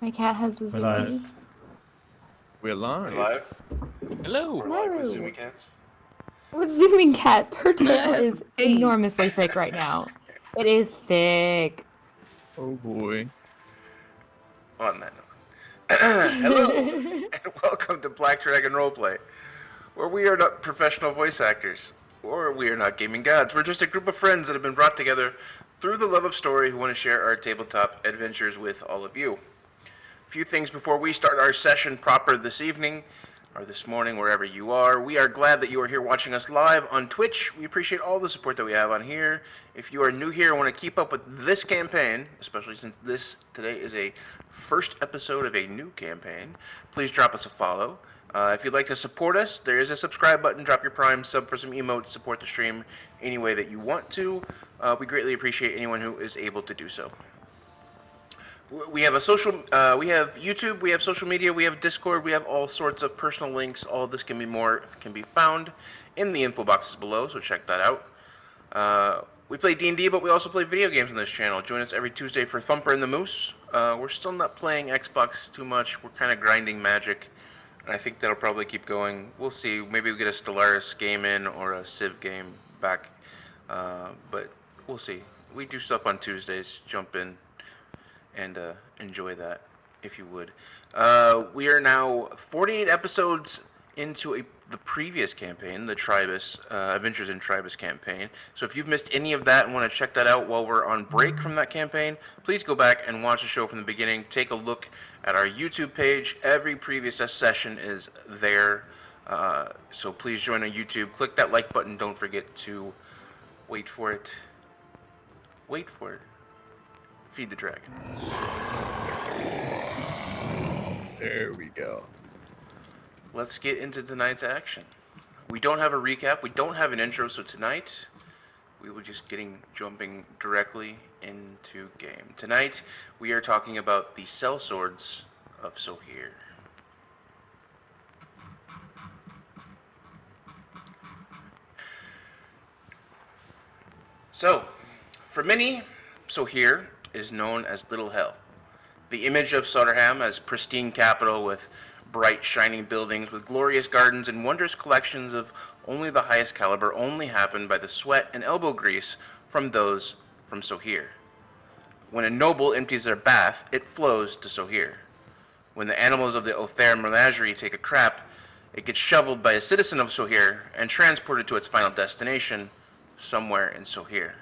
My cat has the We're live. zoomies. We're live. You live? Hello. We're live with Hello. Zoomy Cats. With zooming cats, her tail Yes. is enormously thick right now. It is thick. Oh boy. On that note. Hello, and welcome to Black Dragon Roleplay, where we are not professional voice actors, or we are not gaming gods. We're just a group of friends that have been brought together through the love of story who want to share our tabletop adventures with all of you. A few things before we start our session proper this evening, or this morning, wherever you are. We are glad that you are here watching us live on Twitch. We appreciate all the support that we have on here. If you are new here and want to keep up with this campaign, especially since today is a first episode of a new campaign, please drop us a follow. If you'd like to support us, there is a subscribe button. Drop your Prime, sub for some emotes, support the stream any way that you want to. We greatly appreciate anyone who is able to do so. We have we have YouTube, we have social media, we have Discord, we have all sorts of personal links. All of this can be found in the info boxes below, so check that out. We play D&D, but we also play video games on this channel. Join us every Tuesday for Thumper and the Moose. We're still not playing Xbox too much. We're kind of grinding Magic, and I think that'll probably keep going. We'll see. Maybe we'll get a Stellaris game in or a Civ game back, but we'll see. We do stuff on Tuesdays. Jump in and enjoy that, if you would. We are now 48 episodes into the previous campaign, the Tribus, Adventures in Tribus campaign. So if you've missed any of that and want to check that out while we're on break from that campaign, please go back and watch the show from the beginning. Take a look at our YouTube page. Every previous session is there. So please join our YouTube. Click that like button. Don't forget to wait for it. Feed the dragon. There we go. Let's get into tonight's action. We don't have a recap. We don't have an intro, so tonight we will just jumping directly into game. Tonight we are talking about the Sellswords of Sohir. So, for many, Sohir is known as Little Hell. The image of Sotterham as pristine capital with bright, shining buildings with glorious gardens and wondrous collections of only the highest caliber only happen by the sweat and elbow grease from those from Sohir. When a noble empties their bath, it flows to Sohir. When the animals of the Othair menagerie take a crap, it gets shoveled by a citizen of Sohir and transported to its final destination, somewhere in Sohir.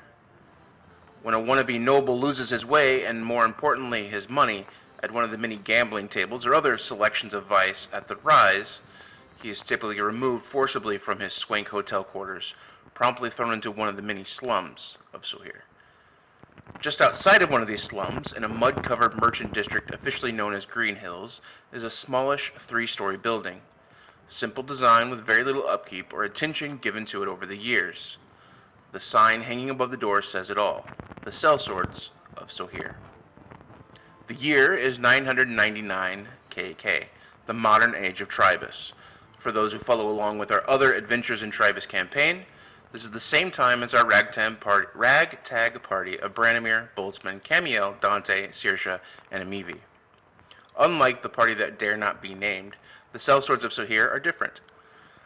When a wannabe noble loses his way, and more importantly, his money, at one of the many gambling tables or other selections of vice at the Rise, he is typically removed forcibly from his swank hotel quarters, promptly thrown into one of the many slums of Sohir. Just outside of one of these slums, in a mud-covered merchant district officially known as Green Hills, is a smallish 3-story building. Simple design with very little upkeep or attention given to it over the years. The sign hanging above the door says it all. The Sellswords of Sohir. The year is 999 KK, the modern age of Tribus. For those who follow along with our other Adventures in Tribus campaign, this is the same time as our ragtag party of Branimir, Boltzmann, Camiel, Dante, Saoirse, and Amivi. Unlike the party that dare not be named, the Sellswords of Sohir are different.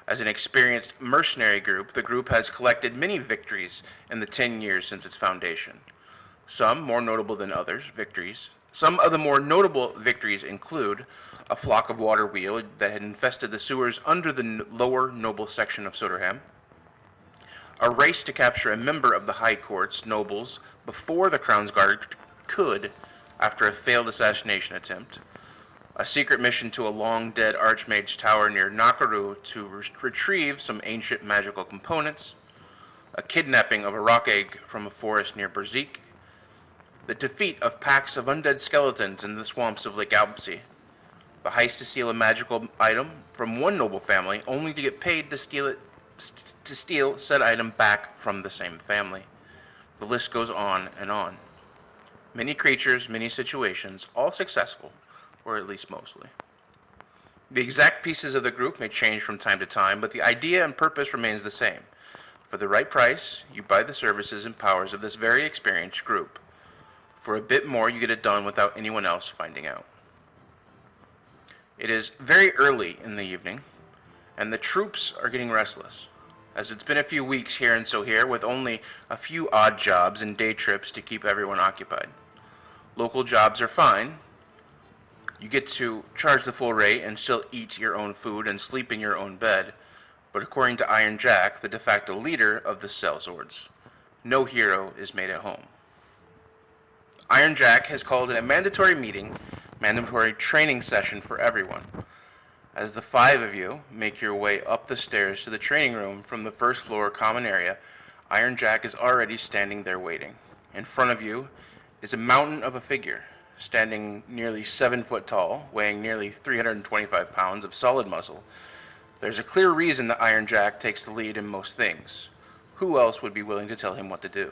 As an experienced mercenary group, the group has collected many victories in the 10 years since its foundation. Some more notable than others, victories. Some of the more notable victories include a flock of water wheel that had infested the sewers under the lower noble section of Sotterham, a race to capture a member of the High Court's nobles before the Crown's Guard could, after a failed assassination attempt, a secret mission to a long-dead Archmage tower near Nakaru to retrieve some ancient magical components, a kidnapping of a rock egg from a forest near Berzik, the defeat of packs of undead skeletons in the swamps of Lake Alpsea, the heist to steal a magical item from one noble family only to get paid to steal said item back from the same family. The list goes on and on. Many creatures, many situations, all successful, or at least mostly. The exact pieces of the group may change from time to time, but the idea and purpose remains the same. For the right price, you buy the services and powers of this very experienced group. For a bit more, you get it done without anyone else finding out. It is very early in the evening, and the troops are getting restless, as it's been a few weeks here in Sohir with only a few odd jobs and day trips to keep everyone occupied. Local jobs are fine. You get to charge the full rate and still eat your own food and sleep in your own bed, but according to Iron Jack, the de facto leader of the Sellswords, no hero is made at home. Iron Jack has called it a mandatory training session for everyone. As the 5 of you make your way up the stairs to the training room from the first floor common area, Iron Jack is already standing there waiting. In front of you is a mountain of a figure, standing nearly 7 foot tall, weighing nearly 325 pounds of solid muscle. There's a clear reason that Iron Jack takes the lead in most things. Who else would be willing to tell him what to do?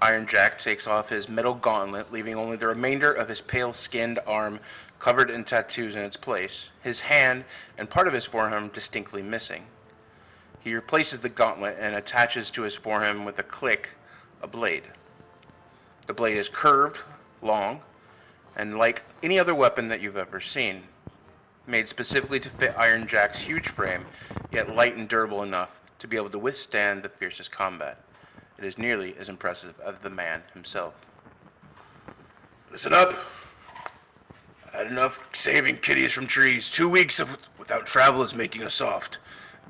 Iron Jack takes off his metal gauntlet, leaving only the remainder of his pale-skinned arm covered in tattoos in its place, his hand and part of his forearm distinctly missing. He replaces the gauntlet and attaches to his forearm with a click a blade. The blade is curved, long, and like any other weapon that you've ever seen, made specifically to fit Iron Jack's huge frame, yet light and durable enough to be able to withstand the fiercest combat. It is nearly as impressive as the man himself. Listen up. I had enough saving kitties from trees. 2 weeks without travel is making us soft.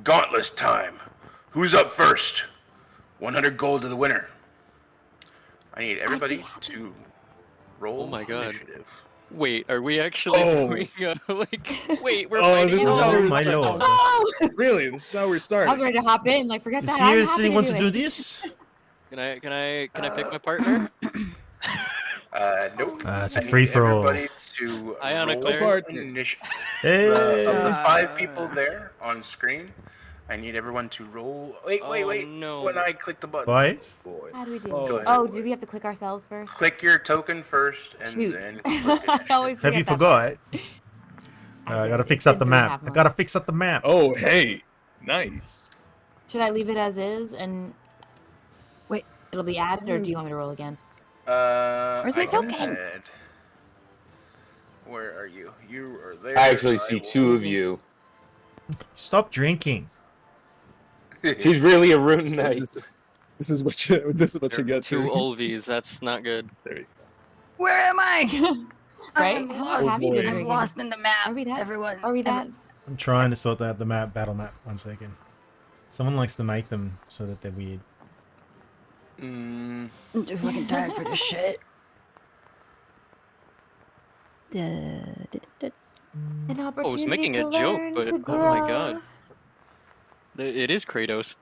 Gauntless time. Who's up first? 100 gold to the winner. I need everybody to roll Oh my God. initiative. Wait, are we actually doing wait, we're Oh, fighting this is each how other? we're my starting. lord. Oh! Really? This is how we're I was starting. ready to hop in. Like, forget You that. I'm seriously happy want to do it. this? Can I pick my partner? Nope. It's a I need free-for-all. Everybody to Ionic roll Cleric. initiative. Hey! Of the 5 people there on screen, I need everyone to roll. Wait. No. When I click the button. 5? Boy. How do we do? Oh, Oh, do we have to click ourselves first? Click your token first, and Shoot. then I click always Have you forget that. forgot? I gotta fix up the map. I gotta fix up the map. Oh, hey. Nice. Should I leave it as is and Wait. it'll be added, or do you want me to roll again? Where's my I token? had- Where are you? You are there. I actually see 2 of will- you. Stop drinking. She's really a rune knight. This is what you get. 2 to. Olvies, that's not good. There you go. Where am I? Right? I'm How lost. have you been boy. I'm drinking? lost in the map. Are we that? Everyone. Are we that? I'm trying to sort out the map, battle map. 1 second. Someone likes to make them so that they're weird. Mm, I'm too fucking tired for this shit. An opportunity I was making to a joke, learn, but to oh grow. my God. It is Kratos.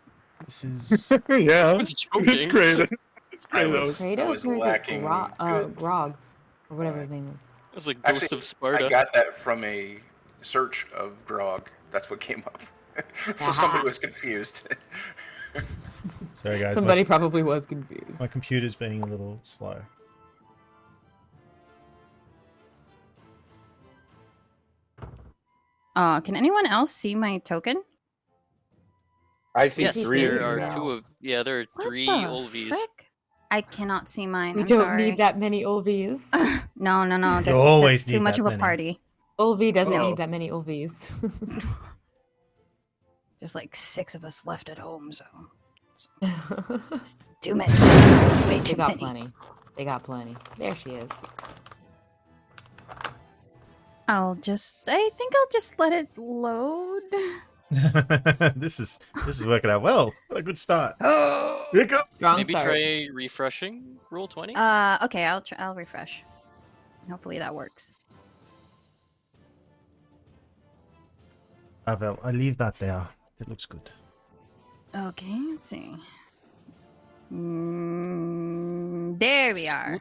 This is... Yeah. I was joking. It's great. It's I great. was- Kratos was or is it lacking good- Grog, or whatever his name is. It was like Actually, Ghost of Sparta. I got that from a search of Grog. That's what came up. So Aha. somebody was confused. Sorry guys, Somebody probably was confused. my computer's being a little slow. Can anyone else see my token? I see Yes, 3 there of are you now. 2 of... Yeah, there are What 3 the Olvies. frick? I cannot see mine. We I'm don't sorry. need that many Olvies. No. That's, always that's too need much that of a many. party. Olvi doesn't Uh-oh. need that many Olvies. There's like 6 of us left at home, so it's too many. Way They too got many. plenty. They got plenty. There she is. I think I'll just let it load. this is working out well. What a good start. Oh. Here you go. Strong Maybe start. try refreshing roll 20? Okay, I'll refresh. Hopefully that works. Pavel, I leave that there. It looks good. Okay, let's see. There we are.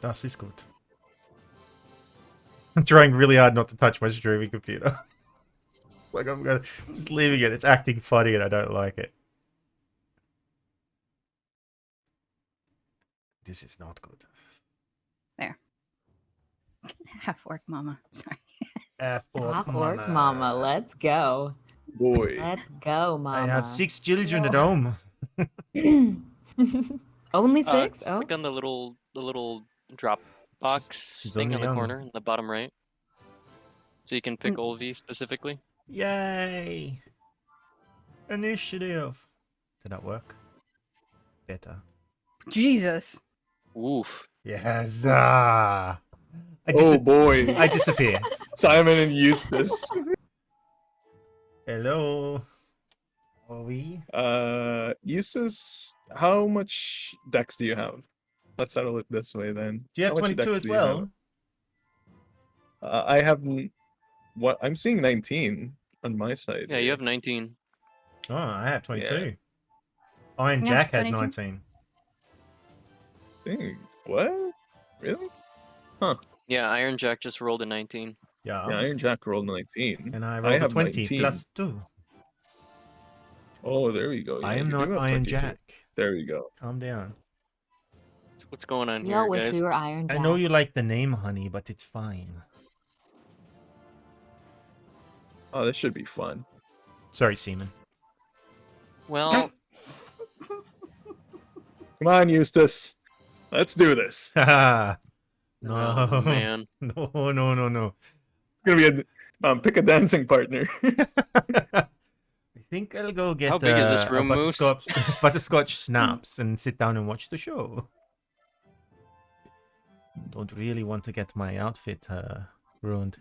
Das ist gut. I'm trying really hard not to touch my streaming computer. Like I'm gonna just leaving it. It's acting funny and I don't like it. This is not good. Half orc mama. Sorry. Half orc mama. Let's go. Boy. Let's go, mama. I have 6 children at home. Only 6? Oh. Click on the little drop box she's thing only on the young. corner in the bottom right. So you can pick Olvi specifically. Yay! Initiative. Did that work? Better. Jesus. Oof. Yes. Oh boy. I disappear. Simon and Eustace. Hello. Are we? Eustace, how much dex do you have? Let's settle it this way then. Do you have How much 22 dex as do you have? well? I have what I'm seeing 19 on my side. Yeah, you have 19. Oh, I have 22. Yeah. Iron Yeah, Jack has 22. 19. Dang, what? Really? Yeah, Iron Jack just rolled a 19. Yeah. Yeah, Iron Jack rolled 19. And I rolled a have 20 19. plus 2. Oh, there we go. I Yeah, am you not do have Iron 22. Jack. There we go. Calm down. What's going on We all here, wish guys? we were Iron Jack. I know you like the name, honey, but it's fine. Oh, this should be fun. Sorry, Seaman. Well, Come on, Eustace. Let's do this. No. oh, man. No. It's gonna be a pick a dancing partner. I think I'll go get How big is this room, a Moose? butterscotch snaps and sit down and watch the show. Don't really want to get my outfit ruined.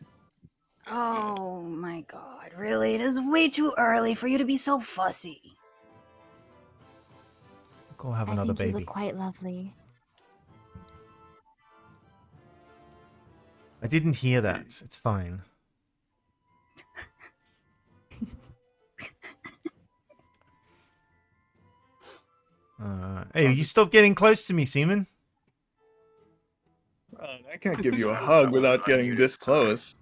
Oh my god, really? It is way too early for you to be so fussy. Go have I another think you baby. look quite lovely. I didn't hear that. It's fine. Hey, you stop getting close to me, Seaman. I can't give you a hug without getting this close.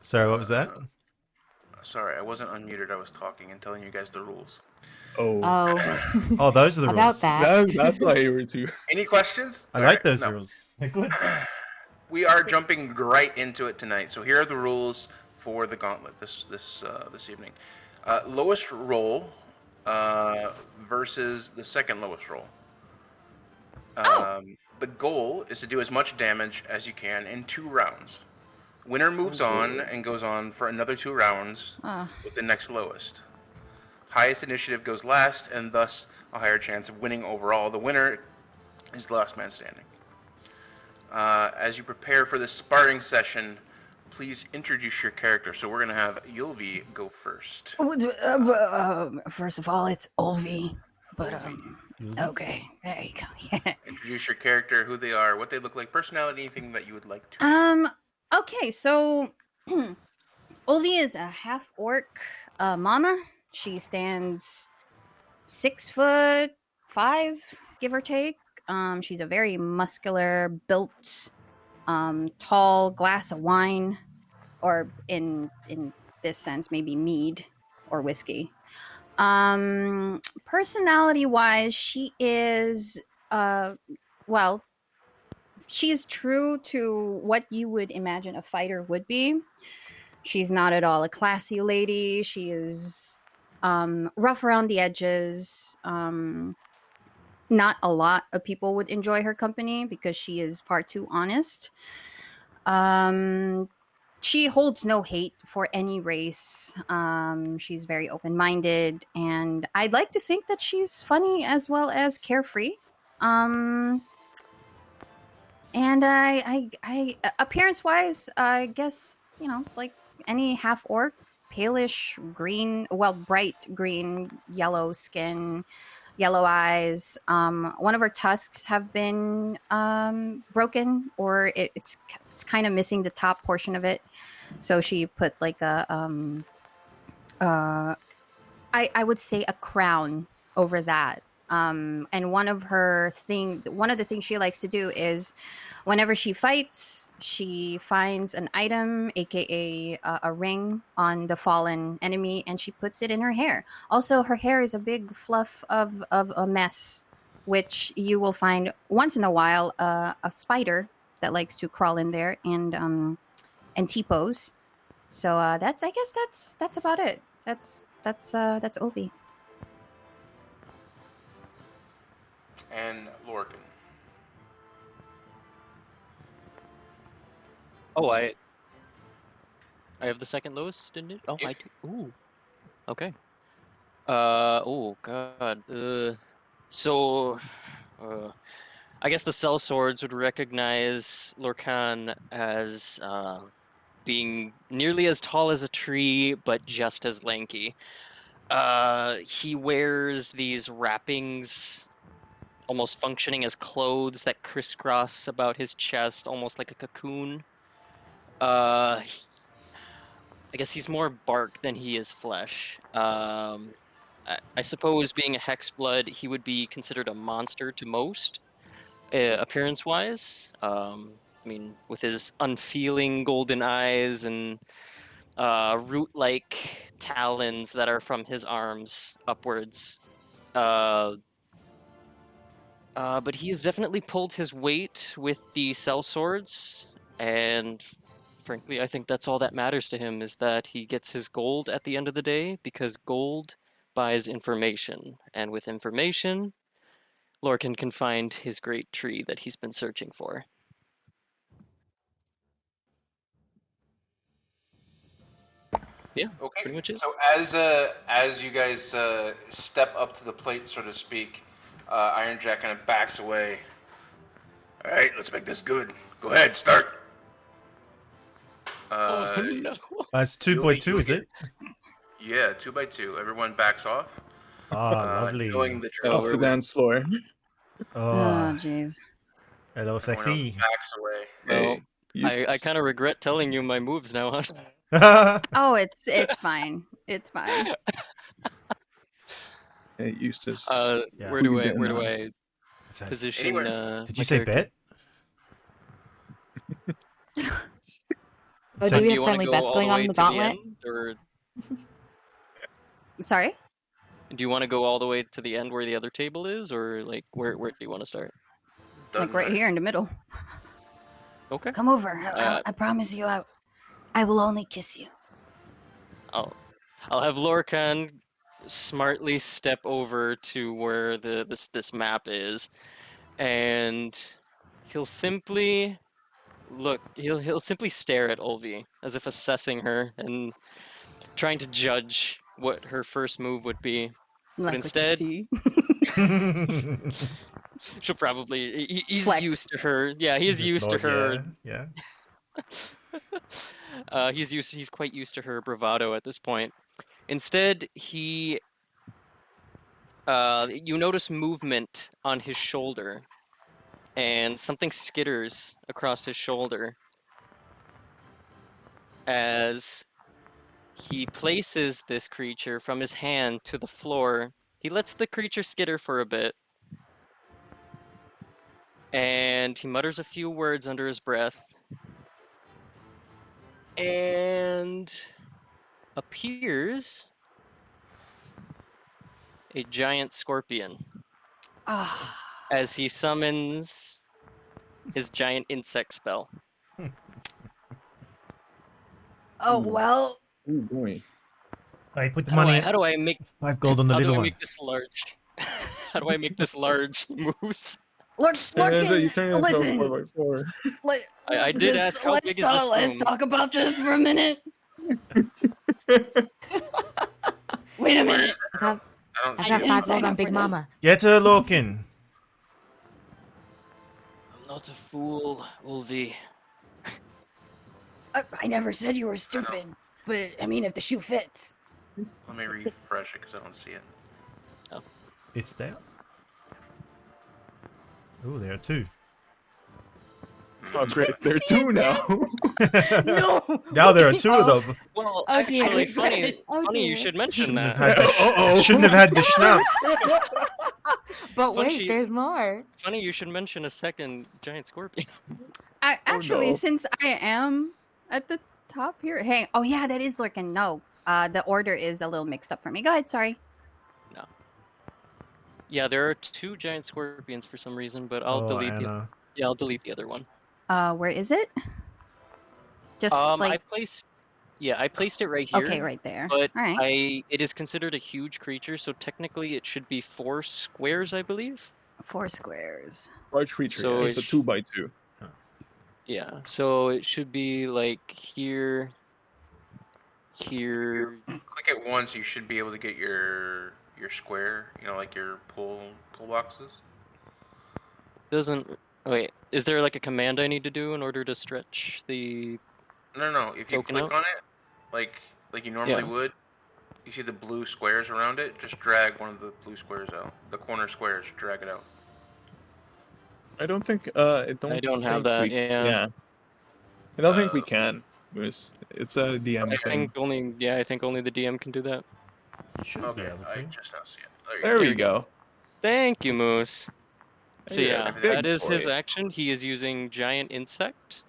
Sorry, what was that? Sorry, I wasn't unmuted. I was talking and telling you guys the rules. Oh, Oh. Oh, those are the About rules. that. that's why you were too. Any questions? I All like right, those no. rules. They're good. We are jumping right into it tonight. So here are the rules for the gauntlet this evening. Lowest roll versus the second lowest roll. The goal is to do as much damage as you can in 2 rounds. Winner moves on and goes on for another 2 rounds with the next lowest. Highest initiative goes last, and thus a higher chance of winning overall. The winner is the last man standing. As you prepare for this sparring session, please introduce your character. So we're going to have Yulvi go first. First of all, it's Olvi. But, okay, there you go, yeah. Introduce your character, who they are, what they look like, personality, anything that you would like to. Okay, so Olvi is a half-orc mama. She stands 6'5", give or take. She's a very muscular, built, tall glass of wine, or in this sense, maybe mead or whiskey. Personality-wise, she is, she's true to what you would imagine a fighter would be. She's not at all a classy lady. She is rough around the edges. Not a lot of people would enjoy her company because she is far too honest. She holds no hate for any race. She's very open-minded, and I'd like to think that she's funny as well as carefree. And I appearance-wise, I guess, you know, like any half-orc, palish green, well, bright green, yellow skin, yellow eyes. One of her tusks have been broken, or it's kind of missing the top portion of it. So she put like a I would say a crown over that. And one of the things she likes to do is whenever she fights, she finds an item, aka a ring on the fallen enemy, and she puts it in her hair. Also, her hair is a big fluff of a mess, which you will find once in a while a spider that likes to crawl in there and T-pose. So I guess that's about it. That's Ovi. And Lorcan. Oh, I have the second lowest, didn't it? Oh, Yep. I do. Ooh. Okay. Oh god. So, I guess the Sellswords would recognize Lorcan as being nearly as tall as a tree, but just as lanky. He wears these wrappings, almost functioning as clothes that crisscross about his chest, almost like a cocoon. I guess he's more bark than he is flesh. I suppose being a hexblood, he would be considered a monster to most, appearance-wise. I mean, with his unfeeling golden eyes and root-like talons that are from his arms upwards. But he has definitely pulled his weight with the sellswords, and frankly, I think that's all that matters to him, is that he gets his gold at the end of the day, because gold buys information, and with information, Lorcan can find his great tree that he's been searching for. Yeah, Okay. pretty much it. So as you guys step up to the plate, so to speak, Ironjack kind of backs away. All right, let's make this good. Go ahead, start. Oh no! It's 2x2, is it? Yeah, 2x2. Everyone backs off. Ah, lovely. Knowing the Oh, Off the dance floor. Oh, Oh, jeez. hello, everyone else sexy. backs away. Well, Hey, I kind of regret telling you my moves now, huh? Oh, it's fine. It's fine. Hey, Eustace. Yeah. Where do Who you I where betting do on? I What's that? position? Anywhere. Did my you say character? bet? Oh, So do we Do have you want to friendly go bets all going the on way in the to the gauntlet? end, or Sorry? do you want to go all the way to the end where the other table is, or like where do you want to start? Doesn't Like right matter. here in the middle. Okay. Come over. I promise you, I will only kiss you. I'll have Lorcan smartly step over to where this map is, and he'll simply look. He'll simply stare at Olvi as if assessing her and trying to judge what her first move would be. Like instead- what you She'll probably he's Flex. used to her. Yeah, he's Just used to nod, her. Yeah. He's quite used to her bravado at this point. Instead, you notice movement on his shoulder, and something skitters across his shoulder as he places this creature from his hand to the floor. He lets the creature skitter for a bit, and he mutters a few words under his breath, and appears a giant scorpion Ah. as he summons his giant insect spell. Oh, well. Oh boy. I put the How do money. I, how do I make 5 gold on the how do little I one. make this large? How do I make this large moves? You turn Listen, into a listen. 4x4. I did ask how big is this let's room? talk about this for a minute. Wait a minute. I have, I don't I see have it. 5 sign gold on up Big for this. Mama. Get her, Lorcan. I'm not a fool, Ulvi. I never said you were stupid, but I mean, if the shoe fits. Let me refresh it because I don't see it. It's there. Oh, there are 2. Oh great, there are 2 now. No. Now there are 2 of them. Well, Oh, dear. actually, Regret it. Oh, funny you dear. should mention Shouldn't have that. had the, Uh-oh. shouldn't have had the schnapps. But wait, Funchy. there's more. Funny you should mention a second giant scorpion. Actually, no. since I am at the top here, hey, oh yeah, that is Lurkin. No, the order is a little mixed up for me. Go ahead, sorry. Yeah, there are 2 giant scorpions for some reason, but I'll delete the Anna. I'll delete the other one. Where is it? Just I like placed it right here. okay, right there. But All right, it is considered a huge creature, so technically it should be 4 squares, I believe. 4 squares. Large creature. So Yeah, it's a it's- 2x2. Yeah, so it should be like here, here. Click it once, you should be able to get your square. You know, like your pull boxes. Doesn't. Wait, is there like a command I need to do in order to stretch the? No. If you Token click out? on it, like you normally Yeah. would, you see the blue squares around it. Just drag one of the blue squares out. The corner squares, drag it out. I don't think. I don't have think that, we- yeah. I don't think we can. Moose. It's a DM I thing. think only. Yeah, I think only the DM can do that. You should be Okay, able I to. just now see it. There we we go. go. Thank you, Moose. So You're yeah, a big that is his boy. action. He is using giant insect.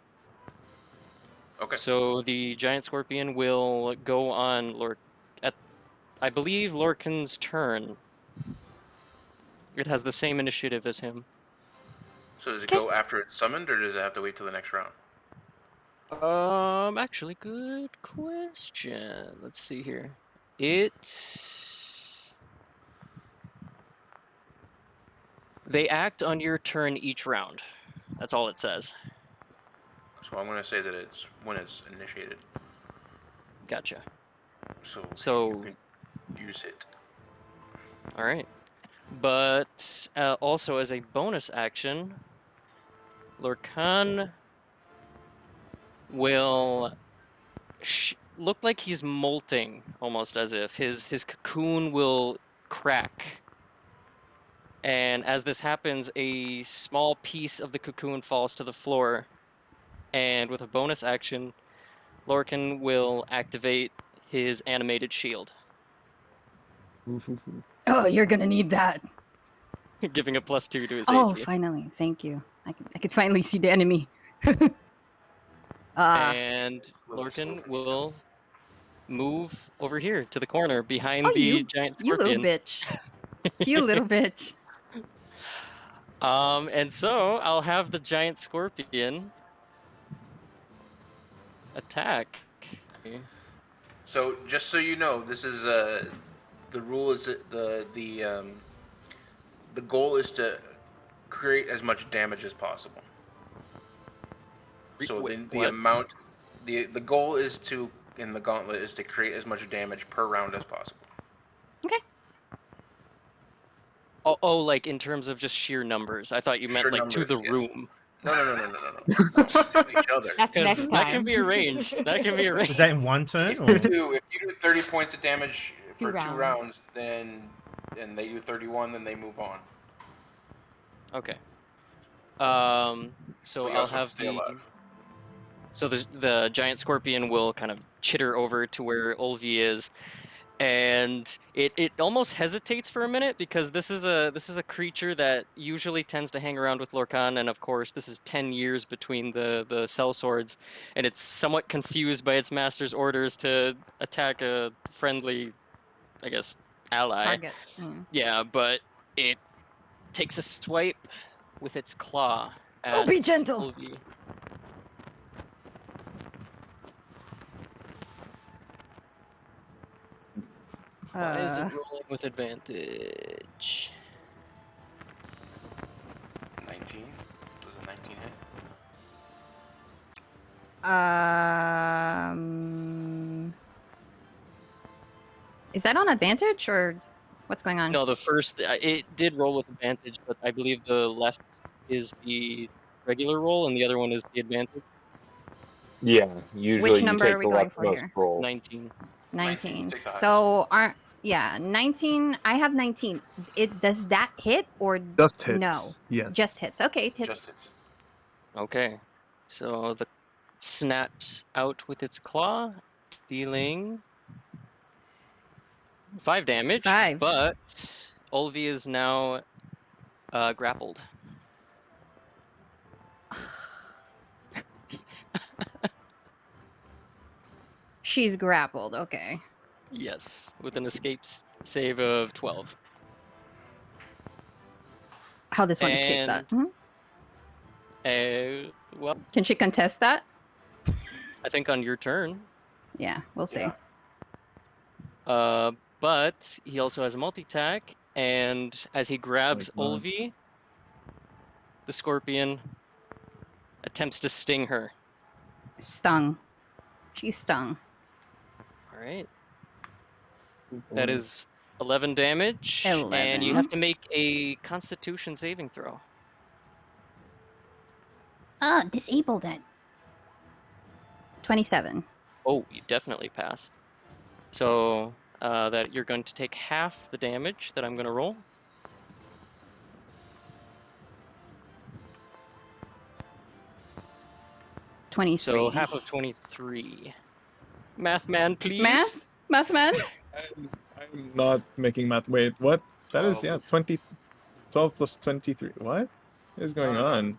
Okay. So the giant scorpion will go on I believe Lorcan's turn. It has the same initiative as him. So does it Okay. go after it's summoned, or does it have to wait till the next round? Actually, good question. Let's see here. They act on your turn each round. That's all it says. So I'm going to say that it's when it's initiated. Gotcha. So you can use it. All right. But also as a bonus action, Lorcan will look like he's molting, almost as if his cocoon will crack. And as this happens, a small piece of the cocoon falls to the floor. And with a bonus action, Lorcan will activate his animated shield, Oh, you're gonna need that. giving a +2 to his Oh, AC. finally. Thank you. I could finally see the enemy. And Lorcan will move over here to the corner behind Oh, the giant You little scorpion. bitch. You little bitch. And so I'll have the giant scorpion attack. So just so you know, this is the rule is that the goal is to create as much damage as possible. So Wait, the what? amount, the goal is to in the gauntlet is to create as much damage per round as possible. Okay. Oh, like in terms of just sheer numbers. I thought you meant Sheer like to the numbers, yes. room. No. To each other. That's Because next that time. can be arranged. That can be Is arranged. that in one turn? If Or? you do 30 points of damage for 2 rounds. rounds, then and they do 31, then they move on. Okay. So But you I'll also have stay the. alive. So the giant scorpion will kind of chitter over to where Olvi is, and it almost hesitates for a minute because this is a creature that usually tends to hang around with Lorcan, and of course this is 10 years between the Sellswords, and it's somewhat confused by its master's orders to attack a friendly, I guess, ally. Target. Yeah, but it takes a swipe with its claw. Oh, be gentle. Olvi. Why is it rolling with advantage? 19. Does a 19 hit? Is that on advantage or what's going on? No, the first it did roll with advantage, but I believe the left is the regular roll and the other one is the advantage. Yeah, usually number you take are we the going for leftmost here? roll. 19. 19. Take the highest. So 19. I have 19. Does that hit or Just hits. No. Yes. just hits? Okay, it hits. Just hits. Okay. So the snaps out with its claw, dealing 5 damage. 5. But Olvi is now grappled. She's grappled. Okay. Yes, with an escape save of 12. How this one escaped that? And- Mhm. Well, Can she contest that? I think on your turn. Yeah, we'll see. Yeah. But he also has a multi-attack, and as he grabs Like mine. Olvi, the scorpion attempts to sting her. Stung. She's stung. All right. That is 11 damage, and you 11. have to make a Constitution saving throw. Disable then. 27. Oh, you definitely pass. So that you're going to take half the damage that I'm going to roll. So 23. half of 23. Math man, please. Math man? I'm not making math. Wait, what? That is, 20. 12 plus 23. What is going on?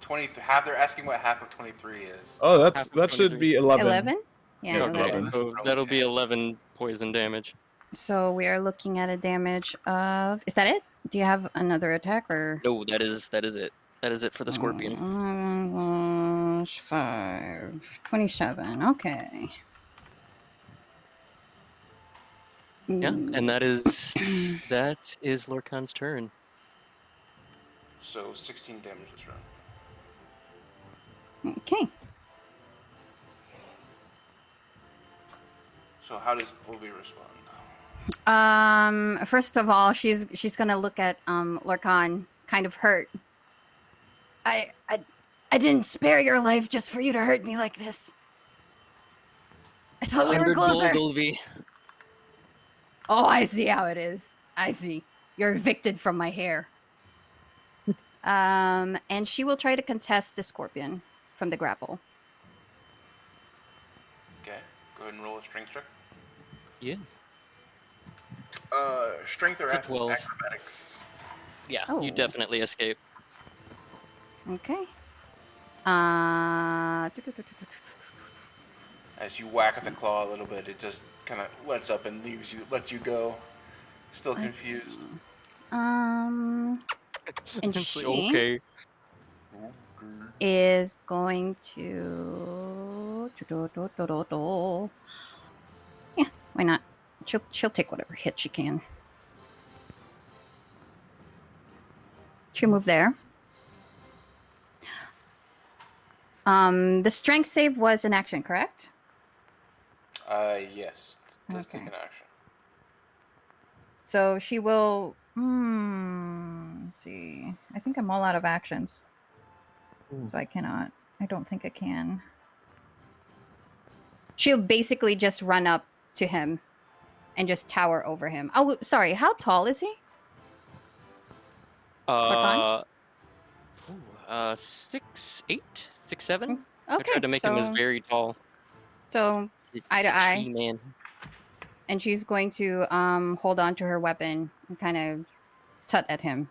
20. They're asking what half of 23 is. Oh, Half that of should 23. be 11. 11? Yeah, Yeah, Okay, 11. so that'll be 11 poison damage. So we are looking at a damage of... Is that it? Do you have another attack or... No, that is it. That is it for the scorpion. 5, 27. Okay. Yeah, and that is Lorcan's turn. So 16 damage this round. Okay. So how does Obi respond? First of all, she's gonna look at Lorcan, kind of hurt. I didn't spare your life just for you to hurt me like this. I thought we were 100 gold, closer. Obi. Oh, I see how it is. I see. You're evicted from my hair. And she will try to contest the scorpion from the grapple. Okay, go ahead and roll a strength check. Yeah. Strength or It's a 12. acrobatics? Yeah, Oh. you definitely escape. Okay. As you whack at the claw a little bit, it just kind of lets up and lets you go. Still Let's confused. see. And It's she like, okay. is going to... Yeah, why not? She'll take whatever hit she can. She'll move there. The strength save was an action, correct? Yes. It does take Okay. an action. So she will... let's see. I think I'm all out of actions. So I cannot. I don't think I can. She'll basically just run up to him and just tower over him. Oh, sorry. How tall is he? 6'8", 6'7". Okay. I tried to make him as very tall. So, It's eye to a eye. tree man. and she's going to hold on to her weapon and kind of tut at him.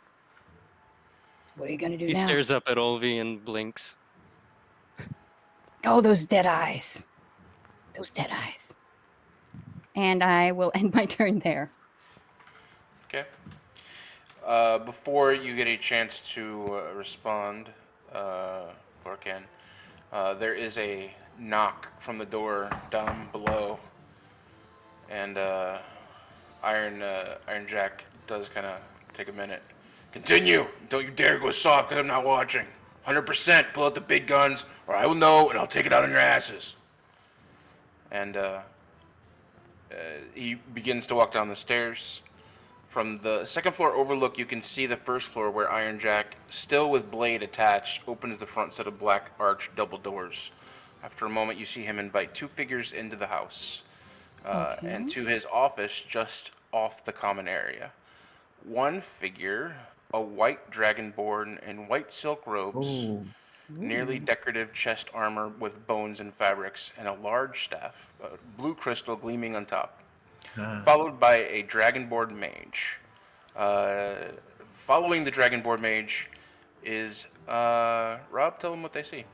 What are you going to do He now? stares up at Olvi and blinks. Oh, those dead eyes. Those dead eyes. And I will end my turn there. Okay. Before you get a chance to respond, Lorcan, there is a knock from the door down below, and Iron Jack does kind of take a minute. Continue! Don't you dare go soft, because I'm not watching. 100% pull out the big guns, or I will know, and I'll take it out on your asses. And he begins to walk down the stairs. From the second floor overlook, you can see the first floor where Iron Jack, still with blade attached, opens the front set of black arched double doors. After a moment, you see him invite two figures into the house, and to his office just off the common area. One figure, a white dragonborn in white silk robes, nearly decorative chest armor with bones and fabrics, and a large staff, blue crystal gleaming on top. Followed by a dragonborn mage. Following the dragonborn mage is Rob. Tell them what they see.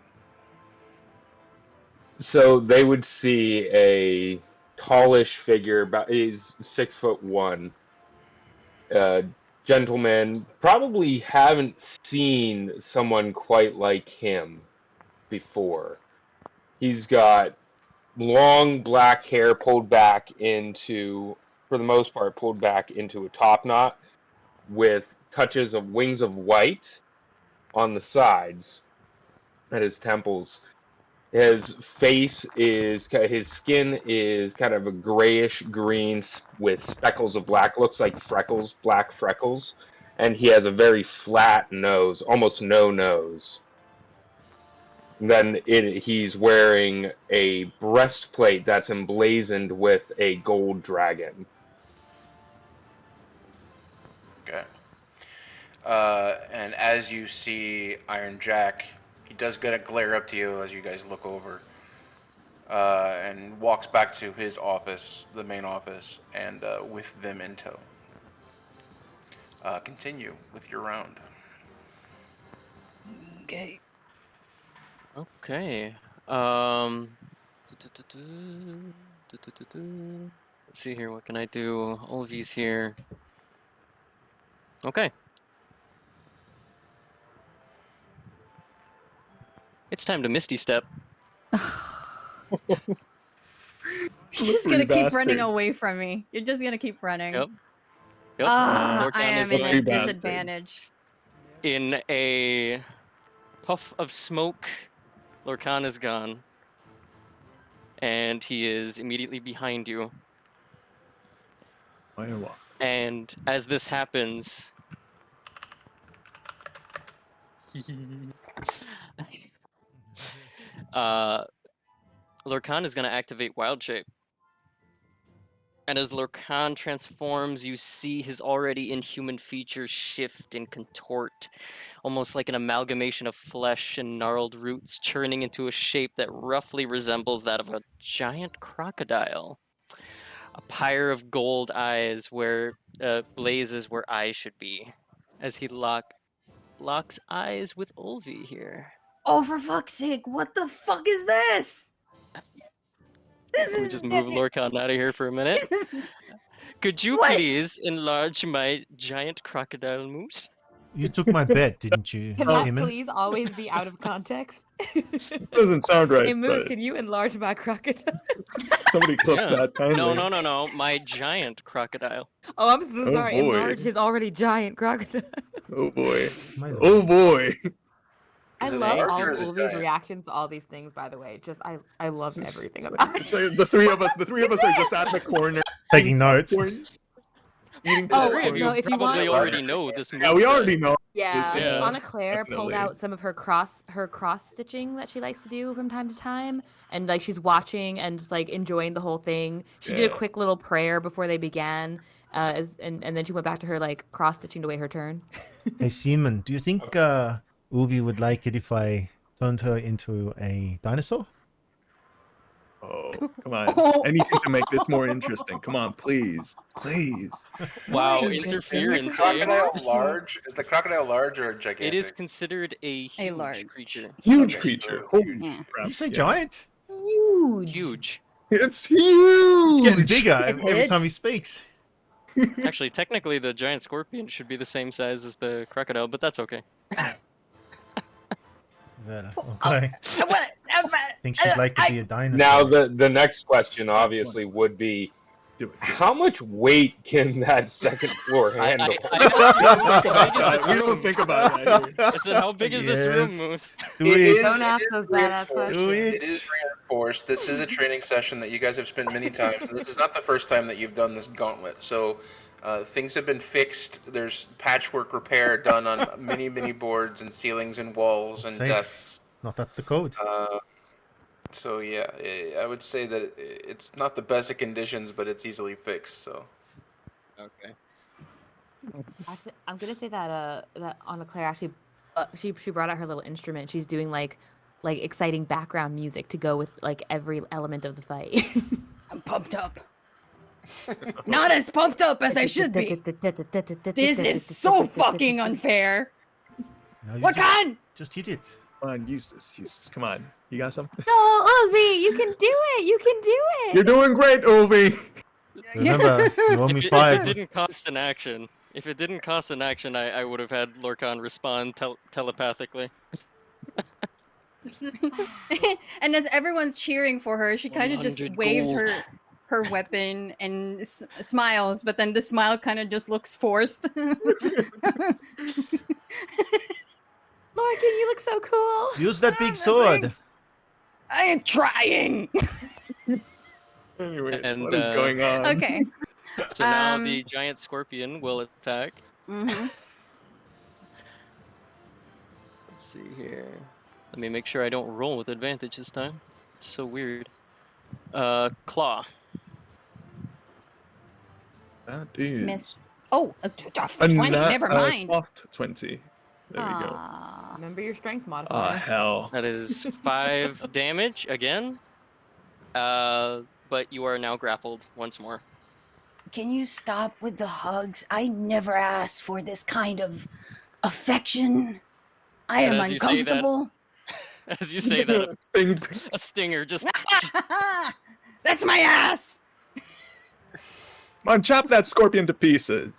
So they would see a tallish figure, about he's 6'1", gentleman. Probably haven't seen someone quite like him before. He's got long black hair pulled back into, for the most part, pulled back into a top knot with touches of wings of white on the sides at his temples. His face is, his skin is kind of a grayish green with speckles of black. Looks like freckles, black freckles. And he has a very flat nose, almost no nose. Then he's wearing a breastplate that's emblazoned with a gold dragon. Okay. And as you see Iron Jack, he does get a glare up to you as you guys look over, and walks back to his office, the main office, and with them in tow. Continue with your round. Okay. Okay. Let's see here. What can I do? Olvi's here. Okay. It's time to Misty Step. You're just gonna Slippery keep running bastard. away from me. You're just gonna keep running. Yep. Yep. Ah, Lorcan I am is in slippery a bastard. disadvantage. in a puff of smoke. Lorcan is gone. And he is immediately behind you. And as this happens, Lorcan is going to activate Wild Shape. And as Lorcan transforms, you see his already inhuman features shift and contort, almost like an amalgamation of flesh and gnarled roots, churning into a shape that roughly resembles that of a giant crocodile. A pyre of gold eyes where blazes where eyes should be, as he locks eyes with Olvi here. Oh, for fuck's sake! What the fuck is this? Let me just move Lorcan out of here for a minute. Could you What? please enlarge my giant crocodile moose? You took my bet, didn't you, Can that Simon? please always be out of context? It doesn't sound right. Hey, Moose, but can you enlarge my crocodile? somebody clip Yeah. that kindly. No. My giant crocodile. Oh, I'm so Oh, sorry. boy. Enlarge his already giant crocodile. Oh boy. My lord. Oh boy. I Is it love large all or of is it Ulvi's giant? reactions to all these things, by the way. Just I love everything about it. So the three of us are just at the corner Taking notes. eating Oh, Three of no, you if you probably want- already know this moveset. Yeah, we already know. Yeah, Yeah. Anna Claire pulled Definitely. out some of her cross stitching that she likes to do from time to time, and like she's watching and just like enjoying the whole thing. She did a Yeah. quick little prayer before they began, and then she went back to her like cross stitching to wait her turn. Hey, Simon, do you think Uvi would like it if I turned her into a dinosaur? Oh, come on. Oh. Anything to make this more interesting. Come on, please. Please. Wow, Interesting. interference. Is the crocodile eh? large? Is the crocodile large or gigantic? It is considered a huge large. creature. Huge Okay, creature. so Holy huge. Yeah. crap. You say Yeah. giant? Huge. Huge. It's huge. It's getting bigger It's every huge. time he speaks. Actually, technically, the giant scorpion should be the same size as the crocodile, but that's okay. Well, okay. I think she'd like to be a dinosaur. Now, the next question obviously would be, Do it. how much weight can that second floor handle? We don't think about that here. I said, how big is this room, Yes. Moose? Do It it. is- Don't ask it is those badass reinforced. questions. Do It it. is Reinforced. This is a training session that you guys have spent many times. This is not the first time that you've done this gauntlet. So things have been fixed. There's patchwork repair done on many boards and ceilings and walls and Safe. desks. Not at the code. So yeah, I would say that it's not the best of conditions, but it's easily fixed. So Okay. I'm gonna say that that Anna Claire actually she brought out her little instrument. She's doing like exciting background music to go with like every element of the fight. I'm pumped up. Not as pumped up as I should be. This is so fucking unfair. No, you Wakan! just hit it. Come on, use this. Come on. You got something? No, Ulvi, you can do it. You can do it. You're doing great, Ulvi. Remember, you owe me If it 5. didn't cost an action, I would have had Lorcan respond telepathically. And as everyone's cheering for her, she kind of just 100 waves gold. her weapon and smiles, but then the smile kind of just looks forced. Lorcan, you look so cool. Use that big sword. Thanks. I am trying. Anyways, And, what is going on? Okay. So now the giant scorpion will attack. Mm-hmm. Let's see here. Let me make sure I don't roll with advantage this time. It's so weird. Claw. That is Miss. Oh, 20. Never mind. Soft 20. There we go. Aw. Remember your strength Ah, modifier. hell. That is 5 damage again. But you are now grappled once more. Can you stop with the hugs? I never asked for this kind of affection. I am And as you say that- uncomfortable. As you say that, a stinger just. That's my ass. Come on, chop that scorpion to pieces.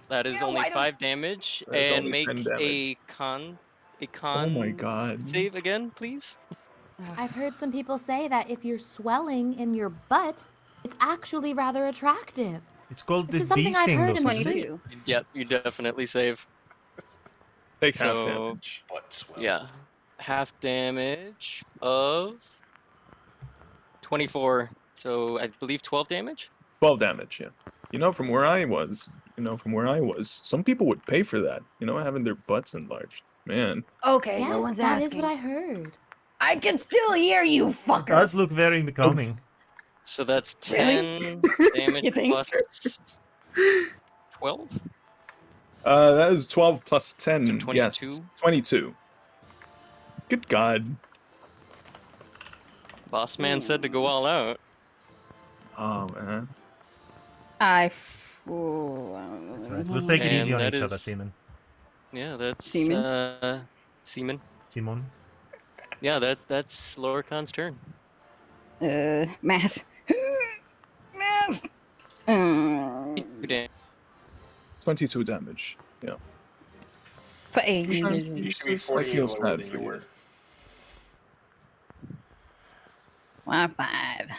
That is Yeah, only why don't- 5 damage, That is and only make 10 damage. a con. Oh my god. Save again, please. I've heard some people say that if you're swelling in your butt, it's actually rather attractive. It's called This the is something bee I've sting. heard in though, the isn't it? 22. Yep, you definitely save. Take half So- damage. Butt swells. Yeah, half damage of 24. So I believe 12 damage. 12 damage, yeah. From where I was, some people would pay for that. Having their butts enlarged. Man. Okay, Yes, no one's that is asking. what I heard. I can still hear you, It fucker. does look very becoming. So that's Really? 10 damage You think? plus 12. That is 12 plus 10. So Yes, 22? 22. Good God. Boss man said to go all out. Oh, man. That's right. We'll take it And easy on that each other, is- Seaman. Yeah, that's Seaman? Seaman. Simon. Yeah, that's Lorcan's turn. Math. Math. 2 damage. 22 damage. Yeah. You used to be I 48 feel lower sad than for you you. were. 5.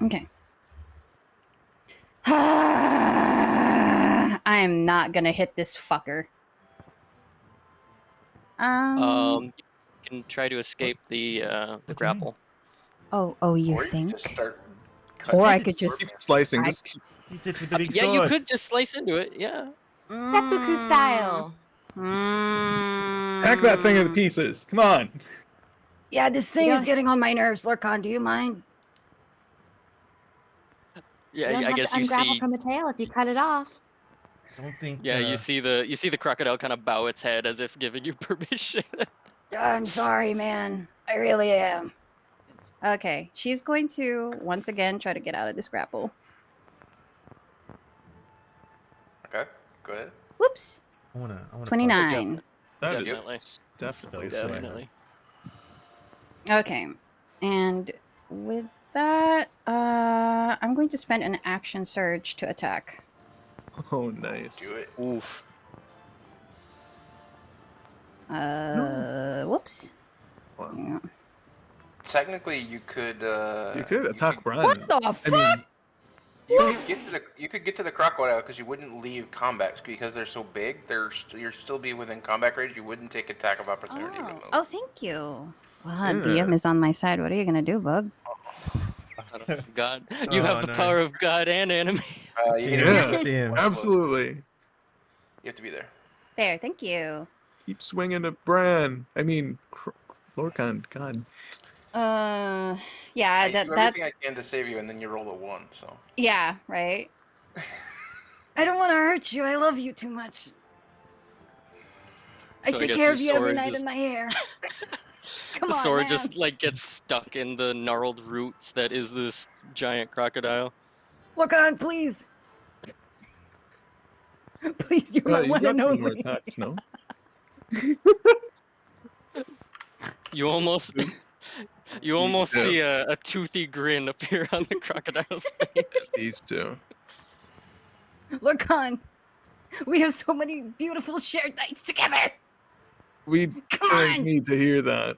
Okay. I am not gonna hit this fucker. You can try to escape the do you mean? grapple. Oh, you Or you think? could just start Or I cutting. could just. Keep slicing. I- Just keep... Eat it with the big Yeah, sword. you could just slice into it. Yeah. Seppuku style. Hack that thing into pieces. Come on. Yeah, this thing You is don't- getting on my nerves, Lorcan. Do you mind? Yeah, You don't I have guess to you ungravel see. from a tail if you cut it off. Don't think. Yeah, you see the crocodile kind of bow its head as if giving you permission. I'm sorry, man. I really am. Okay, she's going to once again try to get out of this grapple. Okay, go ahead. Whoops. I wanna 29. That is Definitely. definitely Spell sad. Definitely. Okay, and with that, I'm going to spend an action surge to attack. Oh, nice. Do it. Oof. Whoops. Wow. Yeah. Technically, you could. You could attack Brian. What the fuck? I mean, You could get to the crocodile because you wouldn't leave combat because they're so big. You're still be within combat range. You wouldn't take attack of opportunity. to move. Oh, thank you. Wow, Yeah. DM is on my side. What are you gonna do, bub? God, you Oh, have the no. power of God and enemy. You, Yeah. Damn. absolutely. you have to be there. There, thank you. Keep swinging at Bran. I mean, Lorcan, God. Yeah, I that do everything I can to save you, and then you roll a 1. So yeah, right. I don't want to hurt you. I love you too much. I So take guess care your of you every sword night just- in my hair. Come The on, sword man. just like gets stuck in the gnarled roots that is this giant crocodile. Look on, please. Please, you're Well, my you one got and some more only. attacks, no? You almost too. see a toothy grin appear on the crocodile's face. These two. Look on. We have so many beautiful shared nights together. We Come don't on. need to hear that.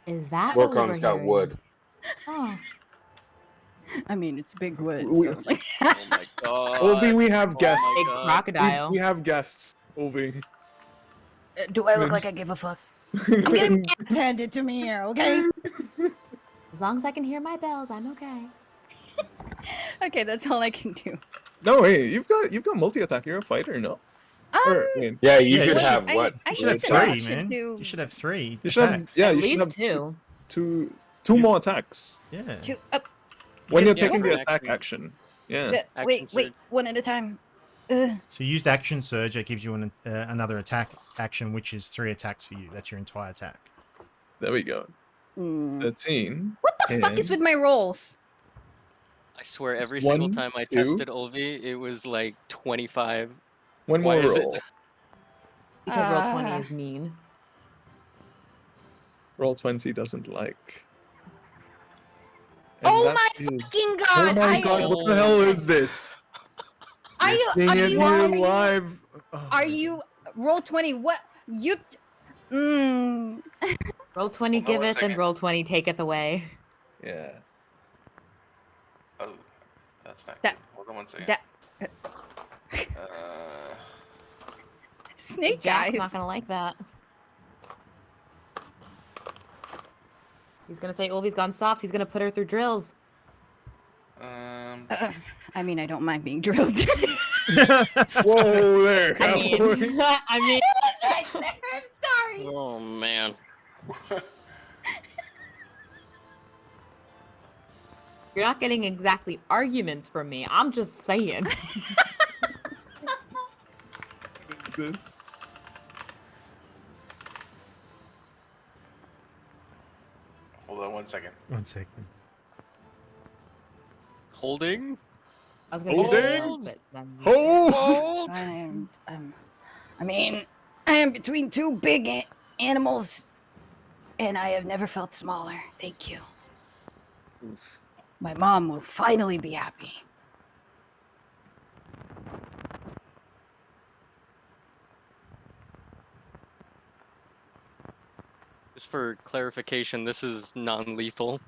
Is that what we were Lorcan's got hearing? wood. Oh, I mean, it's big wood. We- So like, Oh my god. Ovi, we have guests. my big God. crocodile. We have guests. Ovi. Do I look like I give a fuck? I'm getting my ass handed to me here, okay? As long as I can hear my bells, I'm okay. Okay, that's all I can do. No, hey, you've got multi-attack. You're a fighter, no? Or, wait, Yeah, you Yeah, should you have I, what? I You should have used an three, action man. to. You should have three you should have, attacks. yeah, At you should least have two. two more attacks Yeah. when you're Yeah, taking the for attack action. action. Yeah. Action Wait, surge. one at a time. So you used action surge. That gives you another attack action, which is 3 attacks for you. That's your entire attack. There we go. 13. What the fuck is and- with my rolls? I swear, every single 1, time I 2. tested Olvi, it was like 25. One Why more is it? roll. Because roll 20 is mean. Roll 20 doesn't like. And Oh that my is- fucking Oh god! my god, what the hell is this? Are you? Seeing Are it you? here Are live. Oh my you? Roll 20. What? You? Roll 20 Hold on one giveth, and second. roll 20 taketh away. God. Yeah. Oh, that's not That- good. Hold on one second. that- Uh, Snake Jack's eyes. not gonna like that. He's gonna say Olvi's gone soft. He's gonna put her through drills. I mean, I don't mind being drilled. Whoa there. I mean, I mean, It's right there. I'm sorry. Oh man. you're not getting exactly arguments from me. I'm just saying. this. hold on one second. 1 second. Holding? I was gonna Hold say it. drills, but then- Oh! I mean, I am between two big animals, and I have never felt smaller. Thank you. My mom will finally be happy. Just for clarification, this is non-lethal.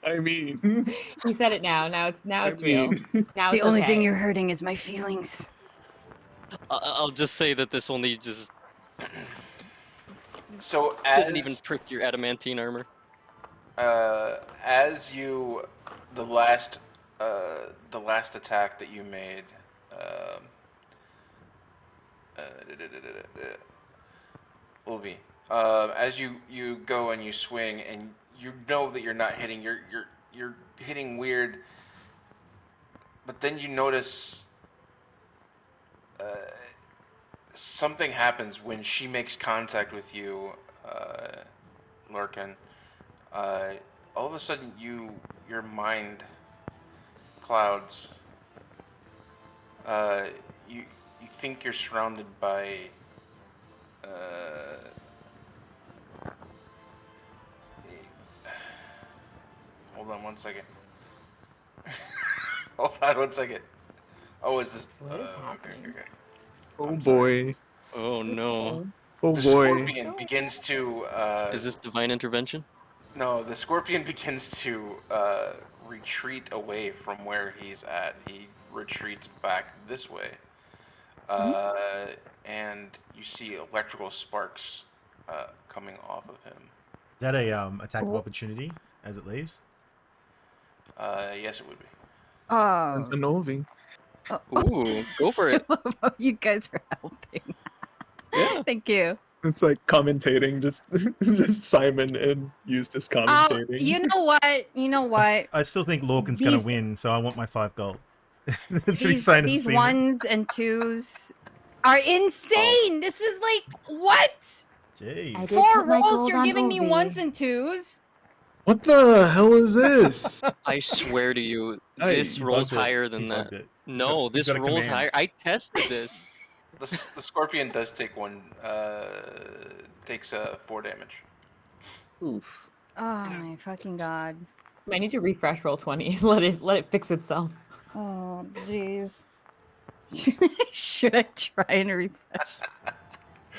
I mean, He said it now. Now it's real. Now The it's only okay. thing you're hurting is my feelings. I'll just say that this only just So as doesn't even prick your adamantine armor. as you the last attack that you made, Ulvi, as you go and you swing and you know that you're not hitting, you're hitting weird, but then you notice something happens when she makes contact with you, Lorcan. All of a sudden, your mind clouds. You think you're surrounded by. Hold on one second. Hold on one second. Oh, is this? What is Okay, happening? okay. oh I'm sorry. boy. Oh no. Oh The boy. scorpion begins to. Is this divine intervention? No, the scorpion begins to retreat away from where he's at. He retreats back this way. And you see electrical sparks coming off of him. Is that a attack of opportunity as it leaves? Yes, it would be. Oh, It's an Olvi. Ooh, go for it. you guys are helping. Yeah. Thank you. It's like commentating, just just Simon and Eustace commentating. You know what? You know what? I still think Lorcan's going to These- win, so I want my 5 gold. That's what he's saying to These Seaman. ones and twos are insane. This is like what? Jeez. I did 4 put my rolls. gold You're on giving me Ovi. ones and twos. What the hell is this? I swear to you, Hey, this You rolls bugged it. higher You than bugged that. it. No, You've this got a rolls command. higher. I tested this. The scorpion does take takes 4 damage. Oof. Oh my fucking god. I need to refresh roll 20. Let it fix itself. Oh jeez. Should I try and refresh?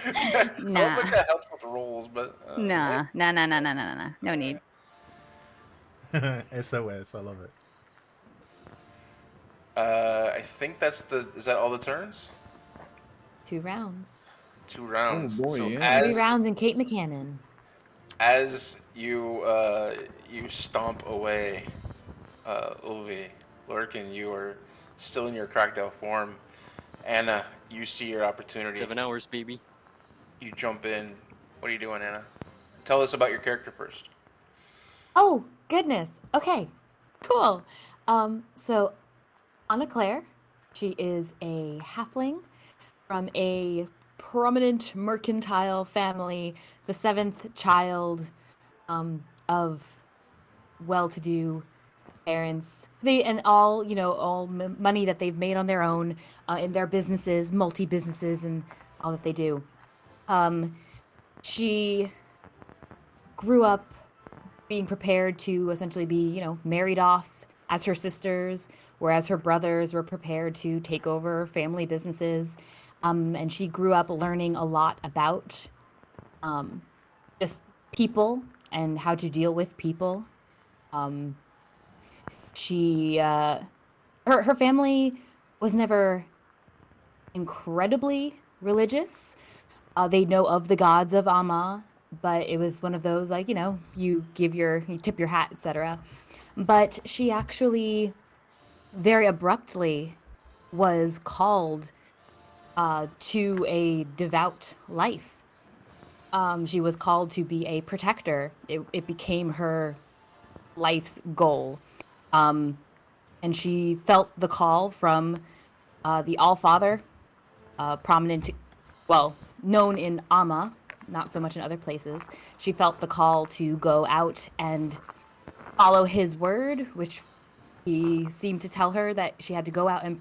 I don't Nah. think that helps with the rolls, but Nah. No need. SOS, I love it. I think is that all the turns? 2 rounds. 2 rounds. Oh boy, so yeah. 3 rounds in Kate McCannon. As you stomp away, Ulvi, Lurkin, you are still in your cracked out form. Anna, you see your opportunity. 7 hours, baby. You jump in. What are you doing, Anna? Tell us about your character first. Oh, goodness. Okay, cool. So Anna Claire, she is a halfling from a prominent mercantile family, the 7th child of well-to-do parents. All money that they've made on their own in their businesses, multi-businesses, and all that they do. She grew up being prepared to essentially be, married off as her sisters, whereas her brothers were prepared to take over family businesses. And she grew up learning a lot about just people and how to deal with people. Her family was never incredibly religious. They know of the gods of Amma, but it was one of those, you tip your hat, etc. But she actually very abruptly was called to a devout life. She was called to be a protector. It became her life's goal. And she felt the call from the Allfather, known in Amma, not so much in other places. She felt the call to go out and follow his word, which he seemed to tell her that she had to go out and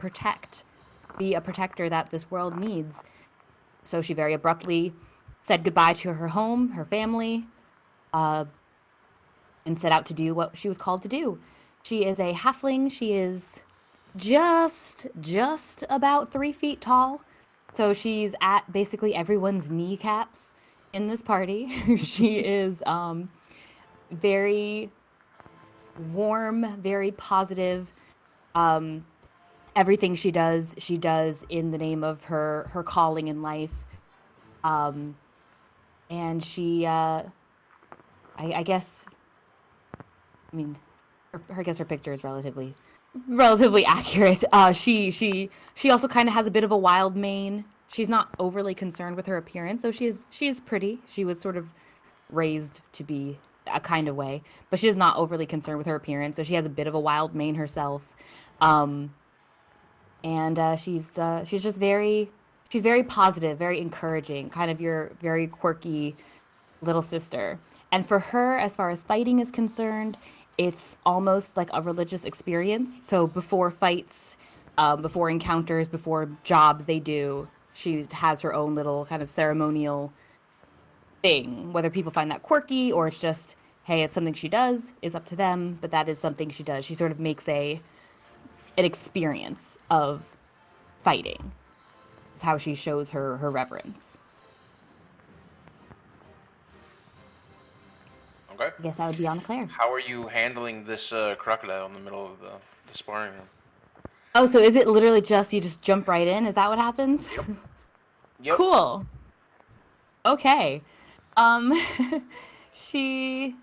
be a protector that this world needs. So she very abruptly said goodbye to her home, her family, and set out to do what she was called to do. She is a halfling. She is just about 3 feet tall. So she's at basically everyone's kneecaps in this party. She is very warm, very positive. Everything she does in the name of her calling in life. And she, I guess, I guess her picture is relatively accurate. She also kind of has a bit of a wild mane. She's not overly concerned with her appearance, though she is pretty. She was sort of raised to be a kind of way, but she is not overly concerned with her appearance. So she has a bit of a wild mane herself, and she's just very positive, very encouraging, kind of your very quirky little sister. And for her, as far as fighting is concerned, it's almost like a religious experience. So before fights, before encounters, before jobs they do, she has her own little kind of ceremonial thing. Whether people find that quirky or it's just, hey, it's something she does, is up to them, but that is something she does. She sort of makes an experience of fighting. It's how she shows her reverence. Okay. I guess that would be Anna Claire. How are you handling this crocodile in the middle of the sparring room? Oh, so is it literally you just jump right in? Is that what happens? Yep. Cool. Okay. She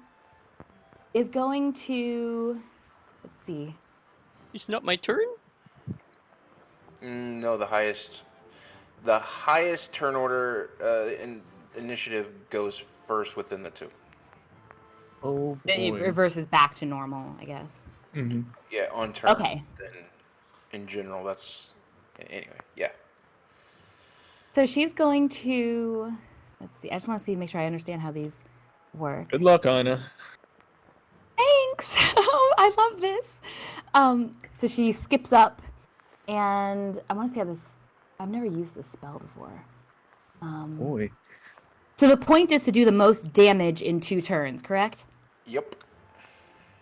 is going to, let's see. It's not my turn? No, the highest turn order in initiative goes first within the 2. Oh It boy. reverses back to normal, I guess. Mm-hmm. Yeah, on turn. Okay. Then in general, that's anyway. Yeah. So she's going to, let's see. I just want to make sure I understand how these work. Good luck, Anna. Thanks. Oh, I love this. So she skips up, and I want to see how this. I've never used this spell before. Boy. So the point is to do the most damage in 2 turns, correct? Yep.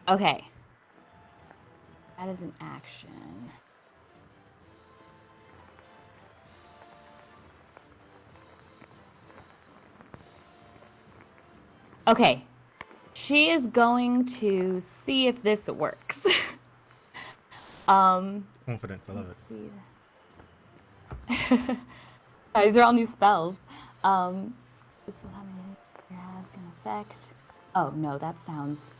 Okay. That is an action. Okay. She is going to see if this works. Confidence, I love it. Let's see. These are all new spells. This is how many your has can affect. Oh no, that sounds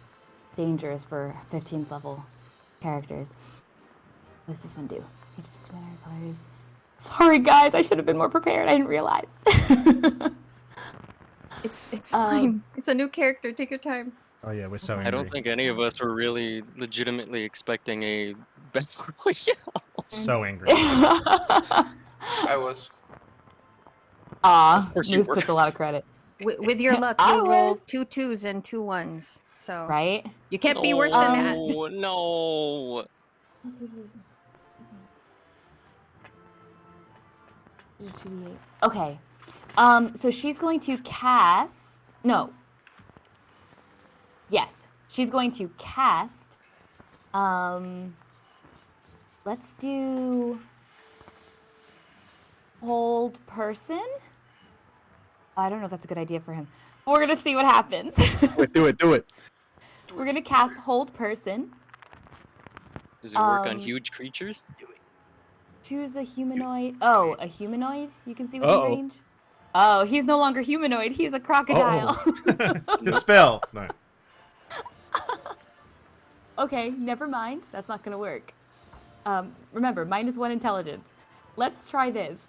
dangerous for 15th level characters. What does this one do? Colors. Sorry guys, I should have been more prepared. I didn't realize. It's fine. It's a new character. Take your time. Oh yeah, we're so angry. I don't think any of us were really legitimately expecting a battle royale. So angry. I was. Aw, course you Moose were. puts a lot of credit. With your luck, I you rolled was. 2 2s and 2 1s. So Right? you can't be worse than that. No. Okay. So she's going to cast. No. Yes, she's going to cast. Let's do hold person. I don't know if that's a good idea for him. We're gonna see what happens. Do it. We're gonna cast hold person. Does it work on huge creatures? Choose a humanoid. Oh, a humanoid? You can see within Uh-oh. range? Oh, he's no longer humanoid. He's a crocodile. Dispel. No. Okay, never mind. That's not going to work. Remember, -1 intelligence. Let's try this.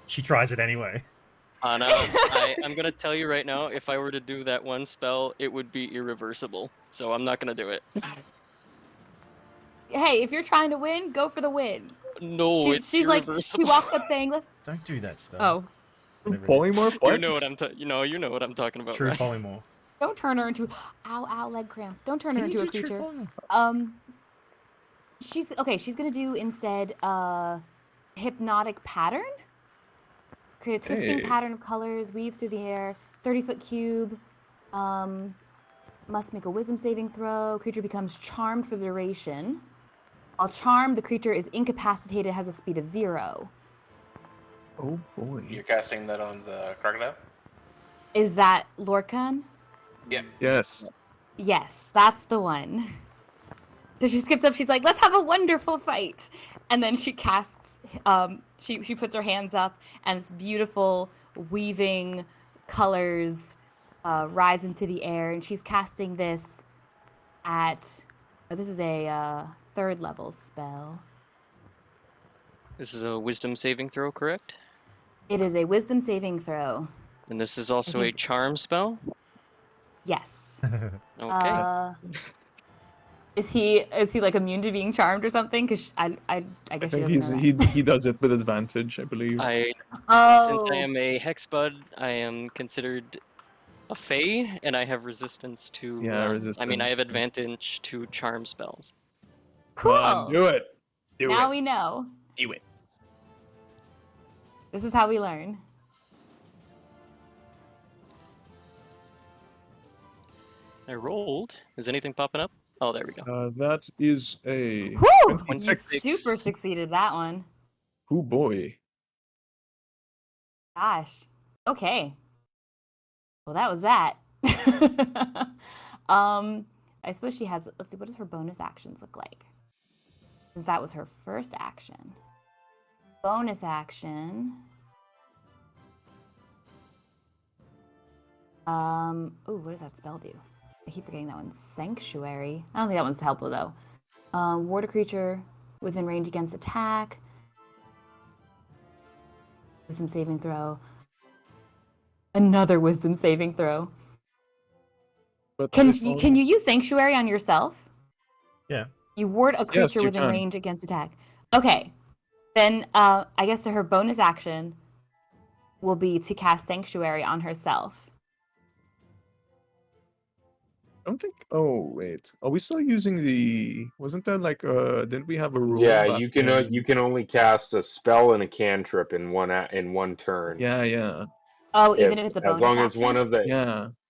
She tries it anyway. Anna, I'm gonna tell you right now, if I were to do that one spell, it would be irreversible. So I'm not gonna do it. Hey, if you're trying to win, go for the win. No, it's She's like, irreversible. she walks up saying, "Let's." Don't do that spell. Oh, Whatever it is. Polymorph? You What? know what you know what I'm talking about, True right? polymorph. don't turn her into. Ow, leg cramp. Don't turn her Can you into a do true creature. polymorph? She's okay. She's gonna do instead hypnotic pattern. Create a twisting Hey. pattern of colors, weaves through the air. 30-foot cube. Must make a wisdom saving throw. Creature becomes charmed for the duration. While charmed, the creature is incapacitated, has a speed of 0. Oh boy. You're casting that on the crocodile? Is that Lorcan? Yeah. Yes. Yes, that's the one. So she skips up. She's like, "Let's have a wonderful fight," and then she casts. She puts her hands up, and this beautiful weaving colors rise into the air, and she's casting this at. This is a 3rd level spell. This is a wisdom saving throw, correct? It is a wisdom saving throw. And this is also a think- charm spell? Yes. Okay. Is he like immune to being charmed or something? Because I I guess she think doesn't know that. he does it with advantage, I believe. Since I am a hexbud, I am considered a fae, and I have resistance to. Yeah, I mean, resistance. I have advantage to charm spells. Cool. Come on, do it. Do now it. we know. Do it. This is how we learn. I rolled. Is anything popping up? Oh, there we go. That is a. Whew! You 26. super succeeded that one. Oh boy. Gosh. Okay. Well, that was that. I suppose she has. Let's see. What does her bonus actions look like? Since that was her first action. Bonus action. Oh, what does that spell do? I keep forgetting that one. Sanctuary. I don't think that one's helpful though. Ward a creature within range against attack. Wisdom saving throw. Another wisdom saving throw. But Can this you one- use Sanctuary on yourself? Yeah. You ward a creature you within can. range against attack. Okay. Then I guess her bonus action will be to cast Sanctuary on herself. I don't think. Oh wait, are we still using the? Wasn't that like Didn't we have a rule? Yeah, back you can then? you can only cast a spell and a cantrip in one turn. Yeah. Oh, even if it's a bonus as long as action? one of the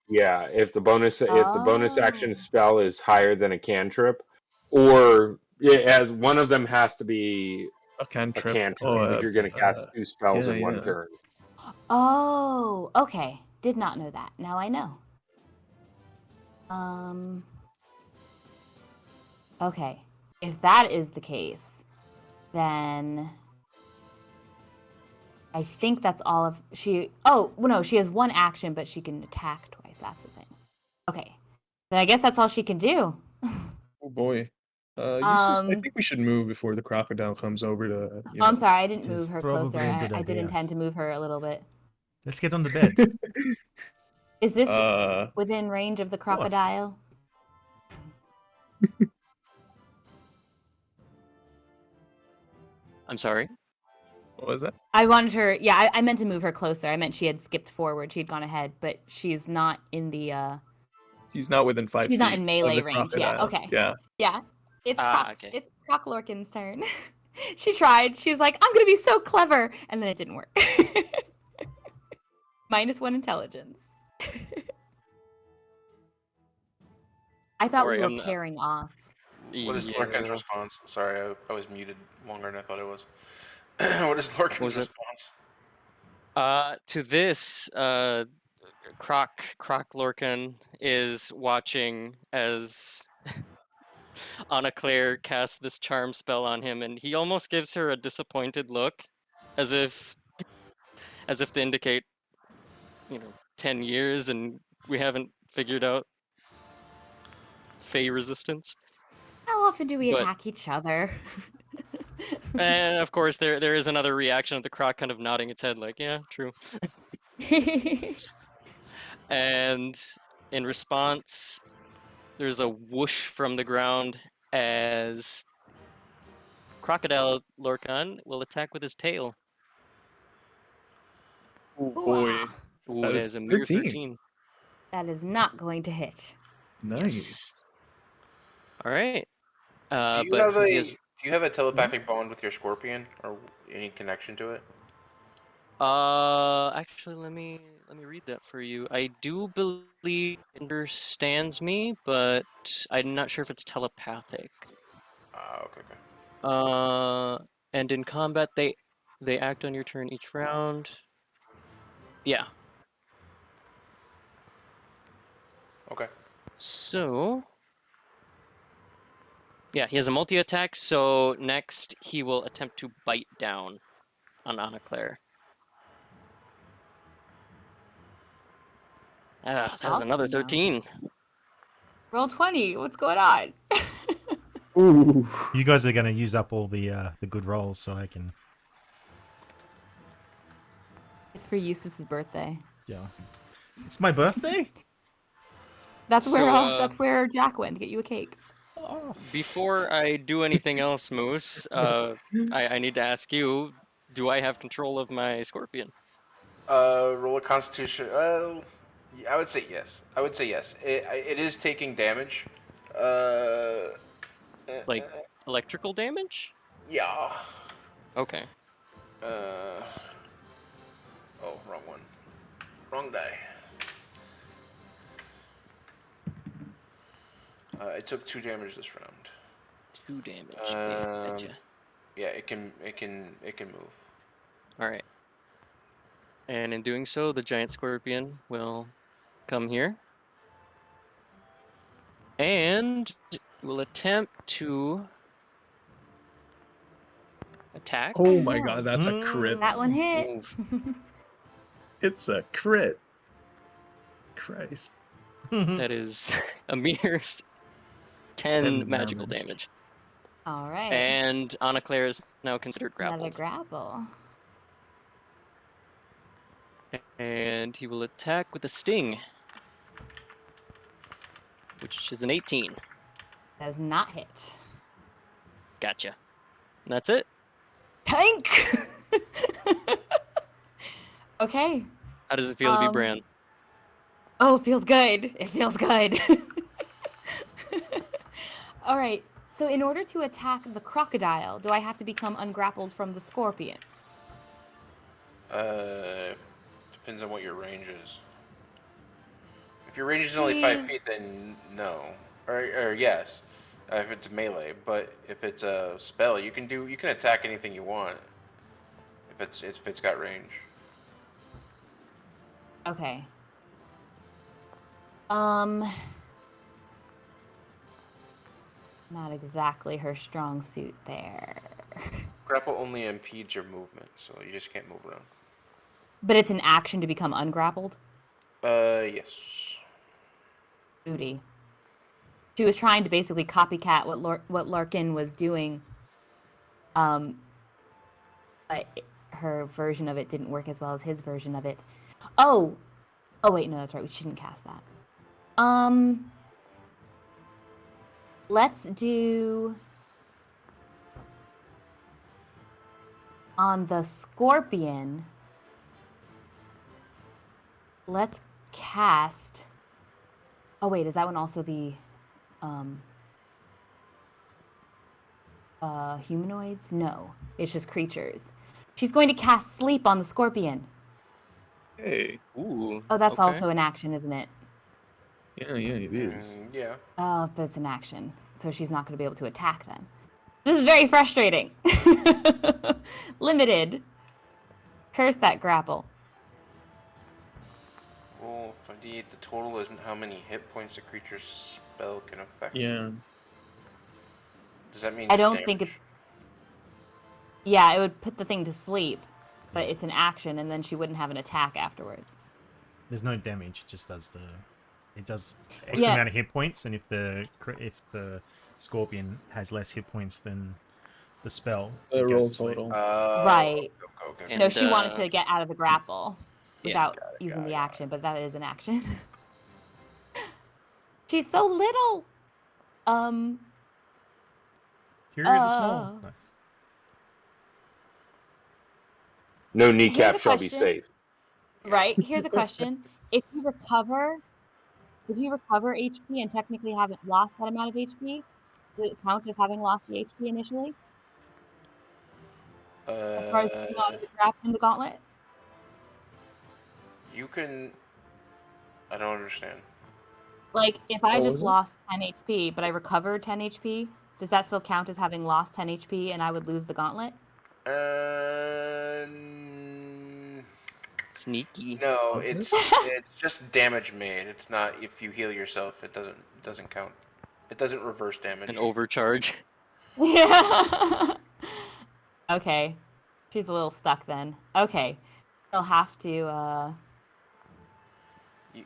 Yeah. if the bonus Oh. action spell is higher than a cantrip, or as one of them has to be A a cantrip. cantrip or because you're going to cast 2 spells yeah, in one yeah. turn. Oh, okay. Did not know that. Now I know. Okay. If that is the case, then I think that's all of she. Oh, well, no, she has one action, but she can attack twice. That's the thing. Okay, then I guess that's all she can do. Oh boy. Eustace, I Um, think we should move before the crocodile comes over to. Oh, I'm sorry, I didn't It move is her probably closer. a good I did idea. intend to move her a little bit. Let's get on the bed. Is this Uh, within range of the course. crocodile? I'm sorry. what was that? I wanted her. Yeah, I meant to move her closer. I meant she had skipped forward. She'd gone ahead, but she's not in the. He's not within 5 She's feet. not in of melee the range. Yeah. crocodile. Okay. Yeah. Yeah. It's Okay. It's Croc Lorcan's turn. She tried. She was like, "I'm gonna be so clever," and then it didn't work. -1 intelligence. I thought we Sorry, were I'm not- pairing off. What is Yeah. Lorcan's response? Sorry, I was muted longer than I thought it was. What is Lorcan's Was it? response? To this, Croc Lorcan is watching as Anna Claire casts this charm spell on him, and he almost gives her a disappointed look, as if to indicate, 10 years and we haven't figured out Fey resistance. How often do we But- attack each other? And of course, there is another reaction of the Croc kind of nodding its head, like, yeah, true. And in response, there's a whoosh from the ground as Crocodile Lorcan will attack with his tail. Oh boy. Ooh, That that is is a mere 13. 13. That is not going to hit. Nice. Yes. All right. Do But since he has, you have a telepathic bond with your scorpion, or any connection to it? actually, let me read that for you. I do believe it understands me, but I'm not sure if it's telepathic. Okay. And in combat, they act on your turn each round. Yeah. Okay. So, yeah, he has a multi-attack, so next he will attempt to bite down on Anna Claire. That's Awesome, another though. 13. Roll 20. What's going on? Ooh. You guys are going to use up all the good rolls, so I can. It's for Eustace's birthday. Yeah. It's my birthday. That's So, where Jack went to get you a cake. Before I do anything else, Moose, I need to ask you, do I have control of my scorpion? Roll a Constitution. I would say yes. It is taking damage. Like, electrical damage? Yeah. Okay. Oh, wrong one. Wrong die. It took 2 damage this round. 2 damage. Yeah, gotcha. Yeah, it can move. Alright. And in doing so, the giant scorpion will come here. And will attempt to attack. Oh my god, that's a crit. That one hit. Move. It's a crit. Christ. That is a mere 10 10 magical damage. damage. All right. And Anna Claire is now considered Another grappled. grapple. And he will attack with a sting, which is an 18. Does not hit. Gotcha. And that's it. Tank! Okay. How does it feel to be Bran? Oh, it feels good. It feels good. All right. So in order to attack the crocodile, do I have to become ungrappled from the scorpion? Depends on what your range is. If your range is only 5 Yeah. feet, then no, or yes, if it's melee. But if it's a spell, you can attack anything you want. If it's got range. Okay. Not exactly her strong suit there. Grapple only impedes your movement, so you just can't move around. But it's an action to become ungrappled? Yes. Booty. She was trying to basically copycat what Larkin was doing. But her version of it didn't work as well as his version of it. Oh wait, no, that's right. We shouldn't cast that. Let's do on the scorpion. Let's cast. Oh wait, is that one also the humanoids? No, it's just creatures. She's going to cast sleep on the scorpion. Hey. Ooh. Oh, that's okay. also an action, isn't it? Yeah, it is. Yeah. Oh, but it's an action, so she's not going to be able to attack then. This is very frustrating. Limited. Curse that grapple. Roll 58. The total isn't how many hit points a creature's spell can affect. Yeah. Does that mean I don't damage? think it's... Yeah, it would put the thing to sleep, but it's an action, and then she wouldn't have an attack afterwards. There's no damage. It just does it does X Yeah. amount of hit points, and if the scorpion has less hit points than the spell, it Roll goes to sleep. total. Right. Okay. No, she And, wanted to get out of the grapple without got it, using got the it. action, but that is an action. She's so little. Fury of the Small. No. No kneecap a shall be question. safe. Right. Here's a question: If you recover HP and technically haven't lost that amount of HP, does it count as having lost the HP initially? As far as being out of the grapple in the gauntlet? You can. I don't understand. Like, if I Oh, just is it? lost 10 HP, but I recovered 10 HP, does that still count as having lost 10 HP and I would lose the gauntlet? Sneaky. No, Okay. it's just damage made. It's not if you heal yourself. It doesn't count. It doesn't reverse damage. An overcharge. Yeah. Okay. She's a little stuck then. Okay. I'll have to, You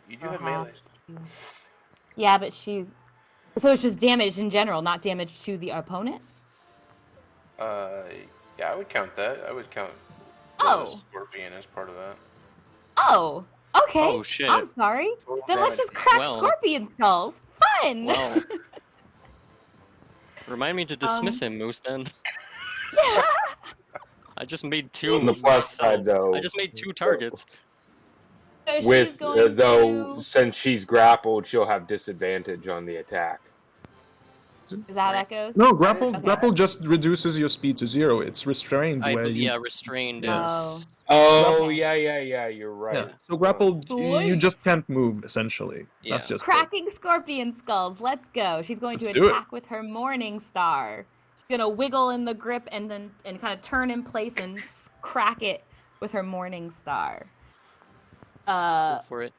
do I'll have melee. to... Yeah, but she's... So it's just damage in general, not damage to the opponent? Yeah, I would count that. I would count Oh. the scorpion as part of that. Oh, okay. Oh, shit. I'm sorry. Total Then let's damage. just crack Well. scorpion skulls. Fun! Well. Remind me to dismiss him, Moose, then. I just made two. On the plus side, myself. though, I just made 2 targets. So she's with going though to... since she's grappled, she'll have disadvantage on the attack. Is that how that goes? No, grapple Okay. grapple just reduces your speed to 0. It's restrained where you... Yeah, restrained Oh. is. Oh Okay. yeah, you're right. Yeah. So grapple, you Sweet. just can't move, essentially. That's Yeah. just it. Cracking scorpion skulls. Let's go. She's going Let's to do it. attack with her Morning Star. She's going to wiggle in the grip and kind of turn in place and crack it with her Morning Star. Go for it.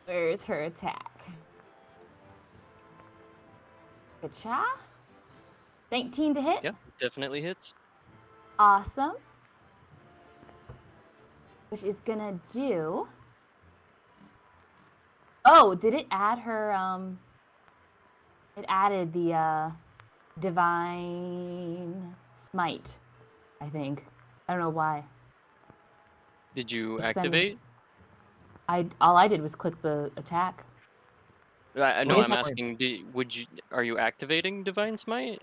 Where's her attack? Good-cha. 19 to hit. Yeah, definitely hits. Awesome. Which is gonna do... Oh, did it add her, It added the, Divine Smite, I think. I don't know why. Did you It's been- activate? All I did was click the attack. I know. What is I'm that? asking. Are you activating Divine Smite?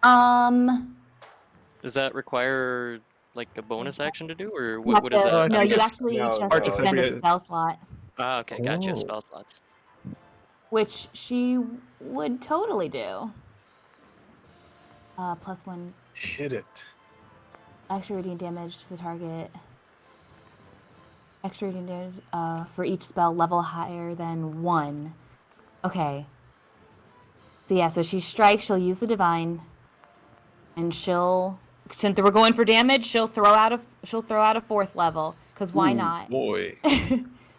Does that require like a bonus action to do, or You have what is to- that? No, I think you it's- actually no, just no. spend a Artifact. spell slot, Ah, okay, gotcha. Oh. Spell slots. which she would totally do. +1 Hit it. extra radiant damage to the target. Extra radiant damage for each spell level higher than 1. Okay. So yeah, so she strikes, she'll use the divine, and since we're going for damage, she'll throw out a 4th level, because why Ooh, not? Boy.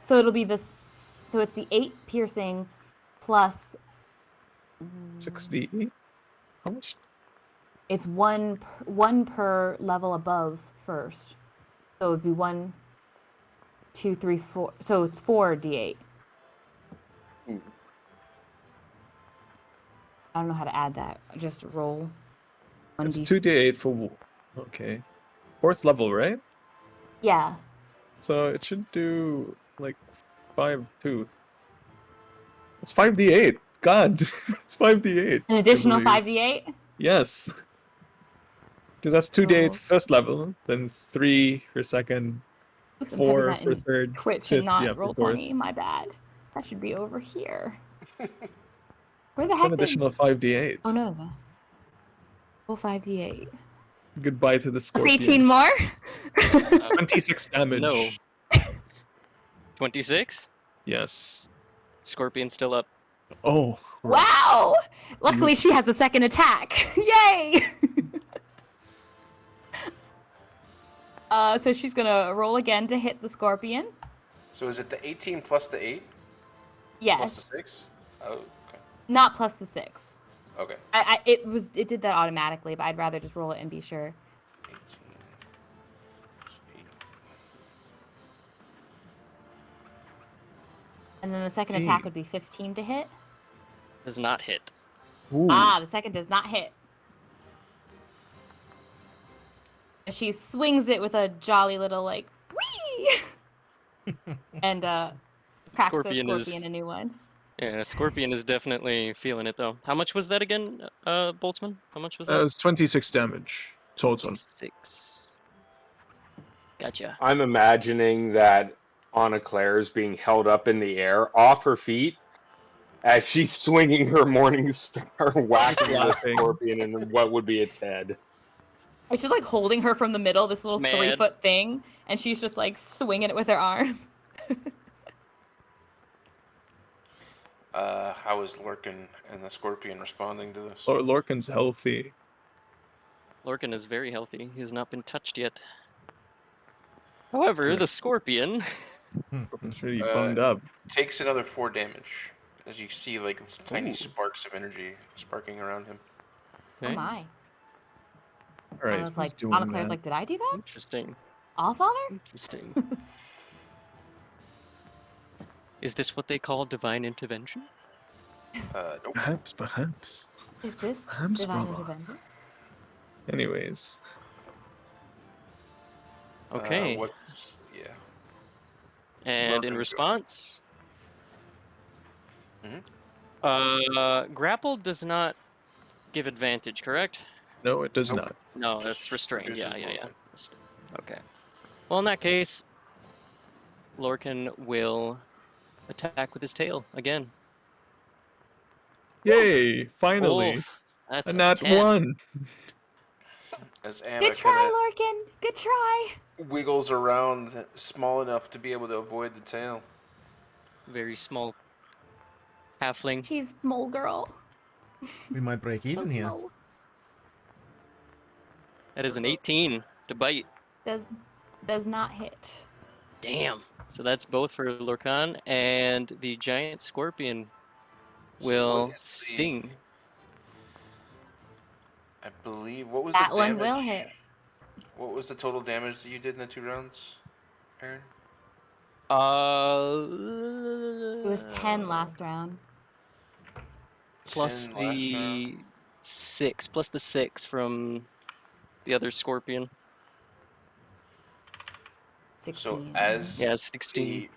So it'll be so it's the 8 piercing plus 68? How much? it's one per level above first. So it would be 1 2, 3, 4. So it's 4d8. Hmm. I don't know how to add that. Just roll. It's 1d. 2d8 for. Okay. 4th level, right? Yeah. So it should do like 5, 2. It's 5d8. God, it's 5d8. An additional 5d8? Yes. Because that's 2d8 first level, then 3 for second, Oops, I'm 4 typing for that in third, Twitch fifth, and not yeah, for roll fourth. 20. My bad. That should be over here. Where the It's heck an did... additional 5d8. Oh no. Roll 5d8. Goodbye to the Plus scorpion. 18 more? 26 damage. No. 26? Yes. Scorpion still up. Oh. Wow! Luckily she has a second attack. Yay! So she's gonna roll again to hit the scorpion. So is it the 18 plus the 8? Yes. Plus the 6? Oh, okay. Not plus the 6. Okay. It did that automatically, but I'd rather just roll it and be sure. 18 plus 8. And then the second attack would be 15 to hit. Does not hit. Ooh. Ah, the second does not hit. She swings it with a jolly little, like, whee! And cracks Scorpion the is- scorpion a new one. Yeah, Scorpion is definitely feeling it though. How much was that again, Boltzmann? How much was that? It's 26 damage total. 6. Gotcha. I'm imagining that Anna Claire is being held up in the air off her feet as she's swinging her Morning Star, whacking the laughing. scorpion in what would be its head. It's just like holding her from the middle, this little Mad. 3-foot thing, and she's just like swinging it with her arm. How is Lorcan and the scorpion responding to this? Oh, Lorcan's healthy. Lorcan is very healthy. He has not been touched yet. However, the Scorpion... Lorcan's really bummed up. Takes another 4 damage as you see like tiny Ooh. sparks of energy sparking around him. Oh Okay. my. All right. I was who's like, doing Anna Claire's that? like, did I do that? Interesting. All father? Interesting. Is this what they call divine intervention? Nope. Perhaps. Is this Perhaps, divine brother. intervention? Anyways. Okay. Yeah. And in Lorcan's response... Mhm. Grapple does not give advantage, correct? No, it does Nope. not. No, Just that's restrained. reduces Yeah. movement. Okay. Well, in that case, Lorcan will attack with his tail again. Yay! Finally, Oof, that's a a nat 10. 1. As Anna Good try, kinda Lorcan. Good try. wiggles around small enough to be able to avoid the tail. Very small halfling. She's small girl. We might break So even here. small. That is an 18 to bite. Does not hit. Damn. So that's both for Lorcan, and the giant scorpion will let's see. sting. I believe. What was That the one damage? will hit. What was the total damage that you did in the 2 rounds, Aaron? It was 10 last round. Plus 10 last the round. 6, plus the 6 from the other scorpion. 16. So as Yeah, 16. the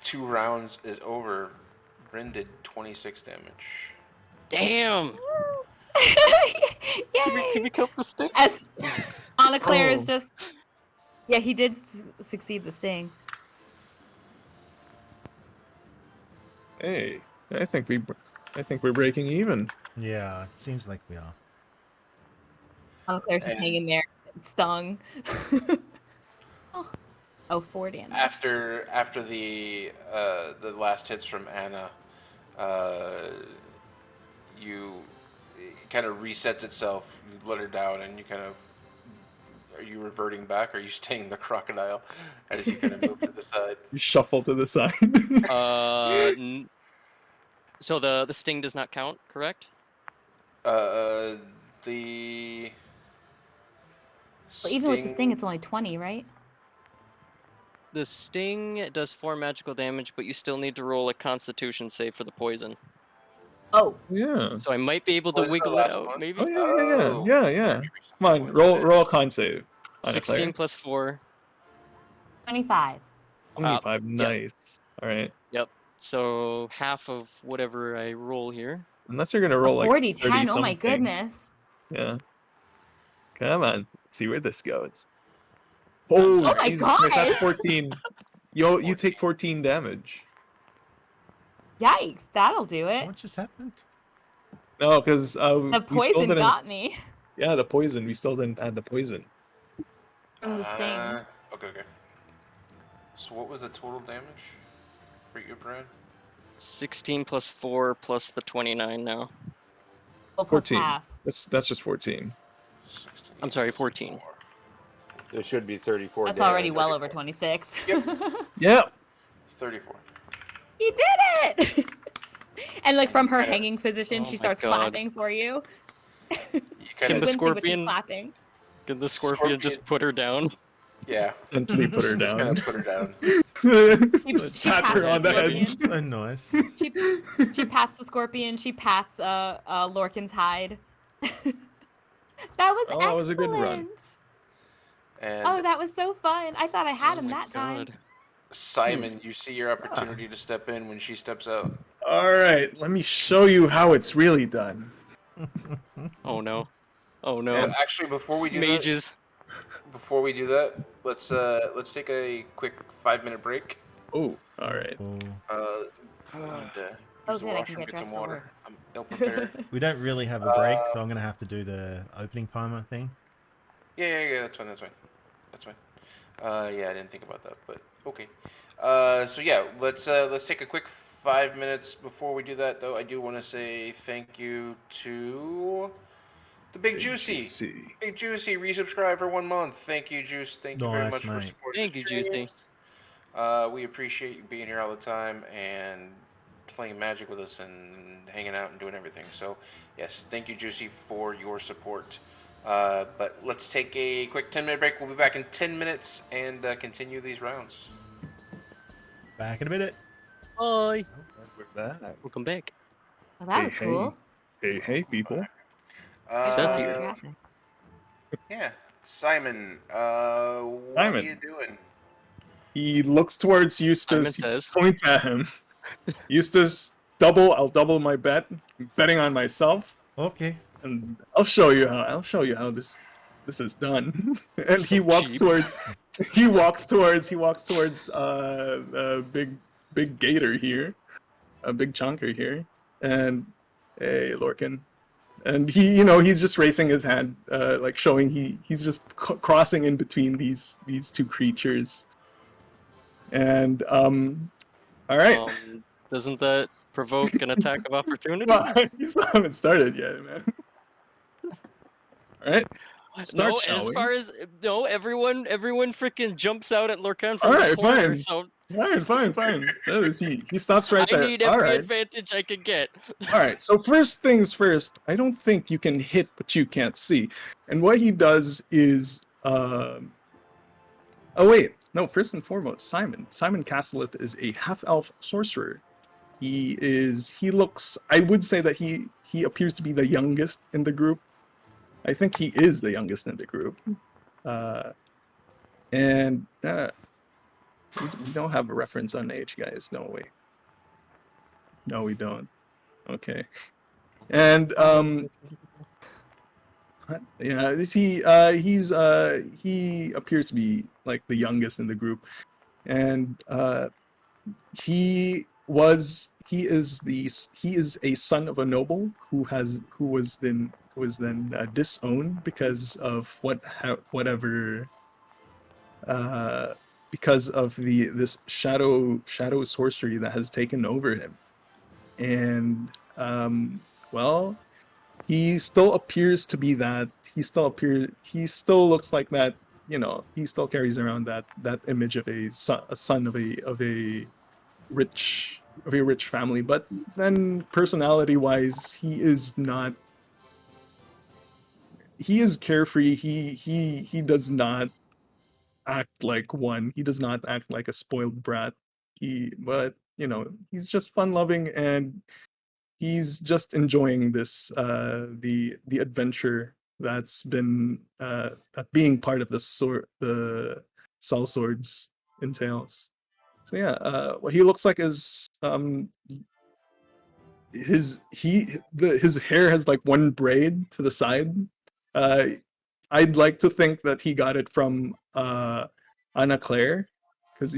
2 rounds is over, Bryn did 26 damage. Damn! Yay! Can we count the sting? As Anna Claire is Oh. just... Yeah, he did succeed the sting. Hey, I think we're breaking even. Yeah, it seems like we are. Anna Claire's just And- hanging there, stung. Oh, 4 damage. After the last hits from Anna, it kind of resets itself. You let her down, and you kind of are you reverting back? Or are you staying the crocodile as you kind of move to the side? You shuffle to the side. So the sting does not count, correct? The Well, even with the sting, it's only 20, right? the sting does 4 magical damage, but you still need to roll a Constitution save for the poison. Oh, Yeah. So I might be able to Was it the wiggle it last out, one? maybe. Oh yeah. Come on, roll a con save. On a 16 cleric. plus 4. 25. 25. yeah. Nice. All right. Yep. So half of whatever I roll here. Unless you're gonna roll like 40, 30 10. Oh my something. goodness. Yeah. Come on. Let's see where this goes. Oh, Oh my Jesus Christ, that's God. 14. You take 14 damage. Yikes, that'll do it. What just happened? No, because The poison got me Yeah, the poison. We still didn't add the poison. from the sting. Okay. So what was the total damage for you, Brad? 16 plus 4 plus the 29 now. Well, plus 14. half. That's just 14. 16 I'm sorry, plus 14. 4. There should be 34 That's damage. already well over 26. Yep. 34. He did it! And like from her hanging position, Oh she my starts God. clapping for you. You Can kind the of Wincing, but she's scorpion- clapping. Can the scorpion just put her down? yeah. Gently put her Just kind down. of put her down. She Pat her on the head. scorpion. So nice. She pats the scorpion. She pats Lorcan's hide. That was Oh, that was a good run. excellent. And Oh, that was so fun. I thought I had him that time. God. Simon, you see your opportunity to step in when she steps out. All right, let me show you how it's really done. Oh no. Oh no. And actually, before we do Mages. let's take a quick 5-minute break. Oh, all right. Oh. And, use Oh, the good, I can washroom, get get some dressed for water. work. I'm ill prepared. We don't really have a break, so I'm gonna have to do the opening timer thing. Yeah, that's fine. Yeah, I didn't think about that, but okay. So yeah, let's take a quick 5 minutes. Before we do that, though, I do want to say thank you to the Big Juicy. Big Juicy resubscribe for 1 month. Thank you, Juice. Thank you very Nice, much for mate. supporting. Thank you, Juicy. We appreciate you being here all the time and playing Magic with us and hanging out and doing everything. So yes, thank you, Juicy, for your support. But let's take a quick 10-minute break. We'll be back in 10 minutes and continue these rounds. Back in a minute. Bye. We're back. Welcome back. Well, that was Hey, cool. Hey, people. Seth here. Yeah, Simon. What Simon. are you doing? He looks towards Eustace. Simon He says. points at him. Eustace, I'll double my bet. I'm betting on myself, Okay. and I'll show you how this is done. And So he walks cheap. towards a big gator here, a big chunker here, and hey, Lorcan. And he's just raising his hand, like showing he's just crossing in between these two creatures. And all right. Doesn't that provoke an attack of opportunity? Well, you still haven't started yet, man. All right. Start, No, shall as we? far as everyone freaking jumps out at Lorcan All from right, the corner. fine. So Fine. That is he stops right there. I need All every right. advantage I can get. All right. So first things first. I don't think you can hit what you can't see. And what he does is, oh wait, no. First and foremost, Simon Castleth is a half-elf sorcerer. He looks. I would say that he appears to be the youngest in the group. I think he is the youngest in the group. And we don't have a reference on age, guys. No, wait. No, we don't. Okay. And yeah, he appears to be like the youngest in the group, and he is a son of a noble who was then disowned because of because of this shadow sorcery that has taken over him. And well, he still appears to be that. He still looks like that. He still carries around that image of a son of a rich family. But then personality wise, he is not. He is carefree. He does not act like one. He does not act like a spoiled brat. But he's just fun-loving, and he's just enjoying this the adventure that's been that being part of the Sellswords entails. So yeah, what he looks like is his hair has like one braid to the side. I'd like to think that he got it from Anna Claire, because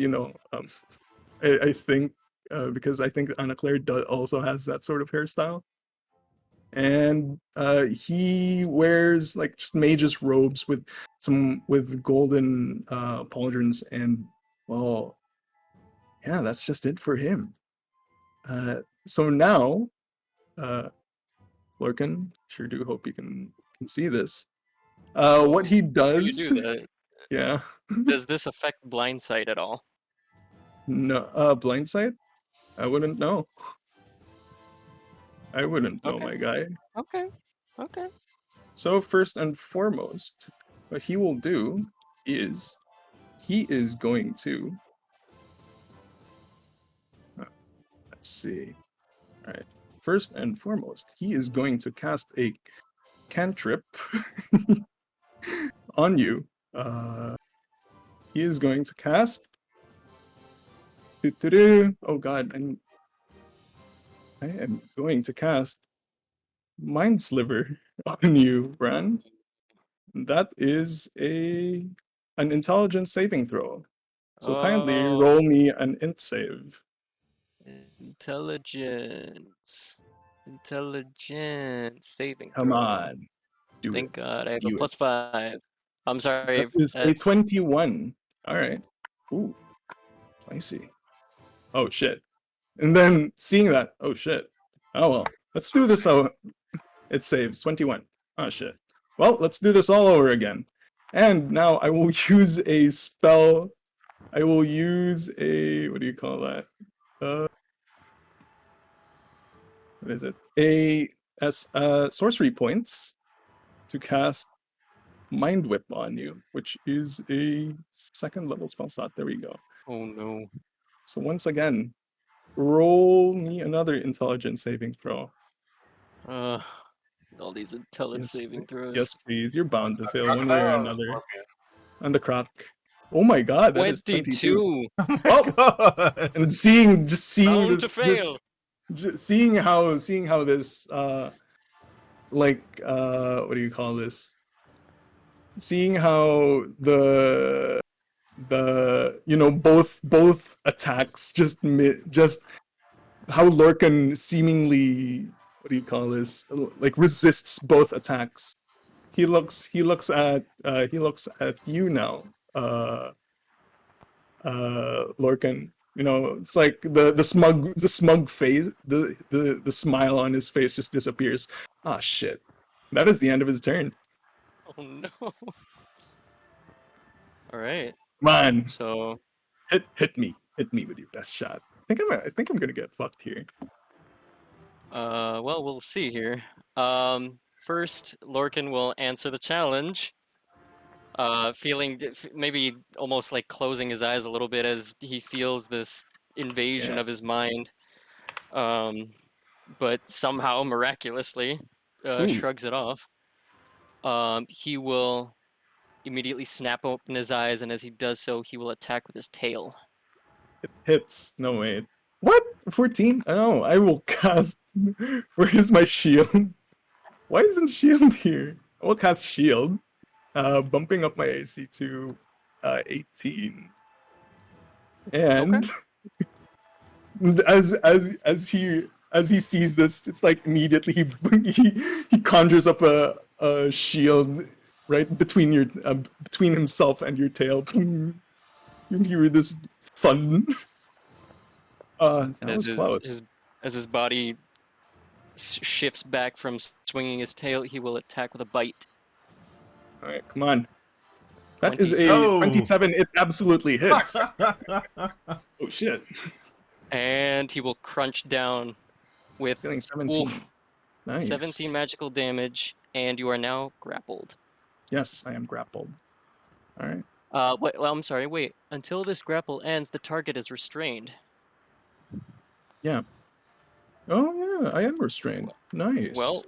I think because I think Anna Claire also has that sort of hairstyle. And he wears like just mage's robes with golden pauldrons, and well, yeah, that's just it for him. So now, Lorcan, sure do hope you can see this. What he does, you do that. yeah. Does this affect blind sight at all? No, blind sight? I wouldn't know. I wouldn't know, Okay. my guy. Okay. So first and foremost, what he will do is he is going to let's see. All right. First and foremost, he is going to cast a cantrip on you. He is going to cast. Oh God, I am going to cast Mind Sliver on you, Bran. That is an intelligence saving throw. So kindly roll me an int save. Intelligence saving Come throw. on. Do Thank it. God I have Do a it. +5. I'm sorry. That is a 21. Alright. Ooh. Spicy. Oh shit. And then seeing that, oh shit. Oh well. Let's do this. Oh, it saves 21. Oh shit. Well, let's do this all over again. And now I will use a spell. I will use a, what do you call that? What is it? Sorcery points to cast Mind Whip on you, which is a 2nd level spell slot. There we go. Oh no. So once again, roll me another intelligence saving throw. All these intelligence saving throws. Yes, please. You're bound to fail one way or another. On the croc. Oh my god, that is 22. Oh my god. And seeing Bound to fail. Seeing how this what do you call this? Seeing how the both attacks just how Lorcan seemingly, what do you call this, like resists both attacks. He looks at you now, Lorcan. It's like the smug face, the smile on his face just disappears. Ah, shit. That is the end of his turn. Oh no. All right. Come on. So hit me with your best shot. I think I'm gonna get fucked here. well, we'll see here. First, Lorcan will answer the challenge. Feeling maybe almost like closing his eyes a little bit as he feels this invasion of his mind. But somehow, miraculously, shrugs it off. He will immediately snap open his eyes, and as he does so, he will attack with his tail. It hits. No, wait. What? 14? Oh, I will cast... Where is my shield? Why isn't shield here? I will cast shield. Bumping up my AC to 18. And as he sees this, it's like immediately he conjures up a shield right between himself and your tail. You hear this fun. And as his body shifts back from swinging his tail, he will attack with a bite. All right, come on. That is a 27. It absolutely hits. Oh shit! And he will crunch down with Feeling 17. Nice. 17 magical damage, and you are now grappled. Yes, I am grappled. All right. Wait, well, I'm sorry. Wait. Until this grapple ends, the target is restrained. Yeah. Oh yeah, I am restrained. Nice. Well,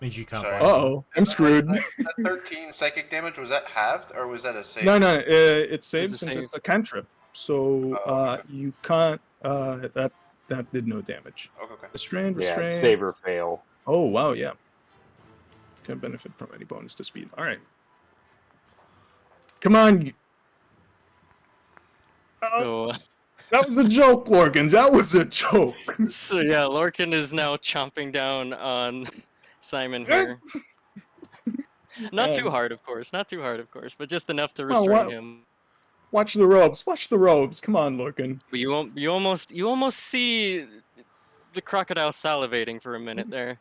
Means you can't Sorry. bite. Uh-oh, I'm screwed. That 13 psychic damage, was that halved, or was that a save? No, it's saved a since save. it's a cantrip. So Oh, okay. you can't. That did no damage. Okay. Restrained. Yeah, save or fail. Oh wow, yeah. Can benefit from any bonus to speed. All right. Come on. Oh, so, that was a joke, Lorcan. That was a joke. so yeah, Lorcan is now chomping down on Simon here. Not too hard, of course. Not too hard, of course, but just enough to restrain him. Watch the robes. Watch the robes. Come on, Lorcan. But you almost see the crocodile salivating for a minute there,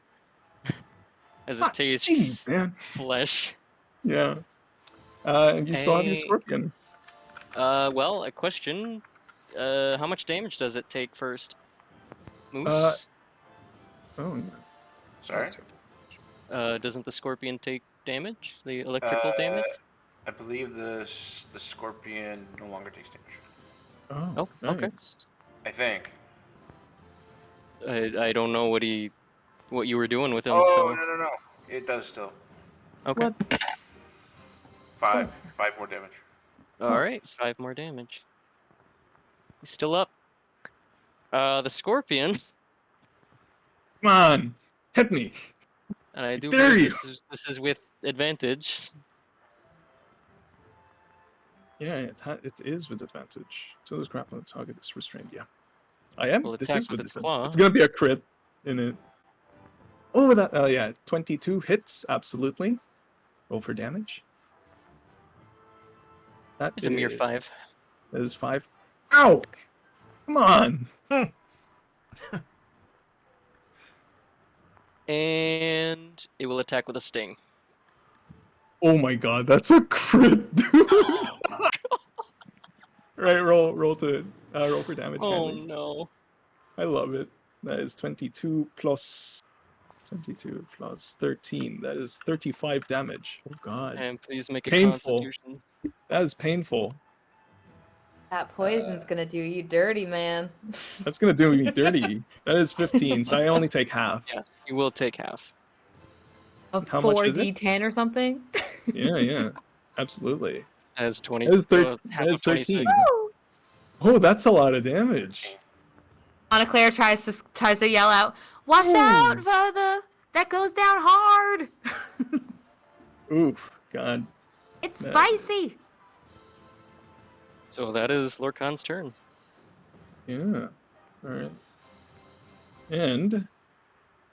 as it tastes Jeez, man. flesh. Yeah. And you still have your Hey. scorpion. Well, a question. How much damage does it take first? Moose? Oh, yeah. Sorry? Doesn't the scorpion take damage? The electrical damage? I believe the scorpion no longer takes damage. Oh, Oh, okay. nice. I think. I don't know what you were doing with him. Oh, so no. It does still. okay. What? 5 more damage. All right, 5 more damage. He's still up. The scorpion, Come on. Hit me. and I do Dare believe this is with advantage. Yeah, it is with advantage. So this grappling target is restrained. Yeah. I am. Will This attack is with with its this. claw. It's going to be a crit in it. Oh, that. Yeah. 22 hits. Absolutely. Roll for damage. That It's a mere 5. That is 5. Ow! Come on. And it will attack with a sting. Oh my god, that's a crit, dude. Right, roll for damage. Oh kindly. no. I love it. That is 22 plus 13. That is 35 damage. Oh god. And please make a Painful. constitution. That is painful. That poison's gonna do you dirty, man. That's gonna do me dirty. That is 15, so I only take half. Yeah, you will take half. Of How much is it? 4d10 or something. Yeah. Absolutely. As 20. That is, half that of is 13. 26. Oh, that's a lot of damage. Anna Claire tries to yell out, "Watch out, father! That goes down hard. Oof, god. It's Yeah. spicy." So that is Lorcan's turn. Yeah. Alright. And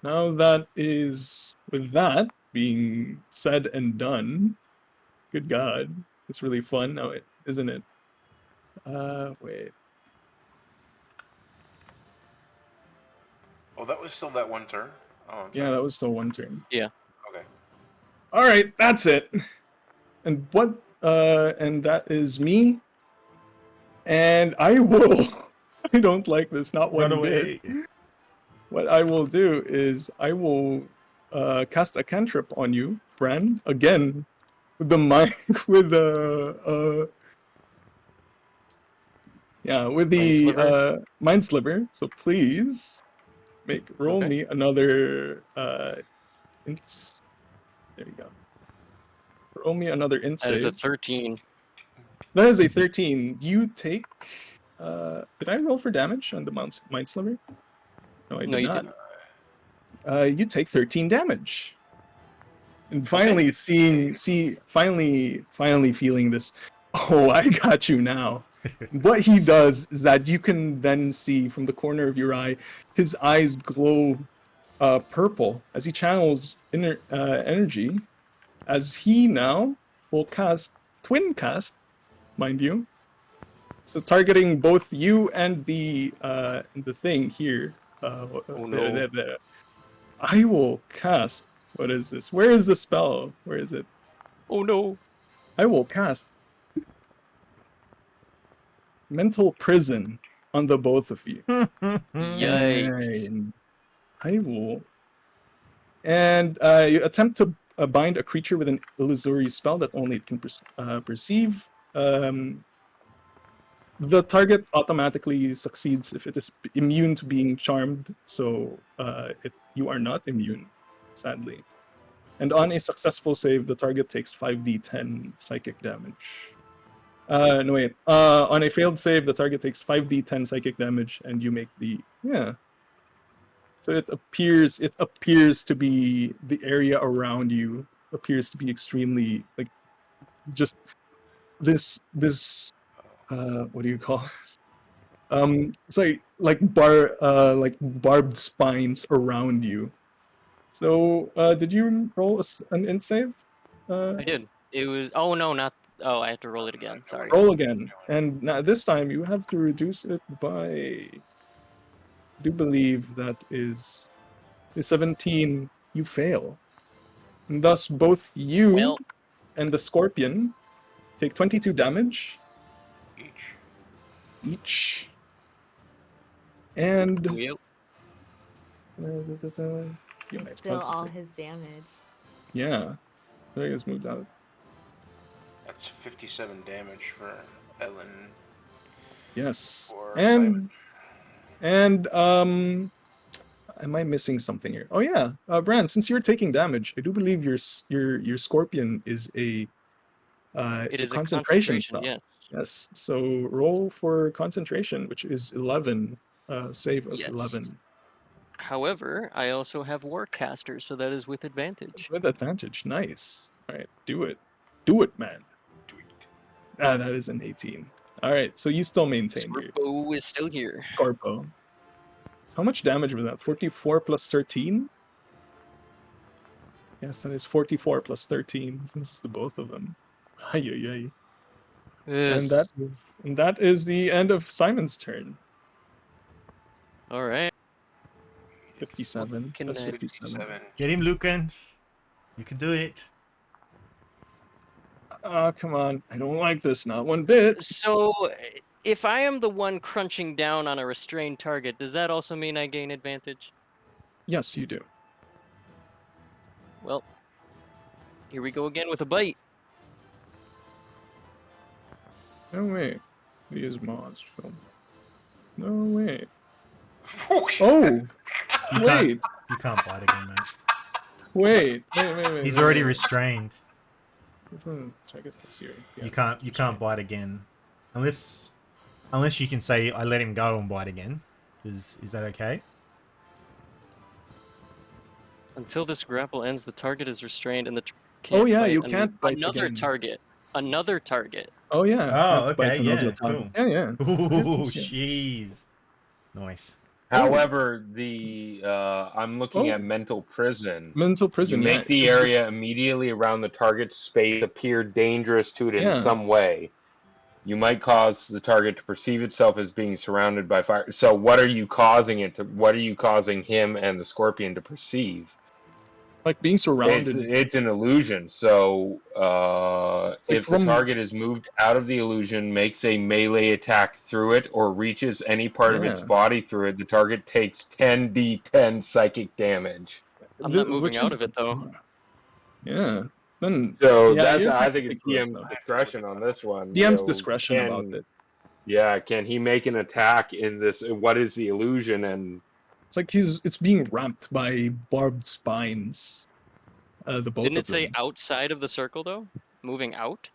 now that is, with that being said and done, good god, it's really fun now, isn't it? Wait. Oh, that was still that one turn? Oh, I'm Yeah, sorry. that was still one turn. Okay. Alright, that's it. And and that is me. And I will, I don't like this, not one Run bit. away. What I will do is I will cast a cantrip on you, Bran, again with the with the mind sliver. So please roll Okay. me another there you go. Roll me another int That is a save. 13. That is a 13. You take did I roll for damage on the mind sliver? No, I did No, you not. didn't. You take 13 damage. And finally finally feeling this, oh, I got you now. What he does is that you can then see from the corner of your eye, his eyes glow purple as he channels energy, as he now will cast Twin Cast, mind you. So targeting both you and the thing here. Oh, no. There. I will cast. What is this? Where is the spell? Where is it? Oh no. I will cast Mental Prison on the both of you. Yikes. And I will. And you attempt to bind a creature with an illusory spell that only it can perceive. The target automatically succeeds if it is immune to being charmed, so you are not immune, sadly. And on a successful save, the target takes 5d10 psychic damage. No, wait. On a failed save, the target takes 5d10 psychic damage, and you make the... Yeah. So it appears to be... The area around you appears to be extremely, like, just... This what do you call this? It's like barbed spines around you. So, did you roll an int save? I did. It was... Oh, no, not... Oh, I have to roll it again. Sorry. Roll again. And now this time you have to reduce it by... I do believe that is... a 17. You fail. And thus, both you and the scorpion take 22 damage. Each. And... Yep. It's still all his damage. Yeah. So I guess moved out. That's 57 damage for Ellen. Yes. For And am I missing something here? Oh yeah, Bran, since you're taking damage, I do believe your scorpion is a It is a concentration spell. yes. Yes. So roll for concentration, which is 11. Save of Yes. 11 However, I also have Warcaster, so that is with advantage. with advantage. Nice. All right, do it, man. Do it. That is an 18. All right, so you still maintain your Scorpo is still here. Scorpo. How much damage was that? 44 plus 13? Yes, that is 44 plus 13, since it's the both of them. Ay, ay, ay. And that is the end of Simon's turn. All right. 57. Can That's I- 57. Get him, Lucan. You can do it. Oh, come on. I don't like this, not one bit. So, if I am the one crunching down on a restrained target, does that also mean I gain advantage? Yes, you do. Well, here we go again with a bite. No way. These mods film. No way. Oh, Oh! Wait! You can't bite again, mate. Wait. He's already restrained. Check it this year. Yeah. You can't bite again, unless you can say I let him go and bite again. Is that okay? Until this grapple ends, the target is restrained and the Oh, yeah, fight you can't bite another again. target. Another target. Oh yeah. Oh, That bites okay, another yeah, time. cool. Yeah. Ooh, Yeah. jeez. Nice. However, I'm looking Oh. at mental prison. Mental prison. You yeah. make the It's just- area immediately around the target's space appear dangerous to it in Yeah. some way. You might cause the target to perceive itself as being surrounded by fire. So, what are you causing it to? What are you causing him and the scorpion to perceive? like being surrounded. It's an illusion. So, like if the target is moved out of the illusion, makes a melee attack through it, or reaches any part of its Yeah. body through it, the target takes 10d10 psychic damage. I'm not moving Which out is- of it though. Yeah. Then So Yeah, that's you're I think it's technically correct, DM's though. discretion on this one. DM's So discretion can- about it. Yeah, can he make an attack in this? What is the illusion? And It's like it's being ramped by barbed spines. The both Didn't of it say them. outside of the circle though? Moving out?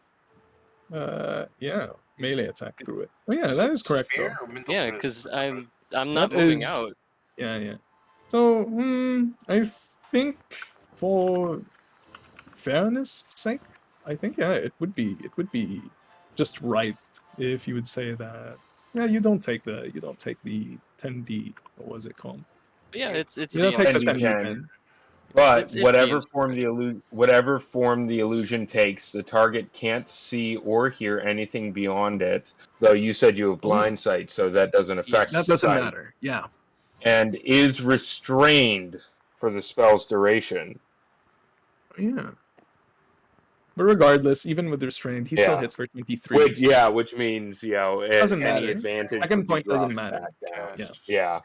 Yeah, melee attack through it. Oh yeah, that is correct though. Fair or mental Yeah, prison? because I'm not That moving is- out. Yeah. So, I think for fairness' sake, I think it would be just right if you would say that. Yeah, you don't take the 10D. What was it called? But yeah, it's You don't take the 10D10. 10D10. but It's whatever DM's form the illusion takes, the target can't see or hear anything beyond it. Though you said you have blind sight, so that doesn't affect. That doesn't sight. matter. Yeah. And is restrained for the spell's duration. Yeah. But regardless, even with restraint, he still Yeah. hits for 23. Which means Doesn't any matter. advantage. Second would be point doesn't dropped matter. back down. Yeah. Yeah.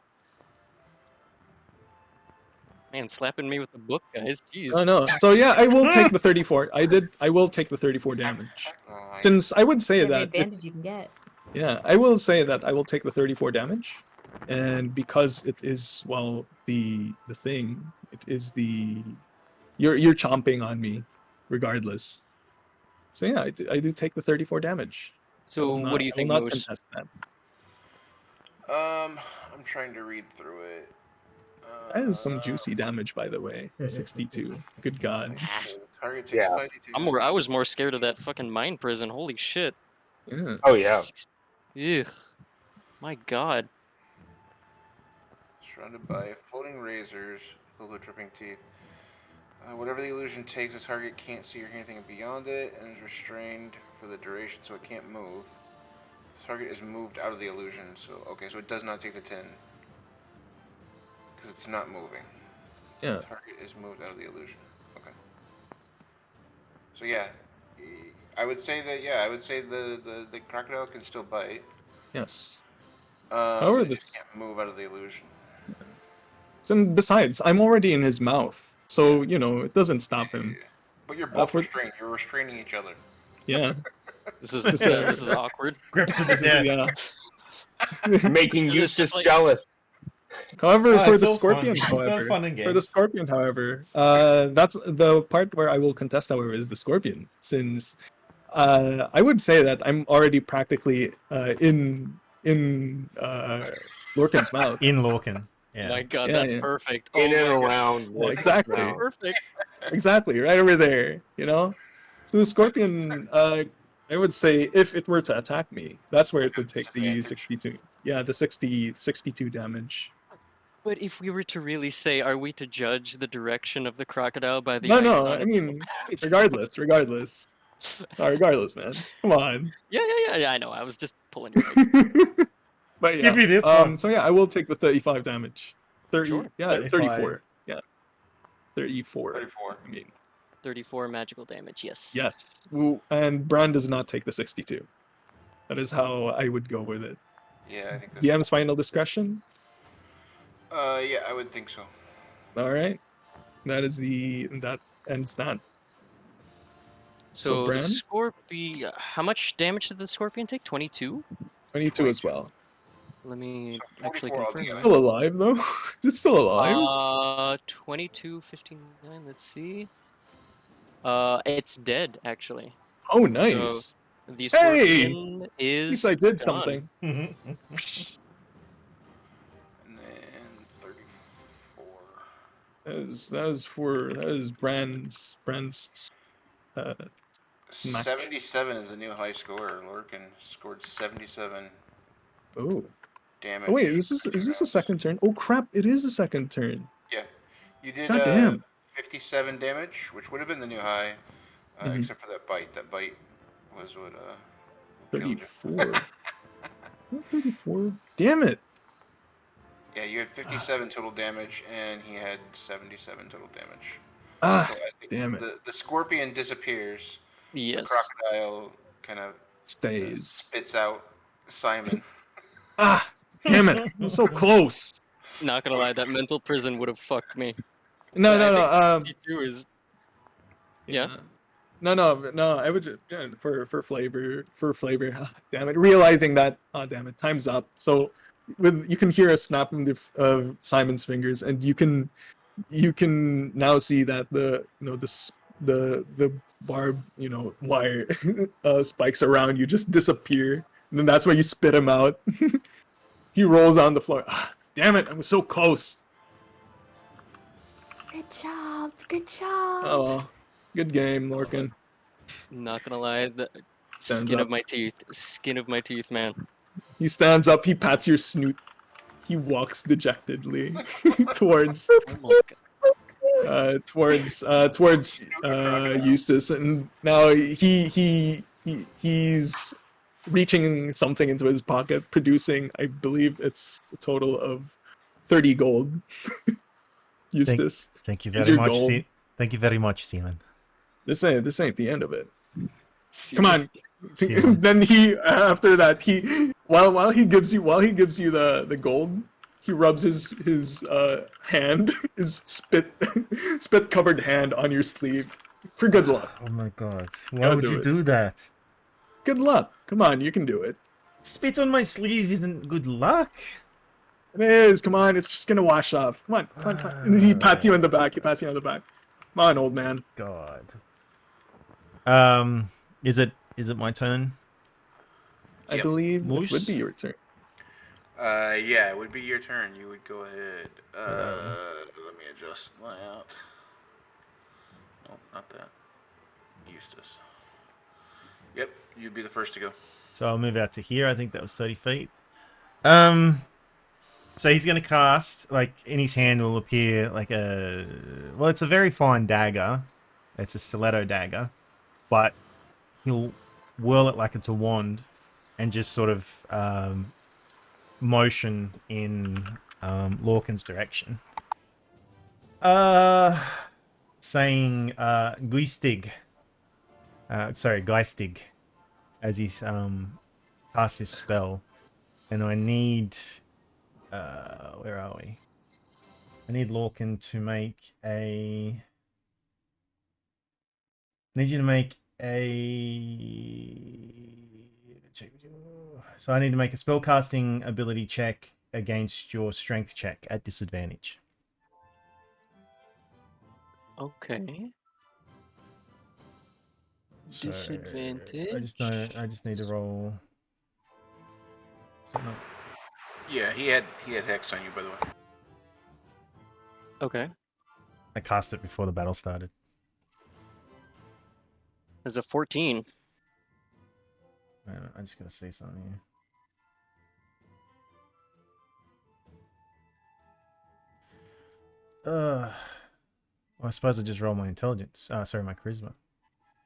Man, slapping me with the book, guys. Jeez. Oh no. So yeah, I will take the 34. I will take the 34 damage. Since I would say The that advantage you can get. yeah, I will say that I will take the 34 damage. And because it is the thing, it is the you're chomping on me regardless. So yeah, I do take the 34 damage. So what do you think, I will not Moose? contest that. I'm trying to read through it. That is some juicy damage, by the way. 62. Good God. So the target takes Yeah. 5d2 I was more scared of that fucking mine prison. Holy shit. Yeah. Oh yeah. Ugh. My God. Surrounded by floating razors filled with dripping teeth. Whatever the illusion takes, the target can't see or hear anything beyond it and is restrained for the duration, so it can't move. The target is moved out of the illusion, so okay, so it does not take the 10 because it's not moving. Yeah. The target is moved out of the illusion. Okay. So yeah, I would say that the crocodile can still bite. Yes. However, However, it just can't move out of the illusion. So besides, I'm already in his mouth, so it doesn't stop him. But you're both for- restrained. You're restraining each other. Yeah. This is awkward. Grip to the dead. Yeah. Making you It's just like- jealous. However, Oh, for it's the all scorpion, fun. It's all however, fun and for the games. scorpion, however, that's the part where I will contest. However, is the scorpion, since I would say that I'm already practically in Lorcan's mouth. In Lorcan. Yeah. My God, Yeah, that's yeah. perfect. In Oh and my God, around. Yeah, exactly. That's Now. perfect. Exactly, right over there. So the scorpion, I would say, if it were to attack me, that's where it would take the 62. Yeah, the 62 damage. But if we were to really say, are we to judge the direction of the crocodile by the No, icon I mean, regardless, man. Come on. Yeah, I know. I was just pulling your leg. But yeah, Give me this one. So yeah, I will take the 35 damage. 30, Sure. yeah, 35. 34. Yeah, 34. 34. I mean, 34 magical damage, yes. yes. Ooh, and Bran does not take the 62. That is how I would go with it. Yeah, I think that's... DM's final discretion. Yeah, I would think so. All right, that ends that. So Bran? the scorpion, how much damage did the scorpion take? 22? 22 as well. Let me So actually 44 Is it confirm. still alive though? Is it still alive? 22, 59, let's see. It's dead, actually. Oh, nice. The Hey! scorpion At is least I did gone. something. And then 34. That is Bran's smack. 77 is the new high score. Lorcan scored 77 Oh. damage. Oh wait, is this a second turn? Oh crap, it is a second turn. Yeah. You did God damn. 57 damage, which would have been the new high, Mhm. except for that bite. That bite was what killed you. 34. 34. Damn it. Yeah, you had 57 total damage, and he had 77 total damage. Ah, So I think damn it. The scorpion disappears. Yes. The crocodile kind of Stays. spits out Simon. Ah, damn it. I'm so close. Not gonna lie, that mental prison would have fucked me. No. I think 62 is... Yeah? No. I would just for flavor. Damn it! Realizing that, damn it, time's up. So, you can hear a snap of Simon's fingers, and you can now see that the barb wire spikes around you just disappear, and then that's where you spit him out. He rolls on the floor. Ah, damn it! I was so close. Good job. Good job. Oh, good game, Lorcan. Not gonna lie, the Stands skin up. of my teeth. Skin of my teeth, man. He stands up. He pats your snoot. He walks dejectedly towards Oh my God. towards Eustace, and now he's reaching something into his pocket, producing, I believe it's a total of 30 gold. Eustace, Thank you Here's very your much. gold. Thank you very much, Simon. this ain't the end of it. Come on. Simon. Then after that while he gives you the gold, he rubs his hand, his spit covered hand on your sleeve for good luck. Oh my god. Why Gotta would do you it. do that? Good luck. Come on, you can do it. Spit on my sleeve isn't good luck. It is. Come on, it's just gonna wash off. Come on, come on, come on. And he pats you on the back. He pats you on the back. Come on, old man. God. Is it my turn? I Yep. believe Moose? it would be your turn. Yeah, it would be your turn. You would go ahead. Let me adjust layout. Nope, not that. Eustace. Yep, you'd be the first to go. So I'll move out to here. I think that was 30 feet. So he's going to cast, like, in his hand will appear like a... Well, it's a very fine dagger. It's a stiletto dagger. But he'll whirl it like it's a wand and just sort of motion in Lorcan's direction. Saying Geistig. Geistig. As he's casts his spell. And I need... where are we? I need Lorcan to make a... I need you to make a... So I need to make a spellcasting ability check against your strength check at disadvantage. Okay. So, Disadvantage. I just need to roll. Is that not... Yeah, he had hex on you, by the way. Okay. I cast it before the battle started. There's a 14. I'm just gonna say something here. Well, I suppose I just roll my intelligence. Sorry, my charisma.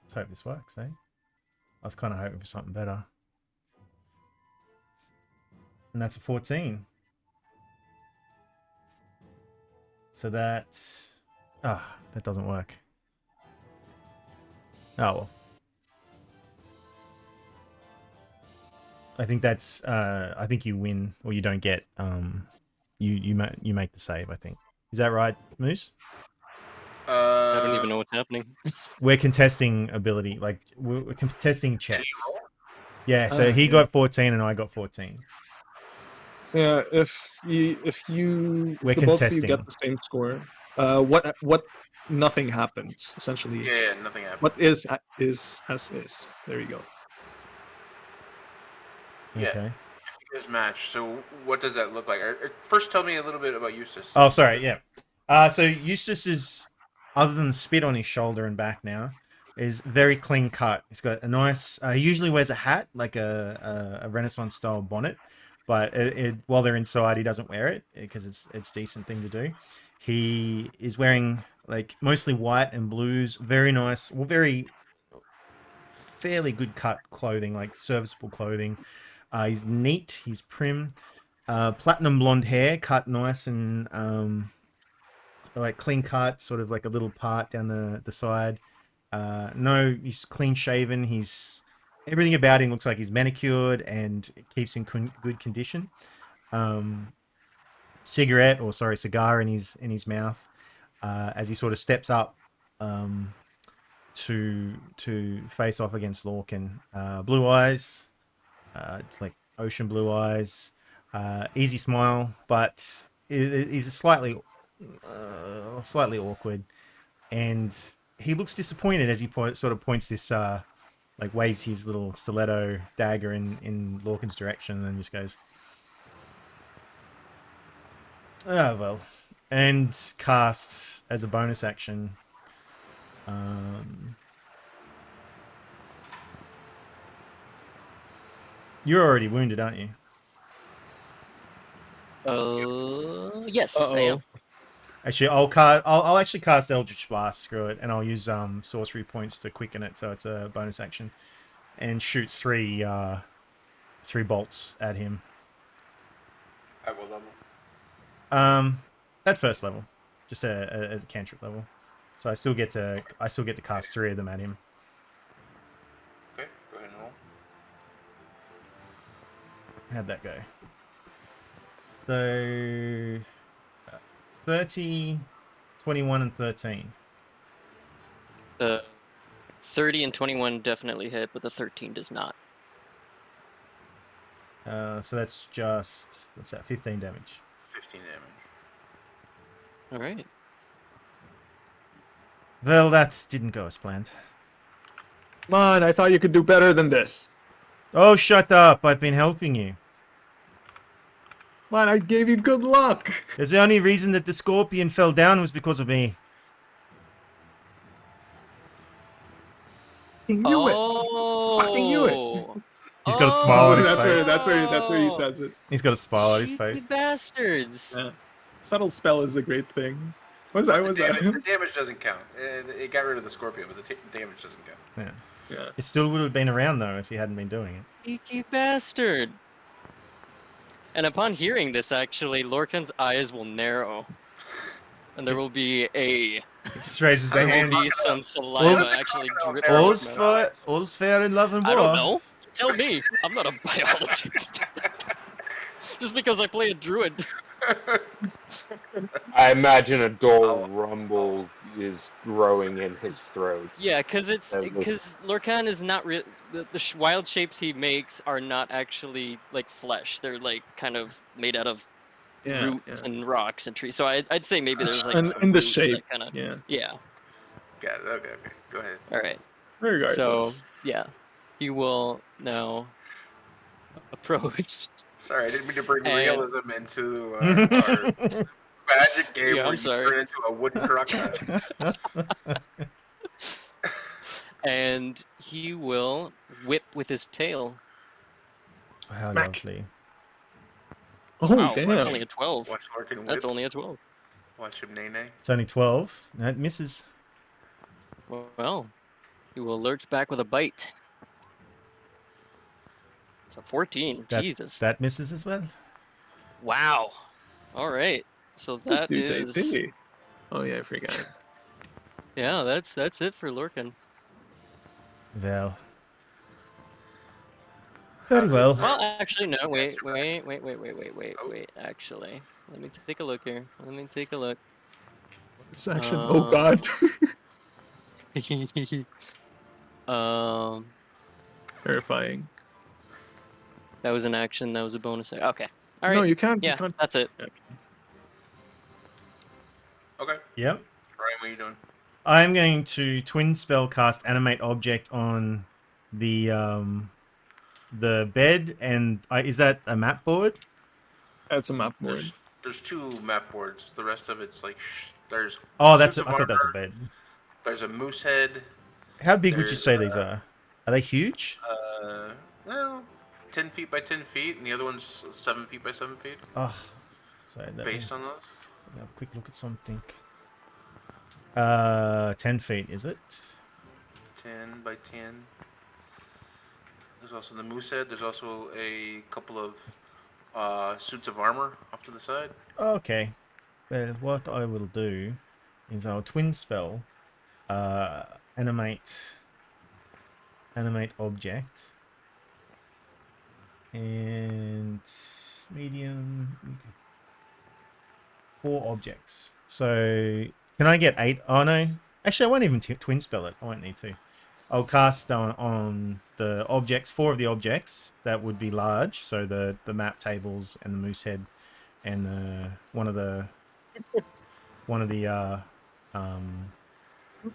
Let's hope this works, eh? I was kind of hoping for something better. And that's a 14. So that's... that doesn't work. Oh, well. I think that's... I think you win, or you don't get... You make the save, I think. Is that right, Moose? I don't even know what's happening. We're contesting ability. Like, we're contesting checks. Yeah, so he got 14 and I got 14. Yeah, if We're both of you contesting. get the same score, what nothing happens essentially. Yeah, nothing happened. What is as is. There you go. Yeah. Okay. His match. So what does that look like? First, tell me a little bit about Eustace. Oh, sorry, yeah. So Eustace is, other than the spit on his shoulder and back now, is very clean cut. He's got a nice... he usually wears a hat, like a Renaissance-style bonnet, but while they're inside, he doesn't wear it because it's a decent thing to do. He is wearing like mostly white and blues, very nice, well, fairly good cut clothing, like serviceable clothing. He's neat, he's prim, platinum blonde hair, cut nice and like clean cut, sort of like a little part down the side. No, he's clean shaven. Everything about him looks like he's manicured and keeps in good condition. Cigar in his mouth as he sort of steps up to face off against Lorcan. Blue eyes, it's like ocean blue eyes. Easy smile, but he's slightly awkward, and he looks disappointed as he sort of points this like waves his little stiletto dagger in Lorcan's direction, and then just goes, "Oh well," and casts as a bonus action. You're already wounded, aren't you? Yes, I am. Actually, I'll actually cast Eldritch Blast. Screw it, and I'll use sorcery points to quicken it, so it's a bonus action, and shoot three bolts at him. At what level? At first level, just as a cantrip level. So I still get to cast 3 of them at him. Okay, go ahead and roll. How'd that go? So 30, 21, and 13. The 30 and 21 definitely hit, but the 13 does not. So that's just, what's that, 15 damage. 15 damage. All right. Well, that didn't go as planned. Come on, I thought you could do better than this. Oh, shut up. I've been helping you. Man, I gave you good luck. There's the only reason that the scorpion fell down was because of me. He knew it. Oh, Fucking knew it. He's got a smile on his that's face. where he says it. He's got a smile on his Cheeky face. bastards. Yeah. Subtle spell is a great thing. The damage doesn't count. It got rid of the scorpion, but the damage doesn't count. Yeah. Yeah. It still would have been around, though, if he hadn't been doing it. Cheeky bastard. And upon hearing this, actually, Lorcan's eyes will narrow. And there will be He just raises the there will hand. be some saliva actually dripping. out of his mouth. All's fair in love and war. I don't know. Tell me. I'm not a biologist. Just because I play a druid. I imagine a dull rumble is growing in his throat. Yeah, because Lorcan is not real. The wild shapes he makes are not actually like flesh. They're like kind of made out of roots and rocks and trees. So I'd say maybe there's like some in the roots shape. that kind of Yeah. Got it. Okay. Go ahead. All right. Regardless. So yeah, he will now approach. Sorry, I didn't mean to bring And- realism into our magic game Yeah, where I'm you sorry. turn into a wooden crocodile. And he will whip with his tail. How Smack. lovely. Oh, Wow, damn. that's only a 12. Watch Larkin whip. That's only a 12. Watch him nay. It's only 12. That misses. Well, he will lurch back with a bite. It's a 14. That, Jesus. That misses as well. Wow. All right. So This that dude's is. AP. Oh, yeah, I forgot. Yeah, that's it for Lurkin. Well. Very well. Well, actually, no. Wait. Actually, let me take a look here. Let me take a look. This action. Oh, God. Terrifying. That was an action. That was a bonus. Okay. All right. No, you can't. Yeah, You can't. that's it. Okay. Yep. Ryan, what are you doing? I'm going to twin spell cast animate object on the bed, and is that a map board? That's a map board. There's two map boards. The rest of it's like there's. Oh, suits I of thought that's a armor, bed. There's a moose head. How big would you There's, say these are? Are they huge? Well, 10 feet by 10 feet, and the other one's 7 feet by 7 feet. Oh, sorry. Based on those. Have a quick look at something. 10 feet, is it? 10 by 10. There's also the moose head. There's also a couple of suits of armor off to the side. Okay. Well, what I will do is I'll twin spell animate object and medium 4 objects. So can I get 8? Oh no, actually I won't even twin spell it. I won't need to. I'll cast on the objects, 4 of the objects that would be large, so the map tables and the moose head and one of the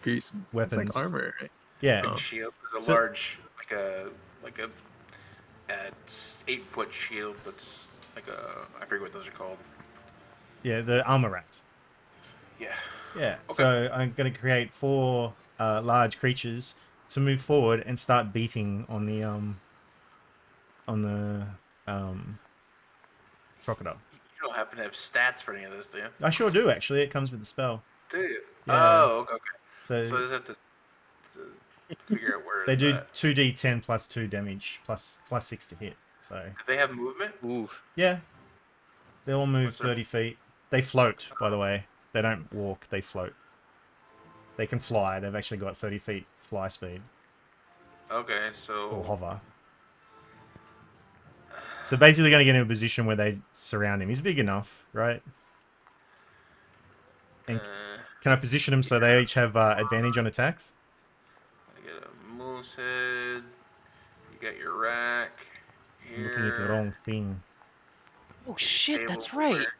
Piece. weapons. It's like armor, right? Yeah. Oh. Shield. There's a So- large, like a 8-foot shield. That's like I forget what those are called. Yeah, the armor racks. Yeah. Yeah. Okay. So I'm going to create 4 large creatures to move forward and start beating on the crocodile. You don't happen to have stats for any of this, do you? I sure do, actually. It comes with the spell. Do you? Yeah. Oh, okay. So I So just have to figure out where they it's do at. 2d10 plus 2 damage plus 6 to hit. So Do they have movement? Oof. yeah, they all move What's that? 30 feet. They float, by the way. They don't walk. They float. They can fly. They've actually got 30 feet fly speed Okay, or so hover. So basically, going to get in a position where they surround him. He's big enough, right? And can I position them so they each have advantage on attacks? I get a moose head. You got your rack I'm here. looking at the wrong thing. Oh shit, Table that's over right. there.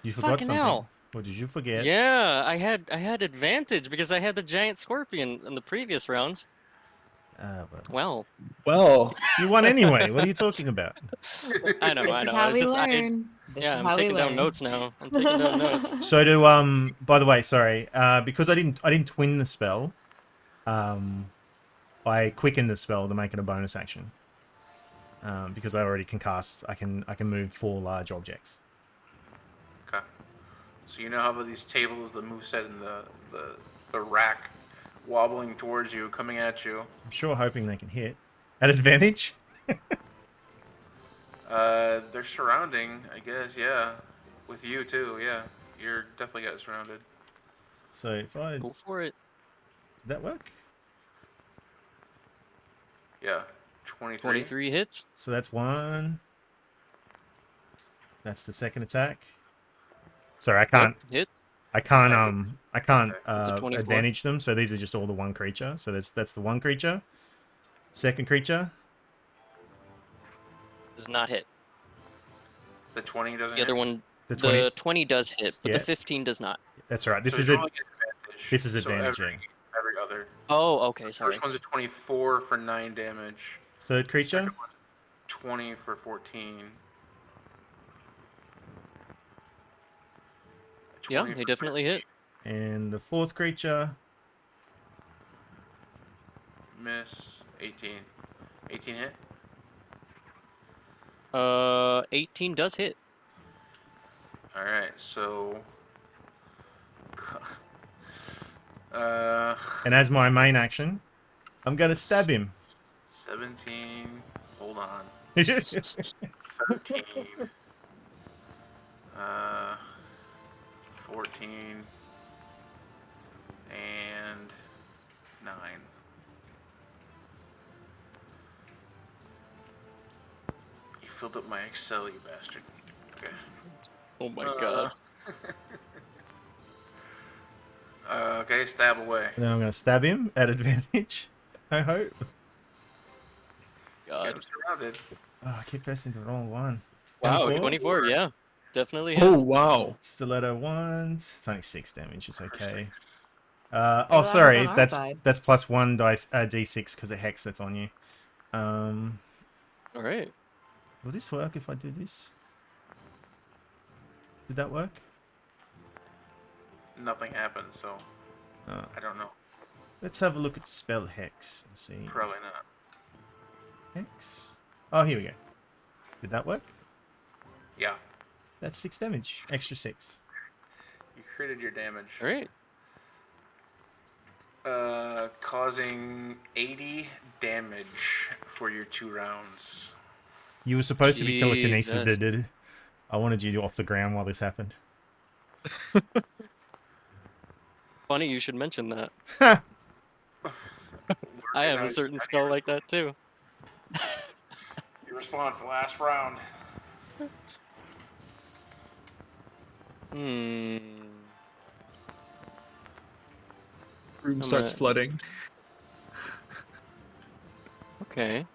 You forgot Fucking something. hell. What did you forget? Yeah, I had advantage because I had the giant scorpion in the previous rounds. Well, Well, you won anyway. What are you talking about? I know. This is how we learn. I'm taking down notes now. I'm taking down notes. So to by the way, sorry, because I didn't twin the spell, I quickened the spell to make it a bonus action. Because I already can cast, I can move 4 large objects. Okay. So you now have these tables, the moveset, and the rack wobbling towards you, coming at you. I'm sure hoping they can hit. At advantage? They're surrounding, I guess, yeah. With you too, yeah. You're definitely got surrounded. So if I... Go for it. Did that work? Yeah. 23. 23 hits. So that's 1. That's the second attack. Sorry, I can't... Yep, hit. I can't It's a 24. advantage them, so these are just all the one creature. So that's the one creature. Second creature. Does not hit. The 20 doesn't The hit? other one, The the 20? 20 does hit, but Yeah. the 15 does not. That's right. This So is you a only get advantage. this is So advantage. every, Yeah. every other. Oh, okay, sorry. First one's a 24 for 9 damage. Third creature. Second one's 20 for 14. Yeah, 20 they for definitely 15. hit. And the fourth creature. Miss. 18. 18 hit? 18 does hit. Alright, so... And as my main action, I'm going to stab him. 17. Hold on. That's 13. 14. And 9. You filled up my Excel, you bastard. Okay. Oh my god. Okay, stab away. Now I'm going to stab him at advantage. I hope. Get him God. surrounded. Oh, I keep pressing the wrong one. Wow, 24? 24, yeah. Definitely hits. Oh wow! Stiletto 1. It's only 6 damage. It's okay. Well, Oh, that sorry. was on our That's side. that's plus 1 dice d6 because of hex that's on you. Alright. Will this work if I do this? Did that work? Nothing happened, so Oh. I don't know. Let's have a look at spell hex and see. Probably not. Hex. Oh, here we go. Did that work? Yeah. That's 6 damage. Extra 6. You created your damage. Alright. Causing 80 damage for your 2 rounds. You were supposed to be telekinesis, Jesus. dude. I wanted you off the ground while this happened. Funny you should mention that. Ha! I have a certain spell like that too. You respond for last round. Hmm. Room I'm starts a- flooding. Okay.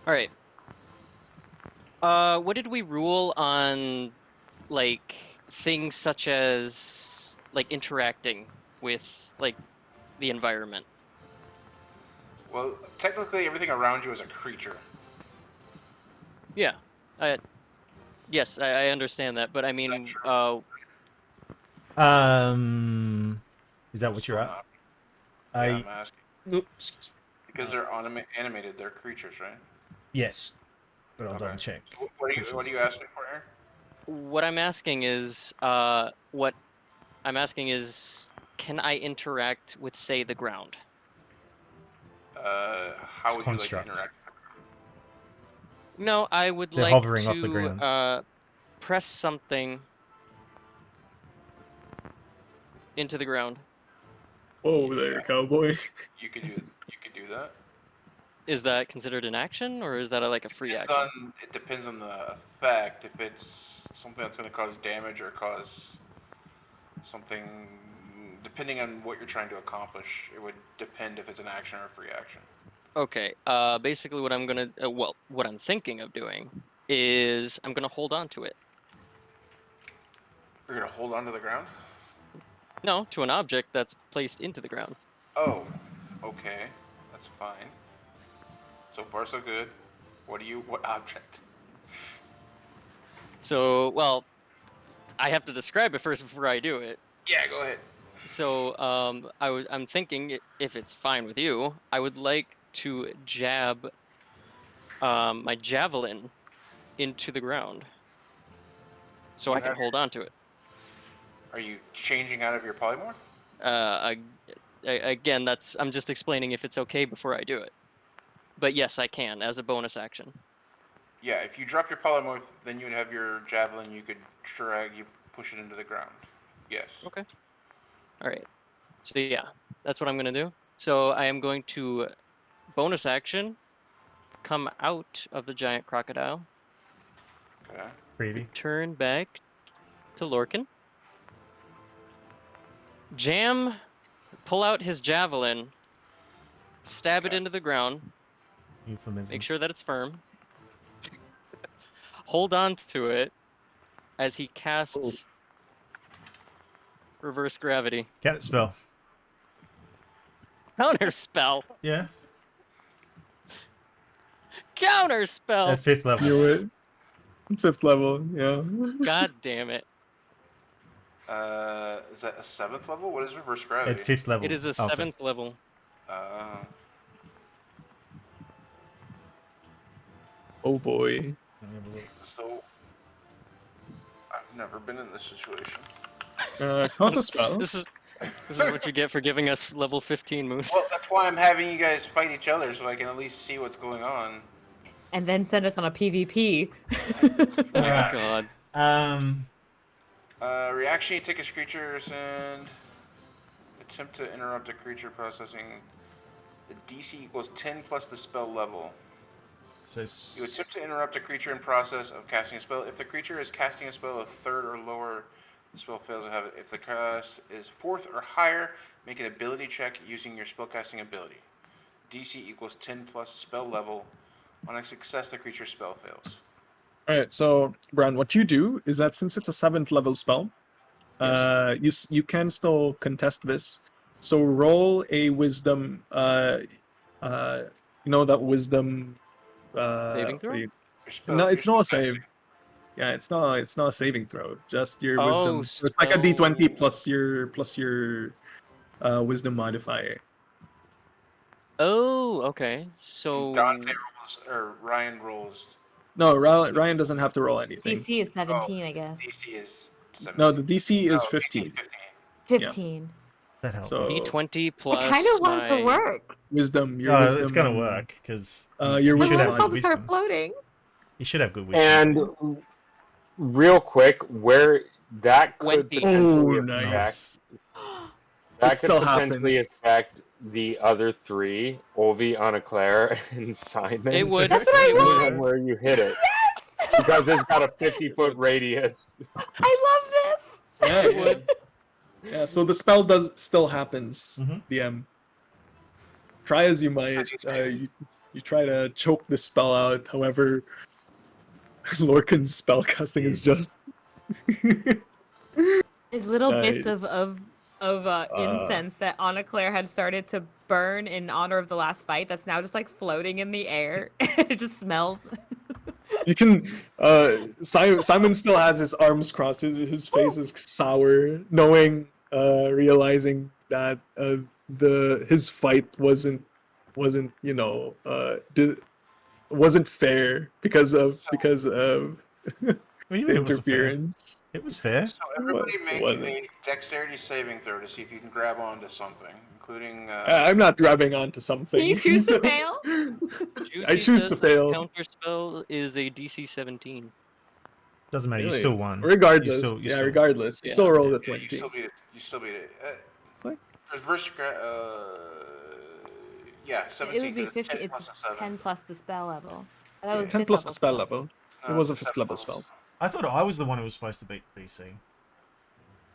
Alright. What did we rule on, like, things such as, like, interacting with, like, the environment? Well, technically everything around you is a creature. Yeah. Yes, I understand that, but I mean, Is Is that what you're at? Yeah, I I'm asking. Oop, excuse me. Because they're animated, they're creatures, right? Yes, but I'll Okay. double check. What are you asking for here? what I'm asking is, can I interact with, say, the ground? How would you like to construct. interact? No, I would They're like hovering off the ground. to press something into the ground. Whoa there, cowboy. You could do that. is that considered an action, or is that like a free action? It depends on the effect. If it's something that's going to cause damage or cause something, depending on what you're trying to accomplish, it would depend if it's an action or a free action. Okay. Basically, what I'm gonna, what I'm thinking of doing is I'm gonna hold on to it. You're going to hold on to the ground? No, to an object that's placed into the ground. Oh, okay. That's fine. So far, so good. What object? So, well, I have to describe it first before I do it. Yeah, go ahead. So, I'm thinking, if it's fine with you, I would like to jab my javelin into the ground, so I can hold on to it. Are you changing out of your polymorph? Again, I'm just explaining if it's okay before I do it. But yes, I can, as a bonus action. Yeah, if you drop your polymorph, then you would have your javelin. You could push it into the ground. Yes. Okay. All right. So yeah, that's what I'm going to do. So I am going to bonus action, come out of the giant crocodile, Okay. Freebie. turn back to Lorcan, pull out his javelin, stab it into the ground, Euphemisms. make sure that it's firm, hold on to it as he casts reverse gravity. Counter spell. Counter spell. Yeah. Counter spell. At 5th level. Do it. 5th level, yeah. God damn it. Is that a 7th level? What is reverse gravity? At 5th level. It is a Oh, 7th level. Oh boy. So, I've never been in this situation. Counter spell. This is what you get for giving us level 15 moves. Well, that's why I'm having you guys fight each other, so I can at least see what's going on. And then send us on a PvP. Oh my god. Reaction, you take a creature's and attempt to interrupt a creature processing. The DC equals 10 plus the spell level. So You attempt to interrupt a creature in process of casting a spell. If the creature is casting a spell of 3rd or lower, the spell fails to have it. If the cast is 4th or higher, make an ability check using your spellcasting ability. DC equals 10 plus spell level. On a success, the creature's spell fails. Alright, so, Brian, what you do is that since it's a 7th level spell, you can still contest this. So roll a wisdom, that wisdom... Saving throw? No, it's not a save. Yeah, it's not a saving throw. Just your wisdom. So It's like a D20 plus your wisdom modifier. Oh, okay. So Dante rolls, or Ryan rolls. No, Ryan doesn't have to roll anything. DC is 17, I guess. DC is 17. No, the DC is Oh, 15. DC is 15. that helps. So D20 plus I kind of want it to work. wisdom, your No, wisdom. it's gonna work because your you But should wisdom what have if good I'll start wisdom. floating? You should have good wisdom. And real quick, where that could 20. potentially Oh, affect, nice. that It could still potentially happens. affect the other 3, Ovi, Anna Claire, and Simon. It would. That's what I Depending want! on where you hit it. Yes! Because it's got a 50-foot radius. I love this! Yeah, it would. Yeah, so the spell still happens, Mhm. DM. Try as you might, you try to choke the spell out. However, Lorcan's spellcasting is just There's little bits Nice. of incense that Anna Claire had started to burn in honor of the last fight that's now just like floating in the air. It just smells. you can. Simon still has his arms crossed. His face is sour, realizing that his fight wasn't wasn't fair because of What do you the mean it wasn't fair? interference. It was fair. So everybody What make was a dexterity saving throw to see if you can grab onto something, including... I'm not grabbing onto something. Can you choose to fail? Juicy I choose says to that fail. Counter spell is a DC 17. Doesn't matter. Really? You still won. Regardless, You still- regardless, you Yeah. still roll the Yeah, you 20. still beat it. You still beat it. It's like- Reverse Yeah, 17. It would be 50. 10 It's plus a 7. 10 plus the spell level. That was 10 fifth plus the level spell level. It No, was a it's 5th 7 level levels. spell. I thought I was the one who was supposed to beat the DC.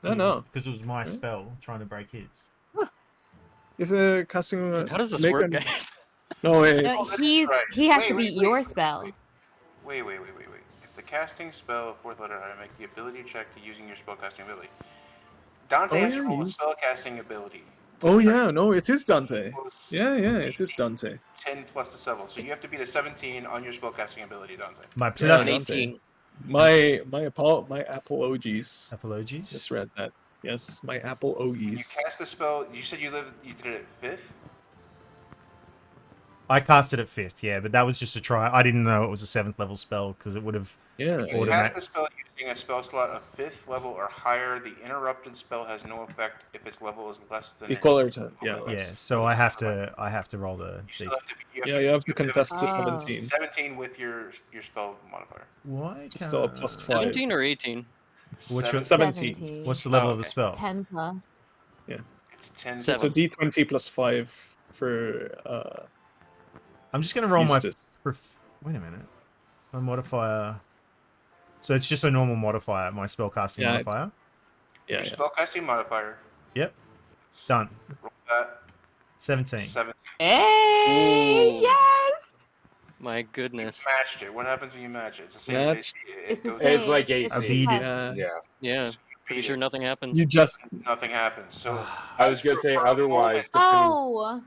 No. Because it was my Right. spell trying to break his. If casting. How does this make work, an- guys? No, wait. No, Oh, that's he right. has Wait, to wait, beat wait, your wait, spell. Wait. If the casting spell, fourth letter, I make the ability check to using your spellcasting ability. Dante Oh, has yeah, to roll a you- spellcasting ability. Oh, yeah, no, it is Dante. Equals Yeah, it is Dante. 10 plus the 7. So you have to beat a 17 on your spellcasting ability, Dante. My Yeah, plus Dante. 18. My apologies. apologies. Misread that. Yes, my When you apologies. cast the spell, you said you did it at 5th? I cast it at 5th, yeah, but that was just a try. I didn't know it was a 7th level spell because it would have. Yeah. You Automatic- cast the spell using a spell slot of 5th level or higher. The interrupted spell has no effect if its level is less than Equal or 10. Yeah. Yeah, that's- so I have to roll the You still DC. have to, Yeah, you have to contest the Oh. 17. 17 with your spell modifier. Why? It's still a can't- plus 5. 17 or 18? What's your- 17. What's the level Oh, of the okay. spell? 10 plus. It's 10. So it's a D20 plus 5 for I'm just gonna roll my. Eustace. Wait a minute. My modifier. So it's just a normal modifier. My spellcasting Yeah, modifier. Yeah, Your yeah. spellcasting modifier. Yep. Done. Roll that. 17. 17. Hey, Ooh. yes! My goodness. Matched it. What happens when you match it? It's the same as Matched. AC. It's the goes- same. It's like It's AC. I beat it. Yeah. Yeah. Yeah, beat pretty it. sure nothing happens. You just Nothing happens. So I was gonna say for a otherwise. moment- Oh!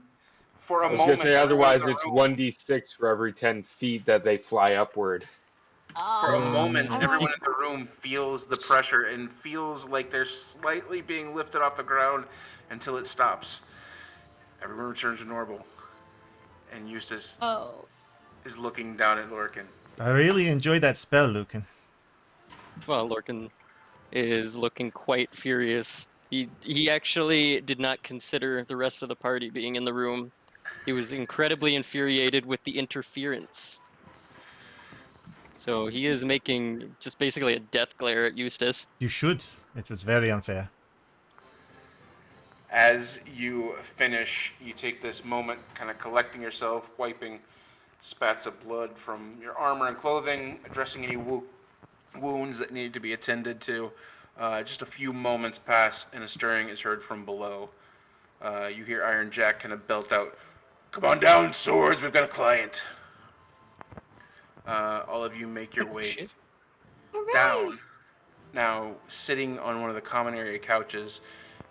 For a I was moment, gonna say everyone otherwise in the it's room- 1d6 for every 10 feet that they fly upward. For a moment, I everyone want- in the room feels the pressure and feels like they're slightly being lifted off the ground until it stops. Everyone returns to normal. And Eustace Oh. is looking down at Lorcan. I really enjoyed that spell, Lucan. Well, Lorcan is looking quite furious. He actually did not consider the rest of the party being in the room. He was incredibly infuriated with the interference. So he is making just basically a death glare at Eustace. You should. It was very unfair. As you finish, you take this moment, kind of collecting yourself, wiping spats of blood from your armor and clothing, addressing any wounds that need to be attended to. Just a few moments pass, and a stirring is heard from below. You hear Iron Jack kind of belt out, "Come on down, swords, we've got a client." All of you make your way Shit. down. Now, sitting on one of the common area couches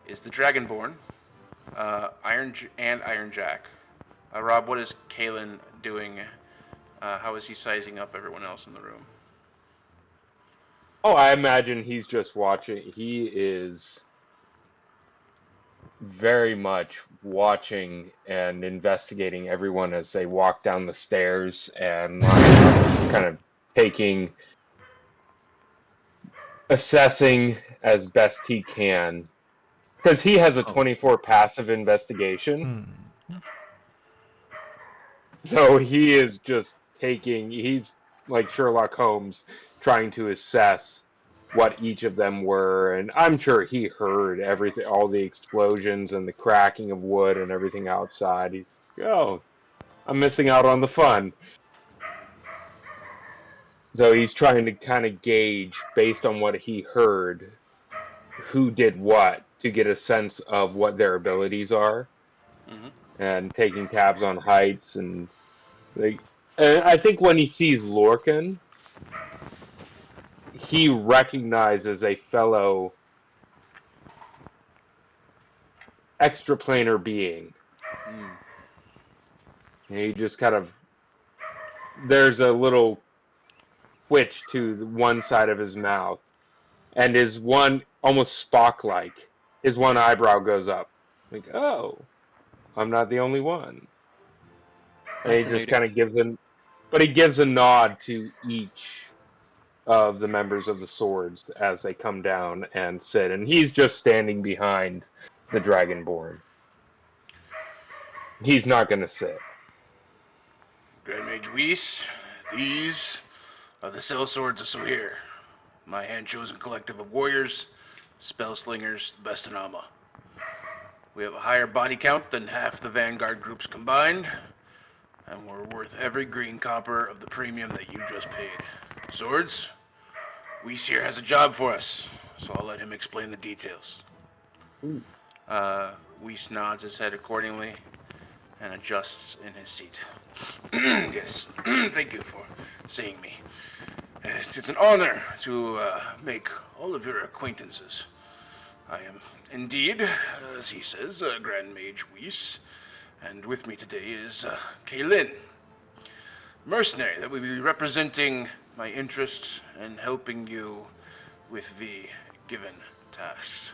is the Dragonborn, Iron Jack. Rob, what is Kalen doing? How is he sizing up everyone else in the room? Oh, I imagine he's just watching. He is very much watching and investigating everyone as they walk down the stairs and kind of assessing as best he can. Because he has a 24 passive investigation. Hmm. So he is just he's like Sherlock Holmes, trying to assess what each of them were, and I'm sure he heard everything, all the explosions and the cracking of wood and everything outside. He's, I'm missing out on the fun. So he's trying to kind of gauge, based on what he heard, who did what, to get a sense of what their abilities are. Mm-hmm. And taking tabs on heights and I think when he sees Lorcan, he recognizes a fellow extraplanar being. And he just kind of, there's a little twitch to one side of his mouth, and his one, almost Spock-like, his one eyebrow goes up. Like, oh, I'm not the only one. And he just kind of gives a nod to each of the members of the swords as they come down and sit. And he's just standing behind the Dragonborn. He's not going to sit. Grand Mage Weiss, these are the Sellswords of Sohir, my hand-chosen collective of warriors, spell slingers, the best in Alma. We have a higher body count than half the Vanguard groups combined, and we're worth every green copper of the premium that you just paid. Swords, Weiss here has a job for us, so I'll let him explain the details. Weiss nods his head accordingly and adjusts in his seat. Yes, thank you for seeing me. It's an honor to make all of your acquaintances. I am indeed, as he says, Grand Mage Weiss, and with me today is Kaylin, mercenary that will be representing my interests and helping you with the given tasks.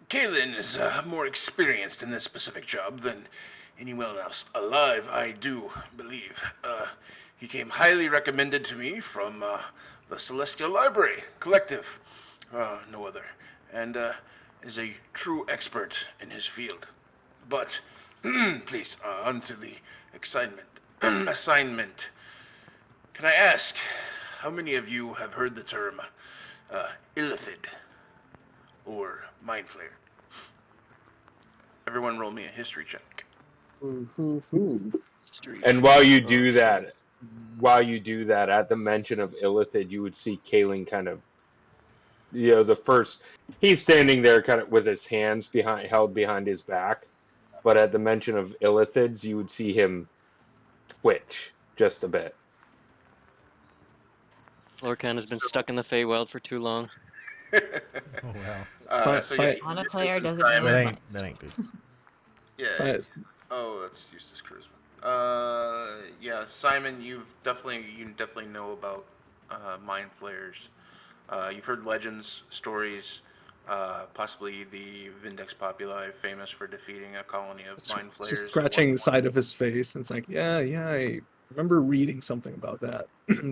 Kaylin is more experienced in this specific job than anyone else alive, I do believe. He came highly recommended to me from the Celestial Library Collective, no other, and is a true expert in his field. But, please, on to the assignment. Can I ask, how many of you have heard the term illithid or mind flayer? Everyone roll me a history check. And while you do that, at the mention of illithid, you would see Kaylin kind of, he's standing there kind of with his hands held behind his back, but at the mention of illithids, you would see him twitch just a bit. Lorcan has been stuck in the Feywild for too long. Oh wow. On a player doesn't That ain't good. Yeah. Oh, that's useless charisma. Yeah, Simon, you definitely know about mind flayers. You've heard legends, stories, possibly the Vindex Populi, famous for defeating a colony of mind flayers. Just scratching the side of his face, and it's like, yeah, I remember reading something about that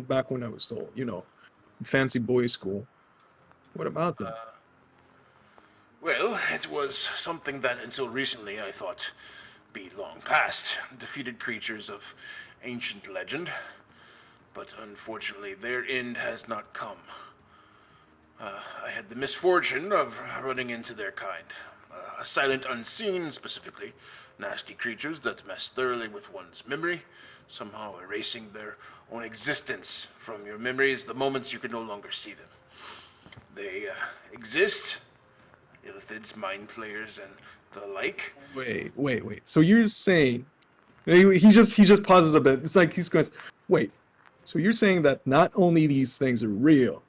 back when I was still, in fancy boys' school. What about that? Well, it was something that until recently I thought be long past. Defeated creatures of ancient legend. But unfortunately, their end has not come. I had the misfortune of running into their kind. A silent unseen, specifically. Nasty creatures that mess thoroughly with one's memory, somehow erasing their own existence from your memories the moments you can no longer see them. They exist, illithids, mind flayers, and the like. Wait. So you're saying he just pauses a bit. It's like he's going, wait. So you're saying that not only these things are real,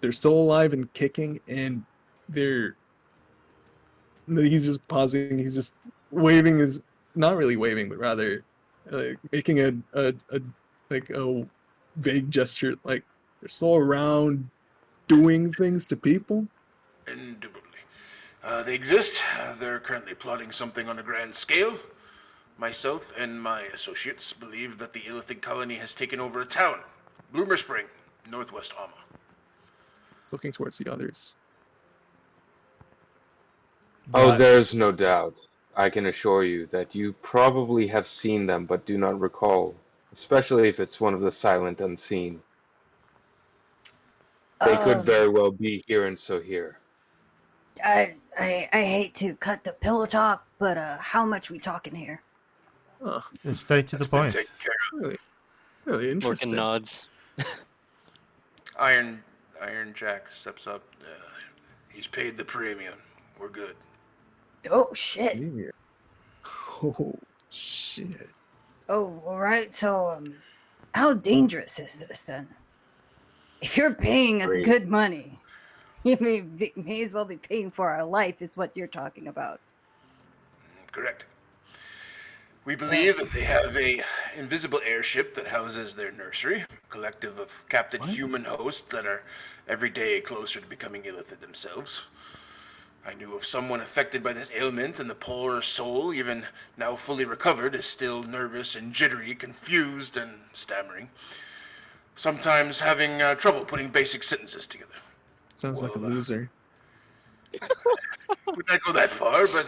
they're still alive and kicking, and he's just pausing. He's just waving his, not really waving, but rather making a vague gesture, like they're still around doing things to people? Indubitably. They exist. They're currently plotting something on a grand scale. Myself and my associates believe that the illithid colony has taken over a town, Bloomer Spring, northwest Alma. It's looking towards the others. Oh, there's no doubt. I can assure you that you probably have seen them but do not recall, especially if it's one of the silent unseen. They could very well be here in Sohir. I hate to cut the pillow talk, but how much we talking here? Oh, It's straight to the point. Taken care of. really interesting. Lorcan nods. Iron Jack steps up. He's paid the premium. We're good. Oh shit! Oh shit! Oh, all right. So, how dangerous is this then? If you're paying us Great. good money, you may as well be paying for our life, is what you're talking about. Correct. We believe that they have a invisible airship that houses their nursery, a collective of captive human hosts that are every day closer to becoming illithid themselves. I knew of someone affected by this ailment, and the poor soul, even now fully recovered, is still nervous and jittery, confused and stammering. Sometimes having trouble putting basic sentences together. Sounds like a loser. Would not go that far, but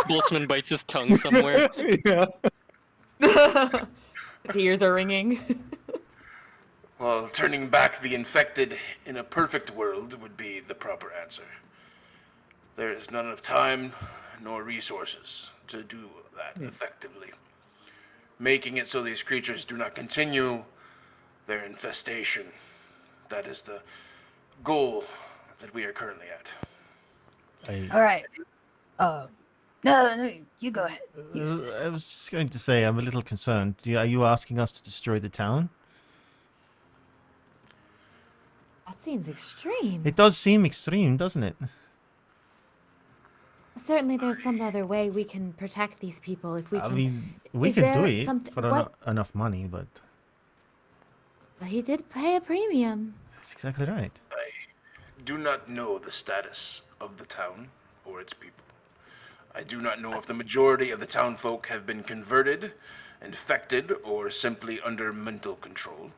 Boltzmann bites his tongue somewhere. Yeah. The ears are ringing. Well, turning back the infected in a perfect world would be the proper answer. There is none of time nor resources to do that effectively. Making it so these creatures do not continue their infestation. That is the goal that we are currently at. All right. No, you go ahead. Eustace. I was just going to say, I'm a little concerned. Are you asking us to destroy the town? That seems extreme. It does seem extreme, doesn't it? Certainly there's some other way we can protect these people if we I can. mean, we Is could do there it something- for what- enough money, but He did pay a premium. that's exactly right. I do not know the status of the town or its people. I do not know if the majority of the townfolk have been converted, infected, or simply under mental control.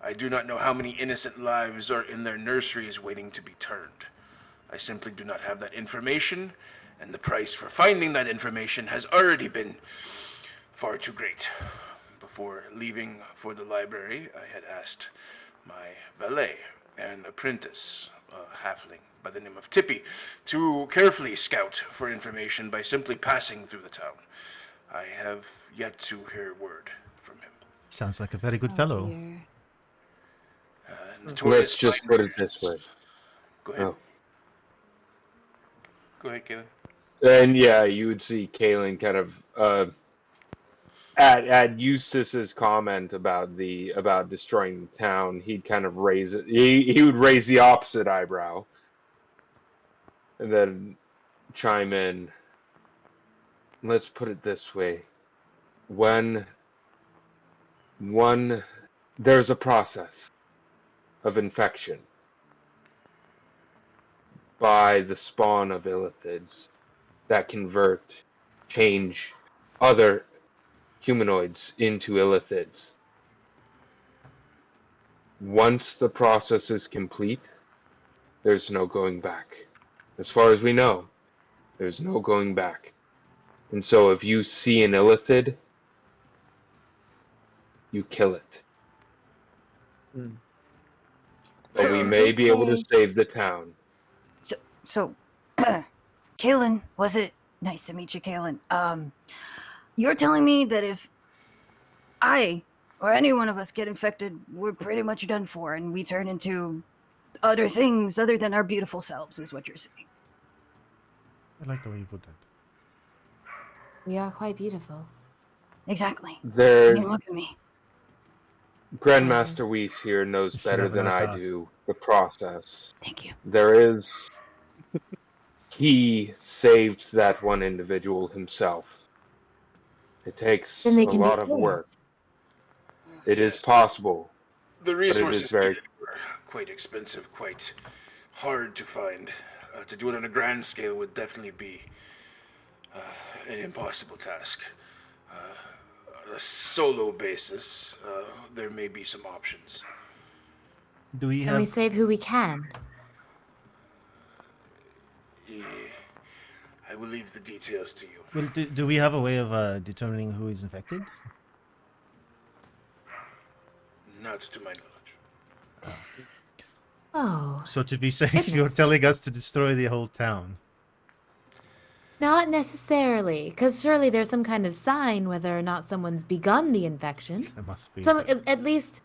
I do not know how many innocent lives are in their nurseries waiting to be turned. I simply do not have that information, and the price for finding that information has already been far too great. Before leaving for the library, I had asked my valet and apprentice, a halfling by the name of Tippy, to carefully scout for information by simply passing through the town. I have yet to hear word from him. Sounds like a very good fellow. Dear. Notorious Let's just put it this way. Go ahead. Oh. Go ahead, Caleb. And yeah, you would see Kalen kind of at Eustace's comment about destroying the town, he'd kind of raise it. He would raise the opposite eyebrow, and then chime in. Let's put it this way: when there's a process of infection by the spawn of illithids that change other humanoids into illithids. Once the process is complete, there's no going back. As far as we know, there's no going back. And so if you see an illithid, you kill it. But we may be able to save the town. So, Kalen, was it? Nice to meet you, Kalen. You're telling me that if I or any one of us get infected, we're pretty much done for, and we turn into other things other than our beautiful selves, is what you're saying. I like the way you put that. We are quite beautiful. Exactly. I There's mean, look at me. Grandmaster Weiss here knows You still better have a than nice I house. do the process. Thank you. There is. He saved that one individual himself. It takes Then they a can be lot of killed. work. It is possible. The resources very- needed were quite expensive, quite hard to find. To do it on a grand scale would definitely be an impossible task. On a solo basis, there may be some options. Do we And we have? save who we can. Yeah, I will leave the details to you. Well, do we have a way of determining who is infected? Not to my knowledge. Oh, So to be safe, you're telling us to destroy the whole town. not necessarily, because surely there's some kind of sign whether or not someone's begun the infection. There must be. Some, at least,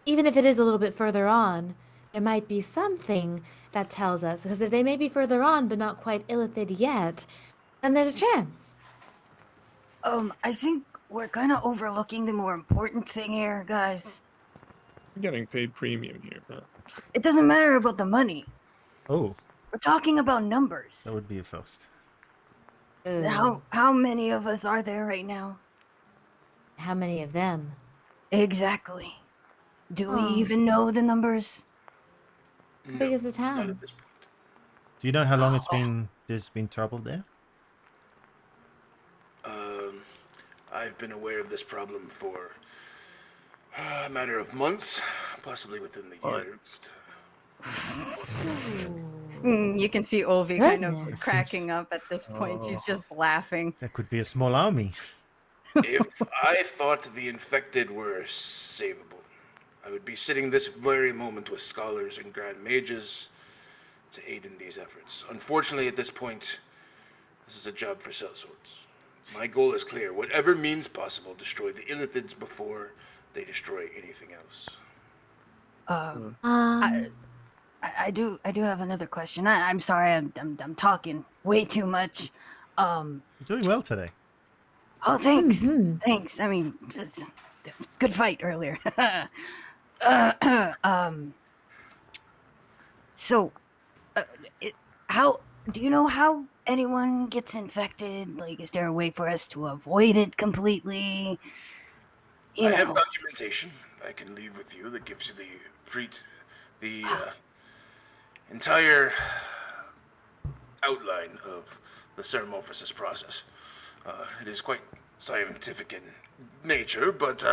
even if it is a little bit further on, there might be something that tells us. Because if they may be further on, but not quite illithid yet, then there's a chance. I think we're kind of overlooking the more important thing here, guys. You're getting paid premium here, huh? It doesn't matter about the money. Oh, We're talking about numbers. that would be a first. How many of us are there right now? How many of them? Exactly. Do we Oh. even know the numbers? How big is the Not town? at this point. Do you know how long there's been trouble there? I've been aware of this problem for a matter of months, possibly within the year. You can see Olvi kind of Goodness. cracking up at this point. She's Oh. just laughing. There could be a small army. If I thought the infected were savable, I would be sitting this very moment with scholars and grand mages to aid in these efforts. Unfortunately, at this point, this is a job for Sellswords. My goal is clear. Whatever means possible, destroy the illithids before they destroy anything else. I do have another question. I'm sorry, I'm talking way too much. You're doing well today. Oh, thanks. Thanks. I mean, it's good fight earlier. So, how do you know how anyone gets infected? Like, is there a way for us to avoid it completely? I have documentation I can leave with you that gives you the entire outline of the Ceramorphosis process. It is quite scientific in nature, but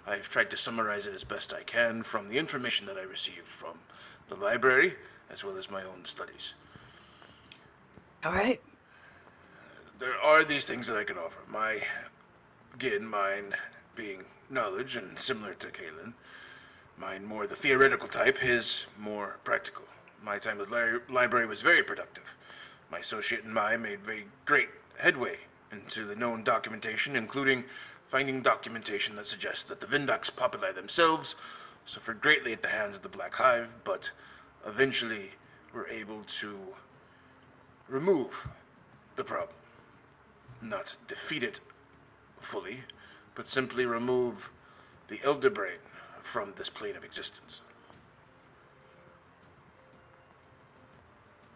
I've tried to summarize it as best I can from the information that I received from the library, as well as my own studies. All right. There are these things that I can offer. Mine being knowledge and similar to Kaelin. Mine more the theoretical type, his more practical. My time at the library was very productive. My associate and I made very great headway into the known documentation, including finding documentation that suggests that the Vindux populi themselves suffered greatly at the hands of the Black Hive, but eventually were able to remove the problem. Not defeat it fully, but simply remove the Elder Brain from this plane of existence.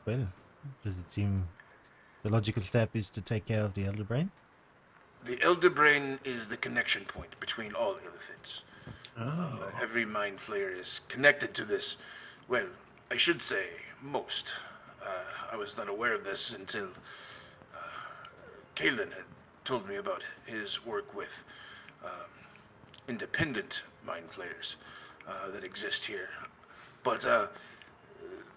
Well, does it seem the logical step is to take care of the Elder Brain? The Elder Brain is the connection point between all illithids. Every mind flayer is connected to this. Well, I should say most. I was not aware of this until Kaelin had told me about his work with independent mind flayers that exist here. But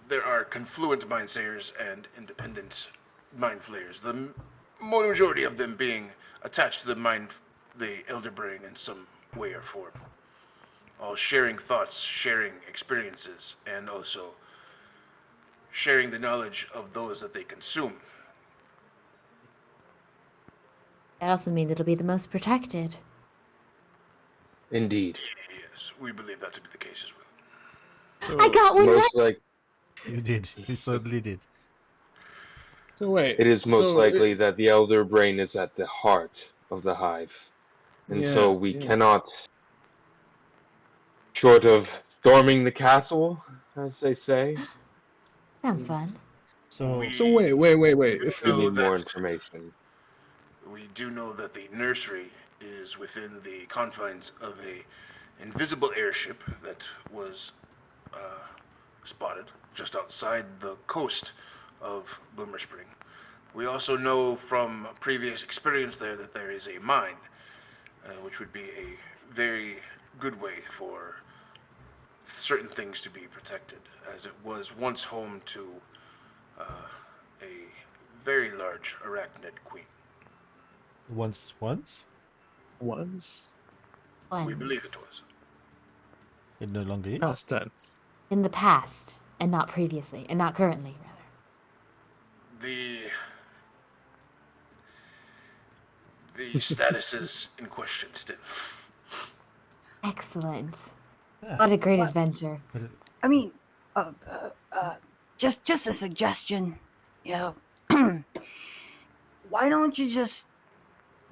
there are confluent mind sayers and independent mind flayers. The majority of them being attached to the Elder Brain in some way or form. All sharing thoughts, sharing experiences, and also sharing the knowledge of those that they consume. That also means it'll be the most protected. Indeed. Yes, we believe that to be the case as well. So, I got one right. Most like You did. You certainly did. so wait. it is most so likely that the Elder Brain is at the heart of the hive, and so we cannot, short of storming the castle, as they say. Sounds fun. So, So wait. If We No, need more that's- information. We do know that the nursery is within the confines of a invisible airship that was spotted just outside the coast of Bloomer Spring. We also know from previous experience there that there is a mine, which would be a very good way for certain things to be protected, as it was once home to a very large arachnid queen. once? once, We believe it was. It no longer is. past tense. In the past, and not previously, and not currently, rather. The status is in question still. Excellent. Yeah. What a great adventure. But I mean, just a suggestion, you know. Why don't you just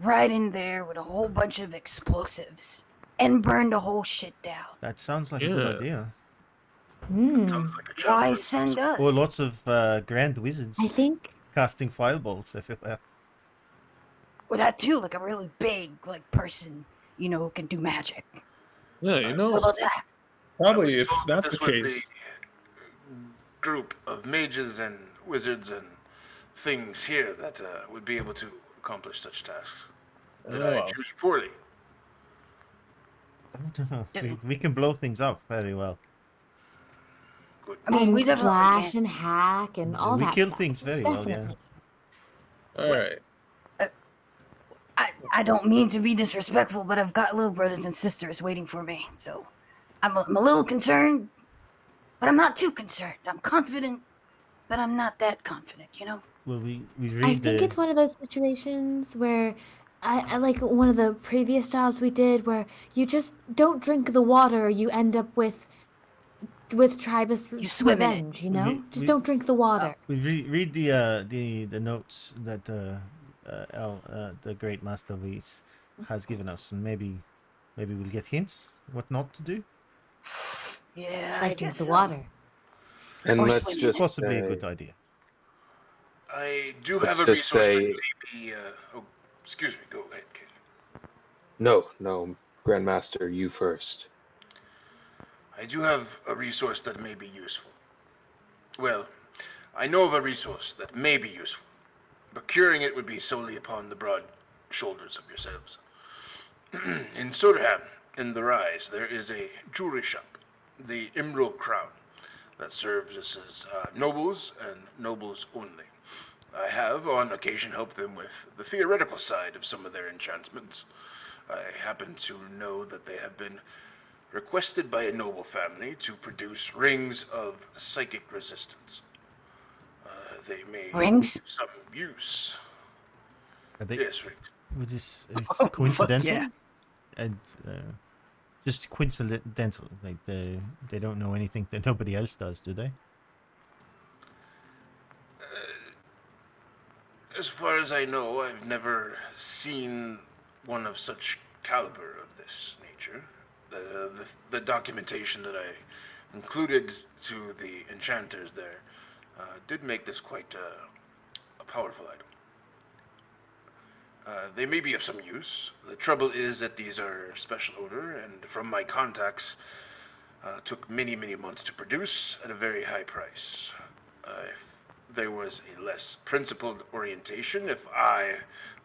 ride in there with a whole bunch of explosives and burn the whole shit down? that sounds like a good idea. Sounds like a job. Why send us? Or lots of grand wizards I think casting fireballs everywhere. Or that too, like a really big person, you know, who can do magic. Yeah, you What know, about that? probably if Well, that's the this was case. the group of mages and wizards and things here that would be able to accomplish such tasks. That I well. choose poorly. I don't know. We can blow things up very well. Good. I mean, we and definitely slash can't. and hack and all we that kill stuff. things very well, yeah. Definitely. All right. I don't mean to be disrespectful, but I've got little brothers and sisters waiting for me. So I'm a little concerned, but I'm not too concerned. I'm confident, but I'm not that confident, you know? Well, we read I think it's one of those situations where I like one of the previous jobs we did where you just don't drink the water, you end up with Tribus You swim in it. revenge, you know? Just we- don't drink the water. We read the notes that the great Master Reese has given us, and maybe we'll get hints what not to do. Yeah, I Like drink guess the so. water. And Or let's swim. just Possibly a say- good idea. I do Let's have a just resource that say- may be. Oh, excuse me. Go ahead, kid. No, Grandmaster, you first. I do have a resource that may be useful. Well, I know of a resource that may be useful. Procuring it would be solely upon the broad shoulders of yourselves. In Soderham, in the Rise, there is a jewelry shop, the Emerald Crown, that serves us as nobles and nobles only. I have, on occasion, helped them with the theoretical side of some of their enchantments. I happen to know that they have been requested by a noble family to produce rings of psychic resistance. They may Rings? have some use. Are they, Yes, rings. was this fuck coincidental? yeah. And just coincidental. Like they don't know anything that nobody else does, do they? As far as I know, I've never seen one of such caliber of this nature. The documentation that I included to the enchanters there did make this quite a powerful item. They may be of some use. The trouble is that these are special order, and from my contacts, took many, many months to produce at a very high price. If there was a less principled orientation, if I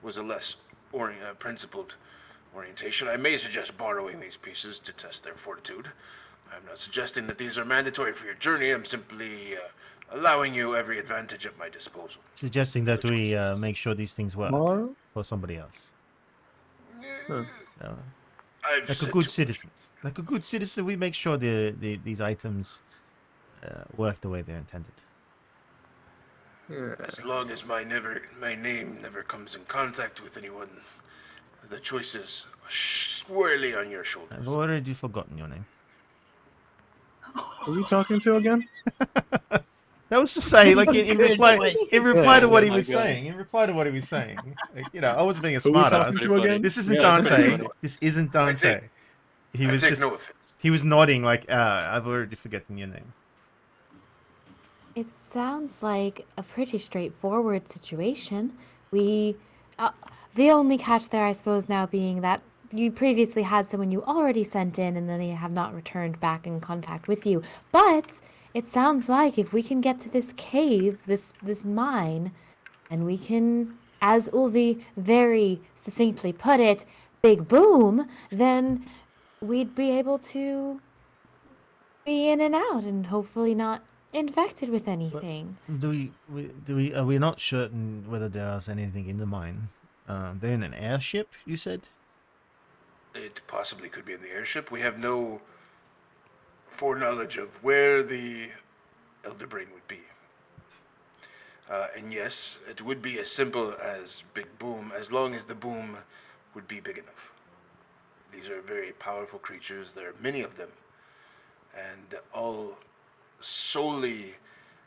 was a less principled orientation, I may suggest borrowing these pieces to test their fortitude. I'm not suggesting that these are mandatory for your journey. I'm simply allowing you every advantage at my disposal. Suggesting that we make sure these things work Tomorrow? for somebody else. Huh. I've Like a said good too citizen. Like a good citizen, we make sure these items work the way they're intended. Yeah. As long as my name never comes in contact with anyone, the choice is squarely on your shoulders. I've already forgotten your name. Who are you talking to again? That was to say, like in reply, to what he my was God. saying. In reply to what he was saying, like, I wasn't being a Who are we smart talking ass. to again? This isn't Yeah, it's pretty Dante. funny. This isn't Dante. He I was take just no offense. he was nodding like, I've already forgotten your name. It sounds like a pretty straightforward situation. We, the only catch there, I suppose, now being that you previously had someone you already sent in, and then they have not returned back in contact with you. But it sounds like if we can get to this cave, this mine, and we can, as Ulvi very succinctly put it, big boom, then we'd be able to be in and out, and hopefully not infected with anything. Are we not certain whether there's anything in the mine? They're in an airship, you said? It possibly could be in the airship. We have no foreknowledge of where the Elder Brain would be. And yes, it would be as simple as Big Boom, as long as the boom would be big enough. These are very powerful creatures. There are many of them, and all solely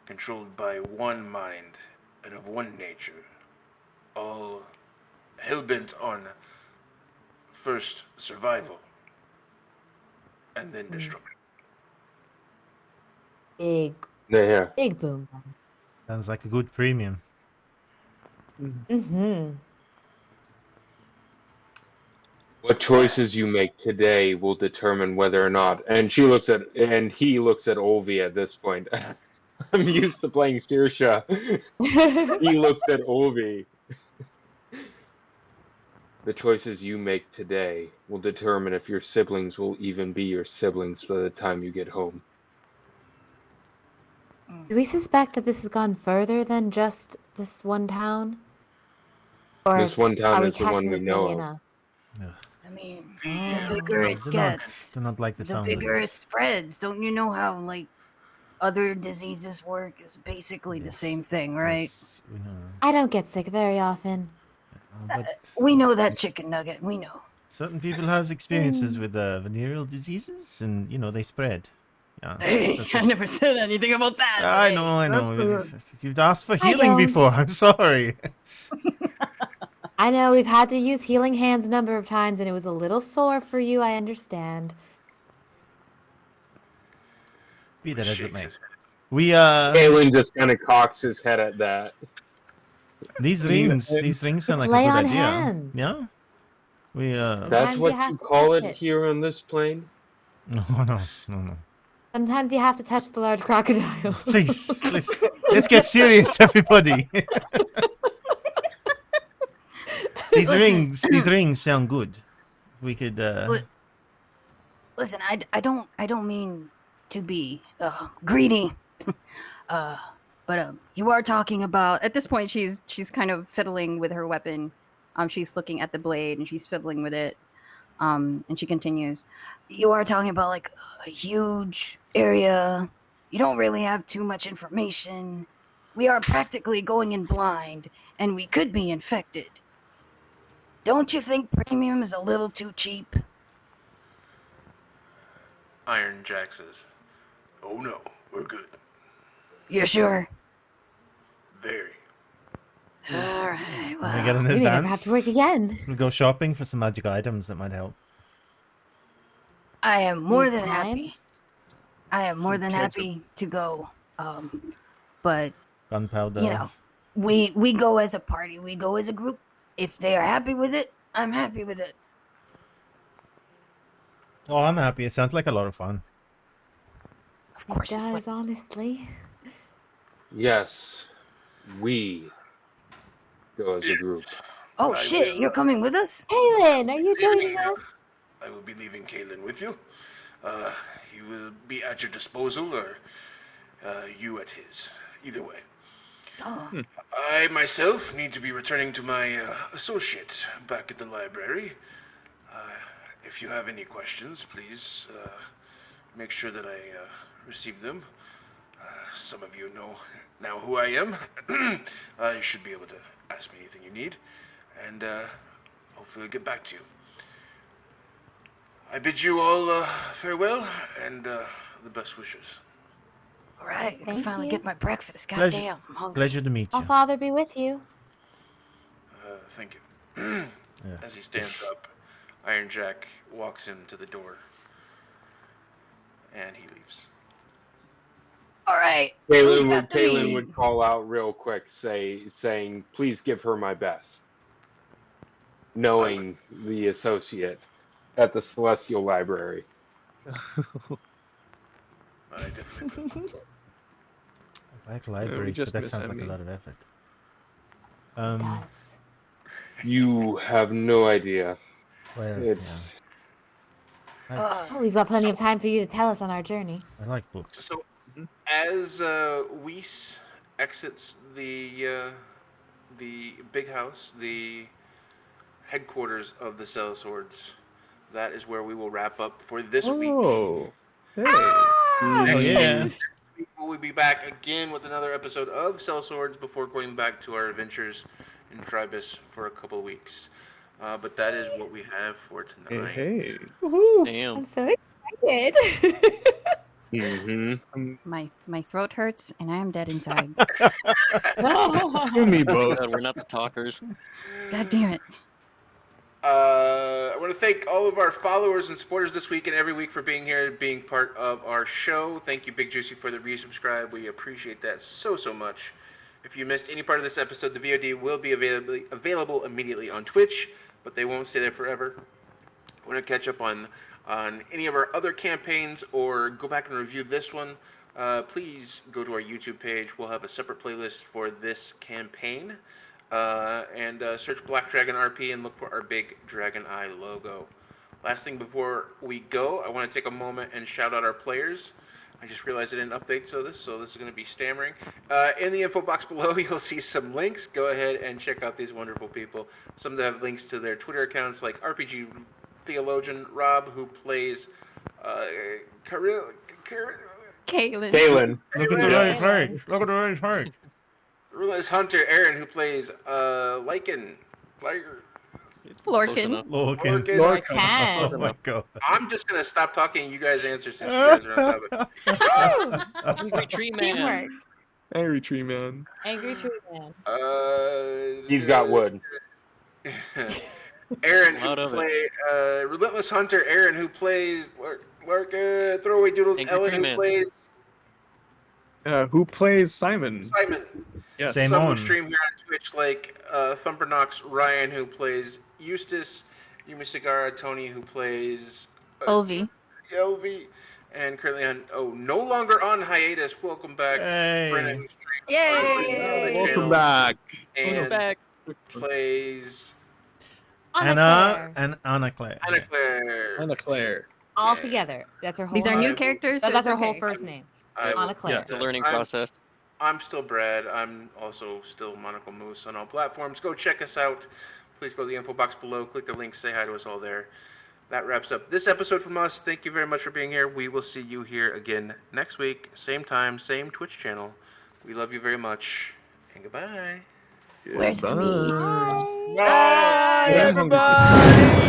controlled by one mind and of one nature, all hell-bent on first survival and then destruction. Big Yeah. boom. Sounds like a good premium. Mm-hmm. What choices you make today will determine whether or not. And he looks at Olvi at this point. I'm used to playing Sirsha. He looks at Olvi. The choices you make today will determine if your siblings will even be your siblings by the time you get home. Do we suspect that this has gone further than just this one town? Or This one town are we is the one catching we this know many of. enough? I mean, The, the bigger I it do gets, not like the the sound of bigger it this. spreads. Don't you know how like other diseases work? It's basically the Yes, same thing, right? yes, we know. I don't get sick very often. But We know that chicken nugget. We know. certain people have experiences with venereal diseases, and they spread. Yeah, Hey, that's I what's- never said anything about that. but I hey, know. You've asked for I healing don't. before. I'm sorry. I know we've had to use healing hands a number of times, and it was a little sore for you. I understand. Be that as it shakes may. his head. We Galen just kind of cocks his head at that. these rings sound like a Lay good on idea. hands. Yeah. We That's Sometimes you what have you to call touch it it. here on this plane? no. Sometimes you have to touch the large crocodile. Please, let's get serious, everybody. Listen. These rings sound good. We could Listen, I don't mean to be greedy, but you are talking about. At this point, she's kind of fiddling with her weapon. She's looking at the blade and she's fiddling with it. And she continues. You are talking about like a huge area. You don't really have too much information. We are practically going in blind, and we could be infected. Don't you think premium is a little too cheap? Iron Jack says, "Oh no, we're good. You sure? Very." All right. we Well, get an We may never have advance. to work again. We'll go shopping for some magic items that might help. I am more Need than time? happy. I am more than happy to go. But Gunpowder. you know, we go as a party. We go as a group. If they are happy with it, I'm happy with it. Oh, I'm happy. It sounds like a lot of fun. Of It course. does, honestly. Yes, we go as a group. Oh I shit! will, You're coming with us? Kaylin, are you joining leaving us? I will be leaving Kalen with you. He will be at your disposal, or you at his. Either way. Oh, I myself need to be returning to my associate back at the library. If you have any questions, please make sure that I receive them. Some of you know now who I am. You should be able to ask me anything you need, and hopefully I'll get back to you. I bid you all farewell and the best wishes. all right. I can Thank finally you. get my breakfast. Pleasure. Goddamn, I'm hungry. Pleasure to meet Our you. father be with you. Thank you. Yeah. As he stands up, Iron Jack walks him to the door, and he leaves. All right. Who's got the Kalen lead? would call out real quick, saying, "Please give her my best," knowing the associate at the Celestial Library. I definitely will. I like libraries, just but that miss sounds like a Emmy. lot of effort. It does. You have no idea. Well, It's yeah. Oh, we've got plenty of time for you to tell us on our journey. I like books. So, as Weiss exits the big house, the headquarters of the Sellswords, that is where we will wrap up for this week. Oh, hey. Next yeah. week, we'll be back again with another episode of Sellswords before going back to our adventures in Tribus for a couple of weeks. But that is what we have for tonight. Hey. Damn. I'm so excited. My throat hurts and I am dead inside. You and me Oh, both. God, we're not the talkers. God damn it. I want to thank all of our followers and supporters this week and every week for being here and being part of our show. Thank you, Big Juicy, for the resubscribe. We appreciate that so much. If you missed any part of this episode, the VOD will be available immediately on Twitch, but they won't stay there forever. Want to catch up on any of our other campaigns or go back and review this one, please go to our YouTube page. We'll have a separate playlist for this campaign. And search Black Dragon RP and look for our big Dragon Eye logo. Last thing before we go, I want to take a moment and shout out our players. I just realized I didn't update so this is going to be stammering. In the info box below, you'll see some links. Go ahead and check out these wonderful people. Some of them have links to their Twitter accounts, like RPG Theologian Rob, who plays Caitlin. Kaylin. Look at the right face. Look at the right face. Relentless Hunter Aaron, who plays Lycan. Lorcan. Lorcan. Can. Oh my god. I'm just going to stop talking and you guys answer since you guys are on topic. Angry Tree Man. Teamwork. Angry Tree Man. Angry Tree Man. He's got wood. Aaron, Lot who of plays Relentless Hunter Aaron, who plays Throwaway Doodles. Angry Ellen, Tree who Man. plays Who plays Simon? Simon. Yes. Same Some on. would stream here on Twitch, like Thumpernox Ryan, who plays Eustace, Yumi Sagara Tony, who plays Olvi. Yovi, and currently no longer on hiatus. Welcome back, Brennan, Hey. who Yay! Welcome back. Who's and back? plays Anna and Anna Claire. Anna Claire. Anna Claire. All together. That's her whole These are new Bible. characters. That's so her it's whole okay. first name. I will- Anna Claire. It's a learning I'm- process. I'm still Brad. I'm also still Monocle Moose on all platforms. Go check us out. Please go to the info box below. Click the link. Say hi to us all there. That wraps up this episode from us. Thank you very much for being here. We will see you here again next week. Same time, same Twitch channel. We love you very much. And goodbye. Where's the meat? Bye. Bye. Yeah, everybody.